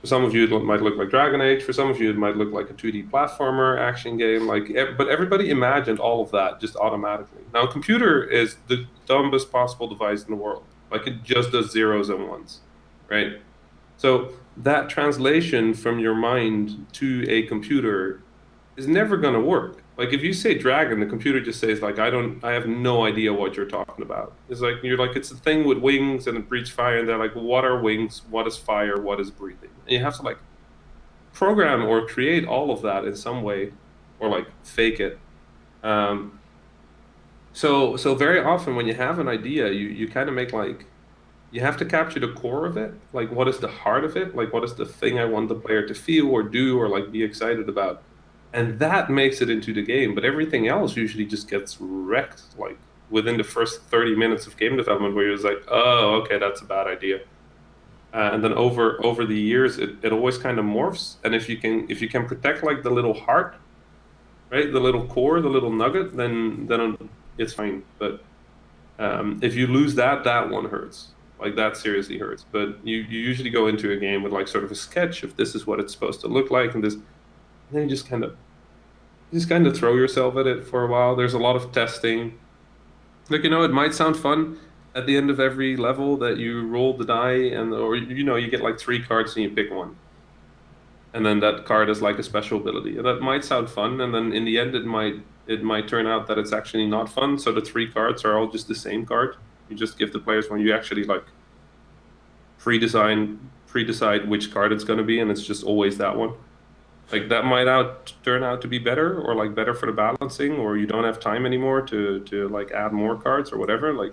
For some of you, it might look like Dragon Age. For some of you, it might look like a 2D platformer action game. But everybody imagined all of that just automatically. Now, a computer is the dumbest possible device in the world. Like, it just does zeros and ones, right? So that translation from your mind to a computer is never going to work. Like, if you say dragon, the computer just says, like, I have no idea what you're talking about. It's like, you're like, it's a thing with wings and it breathes fire, and they're like, what are wings? What is fire? What is breathing? And you have to, like, program or create all of that in some way, or, like, fake it. So very often when you have an idea, you kind of make, like, you have to capture the core of it. Like, what is the heart of it? Like, what is the thing I want the player to feel or do or, like, be excited about? And that makes it into the game, but everything else usually just gets wrecked, like within the first 30 minutes of game development, where you're just like, oh, okay, that's a bad idea. And then over the years, it always kind of morphs. And if you can protect like the little heart, right, the little core, the little nugget, then it's fine. But if you lose that one hurts. Like, that seriously hurts. But you usually go into a game with like sort of a sketch of this is what it's supposed to look like, and this. And then you just kind of throw yourself at it for a while. There's a lot of testing. Like, it might sound fun at the end of every level that you roll the die, or you get like 3 cards and you pick one. And then that card is like a special ability. And that might sound fun, and then in the end it might turn out that it's actually not fun. So the 3 cards are all just the same card. You just give the players one. You actually like pre-decide which card it's going to be, and it's just always that one. Like, that might turn out to be better, or like better for the balancing, or you don't have time anymore to like add more cards or whatever. Like,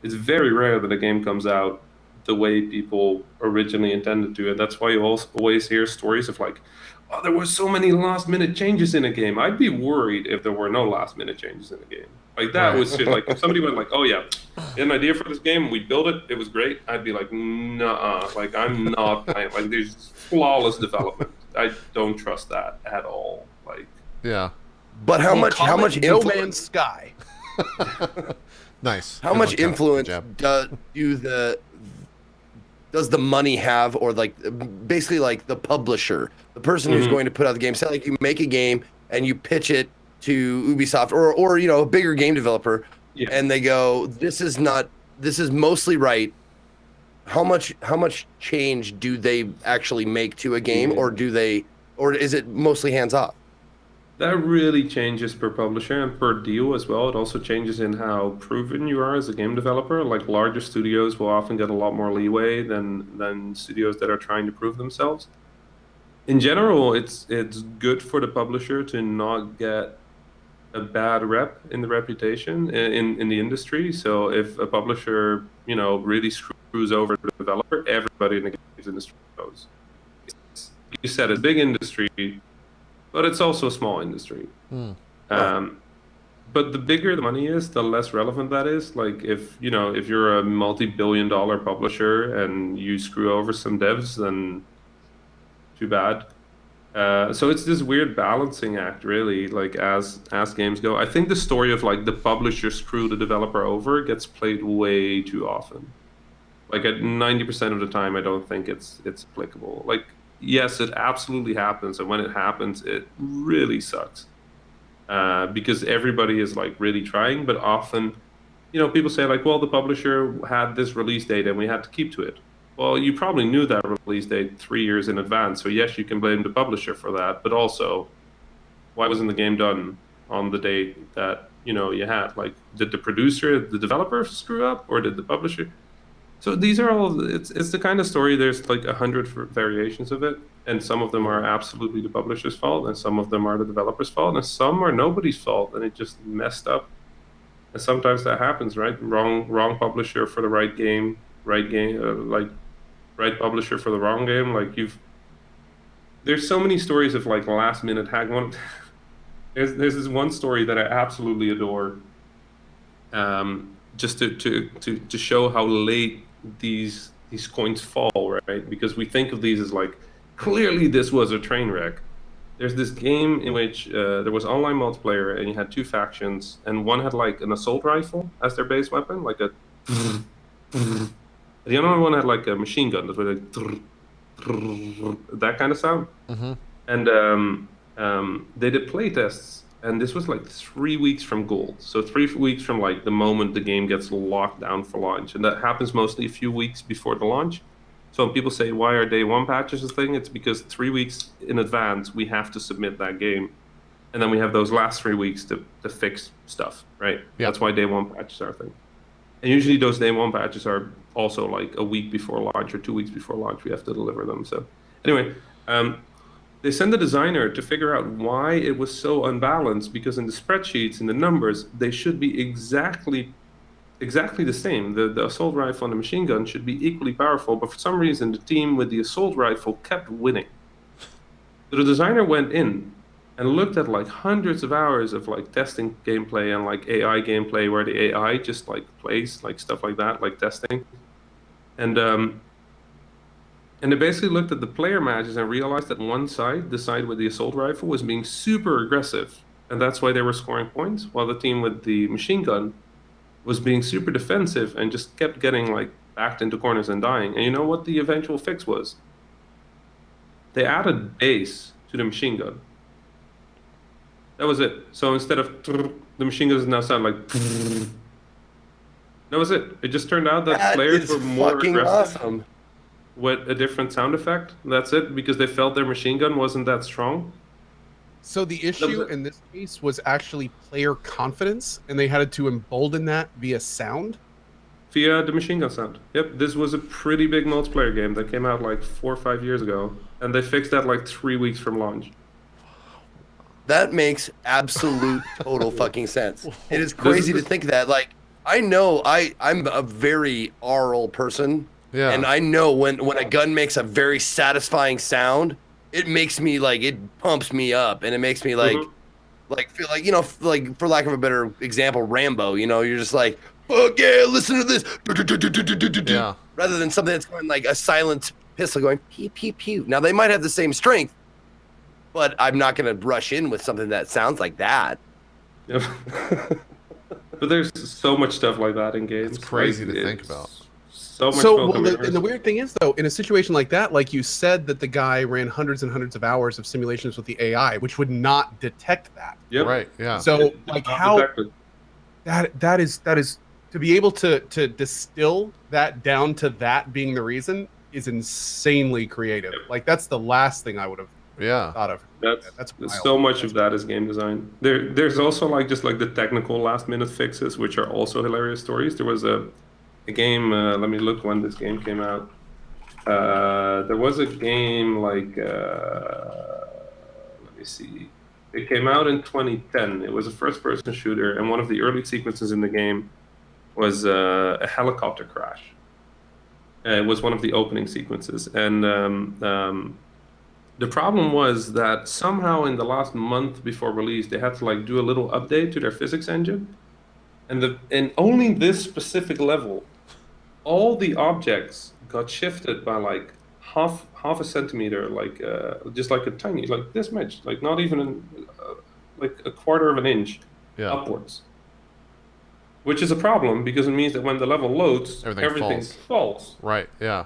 it's very rare that a game comes out the way people originally intended to, and that's why you always hear stories of like, oh, there were so many last minute changes in a game. I'd be worried if there were no last minute changes in a game. Like, that was just like, if somebody went like, oh yeah, we had an idea for this game, we built it, it was great. I'd be like, nah, like, I'm not playing. Like, there's flawless development. I don't trust that at all. Like, Yeah. But how much No Man's influence? Sky. Nice. How Good much one, Kevin. influence Good job. does the money have, or like basically like the publisher, the person who's going to put out the game? Say like you make a game and you pitch it to Ubisoft or a bigger game developer, Yeah. and they go, this is not this is mostly right, how much change do they actually make to a game, or is it mostly hands off? That really changes per publisher and per deal as well. It also changes in how proven you are as a game developer. Like larger studios will often get a lot more leeway than studios that are trying to prove themselves. In general, it's good for the publisher to not get a bad rep in the reputation in the industry. So if a publisher, really screws over the developer, everybody in the games industry knows. You said it's a big industry, but it's also a small industry. But the bigger the money is, the less relevant that is. Like if you're a multi-billion-dollar publisher and you screw over some devs, then too bad. So it's this weird balancing act, really. Like as games go, I think the story of like the publisher screw the developer over gets played way too often. Like at 90% of the time, I don't think it's applicable. Like, yes, it absolutely happens, and when it happens, it really sucks because everybody is like really trying. But often, people say like, well, the publisher had this release date and we had to keep to it. Well, you probably knew that release date 3 years in advance, so yes, you can blame the publisher for that. But also, why wasn't the game done on the date that you had? Like, did the producer, the developer screw up, or did the publisher? So these are all, it's the kind of story, there's like 100 variations of it, and some of them are absolutely the publisher's fault, and some of them are the developer's fault, and some are nobody's fault, and it just messed up. And sometimes that happens, right? Wrong publisher for the right game, right publisher for the wrong game. Like there's so many stories of like last minute hack. There's this one story that I absolutely adore, just to show how late these coins fall, right? Because we think of these as like, clearly this was a train wreck. There's this game in which there was online multiplayer, and you had two factions, and one had like an assault rifle as their base weapon, like a the other one had like a machine gun that was like that kind of sound. And they did play tests, and this was like 3 weeks from gold. So 3 weeks from like the moment the game gets locked down for launch. And that happens mostly a few weeks before the launch. So when people say, why are day one patches a thing? It's because 3 weeks in advance, we have to submit that game. And then we have those last 3 weeks to fix stuff, right? Yeah. That's why day one patches are a thing. And usually those day one patches are also like a week before launch or 2 weeks before launch, we have to deliver them. So anyway, they send the designer to figure out why it was so unbalanced, because in the spreadsheets, in the numbers, they should be exactly the same. The assault rifle and the machine gun should be equally powerful, but for some reason the team with the assault rifle kept winning. So the designer went in and looked at like hundreds of hours of like testing gameplay and like AI gameplay where the AI just like plays like stuff like that, like testing. And they basically looked at the player matches and realized that one side, the side with the assault rifle, was being super aggressive, and that's why they were scoring points, while the team with the machine gun was being super defensive and just kept getting like backed into corners and dying. And you know what the eventual fix was? They added bass to the machine gun. That was it. So instead of the machine guns now sound like that was it. It just turned out that players were more aggressive. Awesome. With a different sound effect. That's it, because they felt their machine gun wasn't that strong. So the issue in this case was actually player confidence, and they had to embolden that via sound? Via the machine gun sound. Yep, this was a pretty big multiplayer game that came out like 4 or 5 years ago, and they fixed that like 3 weeks from launch. That makes absolute total fucking sense. It is crazy to think that. Like, I know I'm a very aural person. Yeah. And I know when a gun makes a very satisfying sound, it makes me like, it pumps me up, and it makes me like feel like, like, for lack of a better example, Rambo, you're just like, fuck yeah, listen to this. Yeah. Rather than something that's going like a silent pistol going pew pew pew. Now they might have the same strength, but I'm not going to rush in with something that sounds like that. Yep. But there's so much stuff like that in games. It's crazy to think about. So much and the weird thing is, though, in a situation like that, like you said, that the guy ran hundreds and hundreds of hours of simulations with the AI, which would not detect that. Yep. Right. Yeah. So, like, how that is to be able to distill that down to that being the reason is insanely creative. Like that's the last thing I would have thought of. That's wild. so much of that is game design. There's also like just like the technical last minute fixes, which are also hilarious stories. There was a game. Let me look when this game came out. There was a game like let me see. It came out in 2010. It was a first-person shooter, and one of the early sequences in the game was a helicopter crash. It was one of the opening sequences, and the problem was that somehow in the last month before release, they had to like do a little update to their physics engine, and only this specific level, all the objects got shifted by like half a centimeter, like just like a tiny, like this much, like not even like a quarter of an inch upwards. Which is a problem because it means that when the level loads, everything falls. Right, yeah.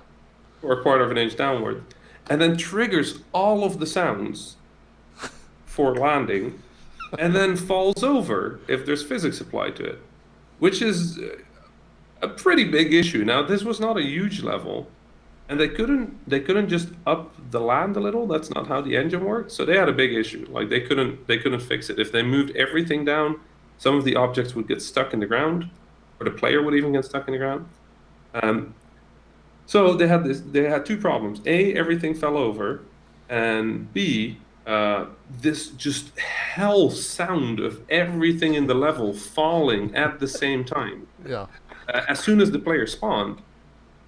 Or a quarter of an inch downward. And then triggers all of the sounds for landing, and then falls over if there's physics applied to it. Which is a pretty big issue. Now, this was not a huge level, and they couldn't just up the land a little. That's not how the engine works. So they had a big issue. Like they couldn't fix it. If they moved everything down, some of the objects would get stuck in the ground, or the player would even get stuck in the ground. So they had two problems. A, everything fell over, and B, this just hell sound of everything in the level falling at the same time. Yeah. As soon as the player spawned.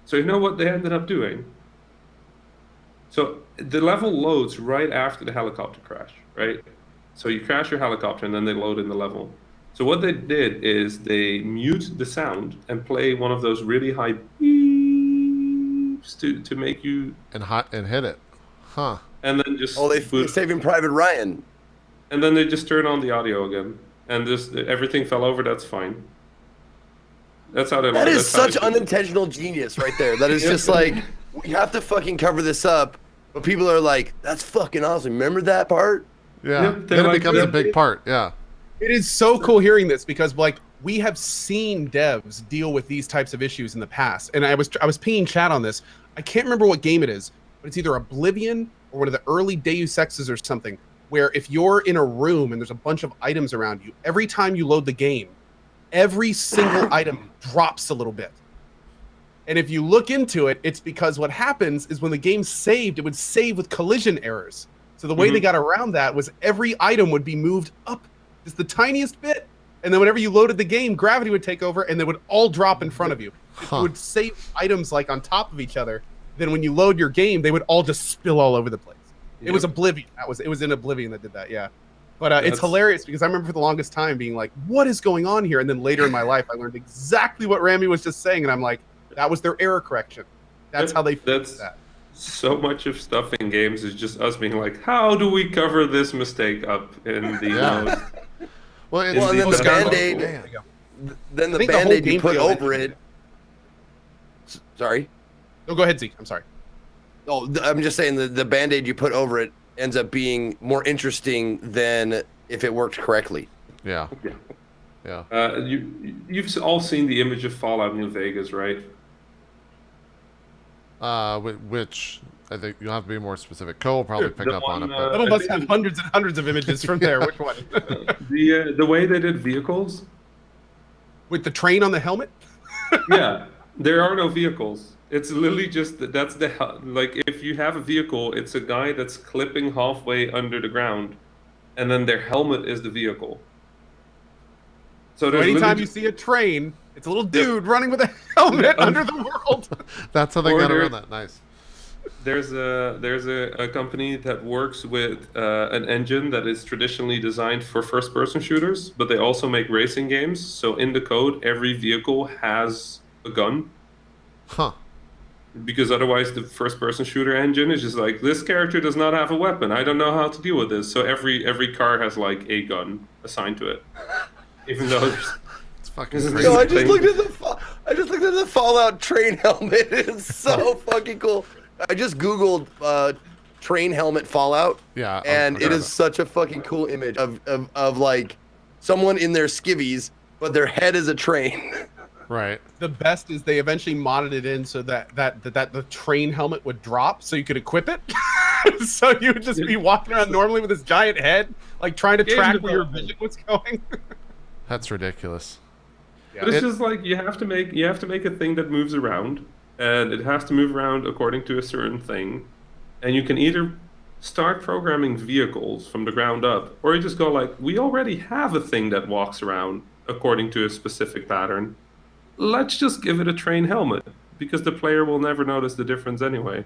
So you know what they ended up doing? So the level loads right after the helicopter crash, right? So you crash your helicopter and then they load in the level. So what they did is they mute the sound and play one of those really high beeps to make you... And hit it. Huh. And then just... Oh, they're Saving Private Ryan. And then they just turn on the audio again. And just everything fell over, that's fine. That's how they... That is such unintentional genius right there. That is just like, we have to fucking cover this up. But people are like, that's fucking awesome. Remember that part? Yeah. Yep, then it becomes a big part, yeah. It is so cool hearing this because like we have seen devs deal with these types of issues in the past. And I was pinging chat on this. I can't remember what game it is, but it's either Oblivion or one of the early Deus Exes or something, where if you're in a room and there's a bunch of items around you, every time you load the game, every single item drops a little bit. And if you look into it, it's because what happens is when the game saved, it would save with collision errors. So the way they got around that was every item would be moved up just the tiniest bit, and then whenever you loaded the game, gravity would take over, and they would all drop in front of you. You would save items like on top of each other. Then when you load your game, they would all just spill all over the place. It was Oblivion. It was in Oblivion that did that. Yeah, but it's hilarious because I remember for the longest time being like, "What is going on here?" And then later in my life, I learned exactly what Rami was just saying, and I'm like, "That was their error correction. That's how they fixed that." So much of stuff in games is just us being like, "How do we cover this mistake up in the?" Well, and then the Band-Aid, then the Band-Aid you put over it. Sorry? No, go ahead, Zeke. I'm sorry. Oh, I'm just saying the Band-Aid you put over it ends up being more interesting than if it worked correctly. Yeah. You've all seen the image of Fallout New Vegas, right? Which I think you'll have to be more specific. Cole will probably pick up on it. But... Some of us have hundreds and hundreds of images from there. Which one? The way they did vehicles with the train on the helmet. Yeah, there are no vehicles. It's literally just that's like if you have a vehicle, it's a guy that's clipping halfway under the ground, and then their helmet is the vehicle. So anytime you see a train, it's a little dude running with a helmet under the world. That's how they got around that. Nice. There's a company that works with an engine that is traditionally designed for first-person shooters, but they also make racing games. So in the code, every vehicle has a gun. Huh. Because otherwise the first-person shooter engine is just like, this character does not have a weapon. I don't know how to deal with this. So every car has like a gun assigned to it. Even though it's fucking crazy. No, I just looked at the Fallout train helmet. It's so fucking cool. I just googled train helmet Fallout. Yeah. And it is such a fucking cool image of like someone in their skivvies, but their head is a train. Right. The best is they eventually modded it in so that the train helmet would drop so you could equip it. So you would just be walking around normally with this giant head, like trying to track where your vision was going. That's ridiculous. But it's just like you have to make a thing that moves around, and it has to move around according to a certain thing. And you can either start programming vehicles from the ground up, or you just go like, we already have a thing that walks around according to a specific pattern. Let's just give it a train helmet, because the player will never notice the difference anyway.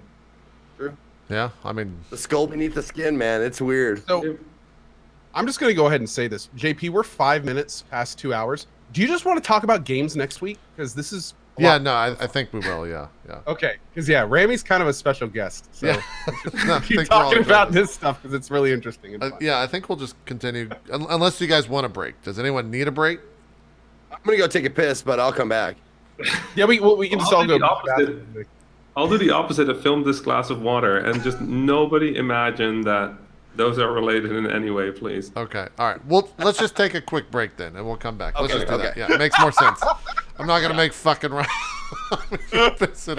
True. Yeah, I mean, The skull beneath the skin, man. It's weird. So I'm just going to go ahead and say this. JP, we're 5 minutes past 2 hours. Do you just want to talk about games next week? Because this is... yeah, no, I think we will, yeah. Okay, because Rami's kind of a special guest. So Yeah. No, I keep think we're all talking about enjoying this stuff because it's really interesting. And fun. yeah, I think we'll just continue, unless you guys want a break. Does anyone need a break? I'm gonna go take a piss, but I'll come back. Yeah, we can just all go. I'll do the opposite of film this glass of water and just nobody imagine that those are related in any way, please. Okay, all right. Well, let's just take a quick break then, and we'll come back. Let's Okay, just do that. okay. Yeah, it makes more sense. I'm not gonna make fucking right. So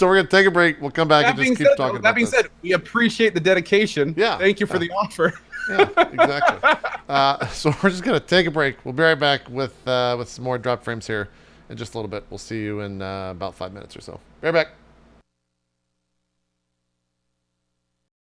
we're gonna take a break. We'll come back and just keep talking. That being said, we appreciate the dedication. Yeah. Thank you for the offer. Yeah, exactly. So we're just gonna take a break. We'll be right back with some more drop frames here in just a little bit. We'll see you in about 5 minutes or so. Be right back.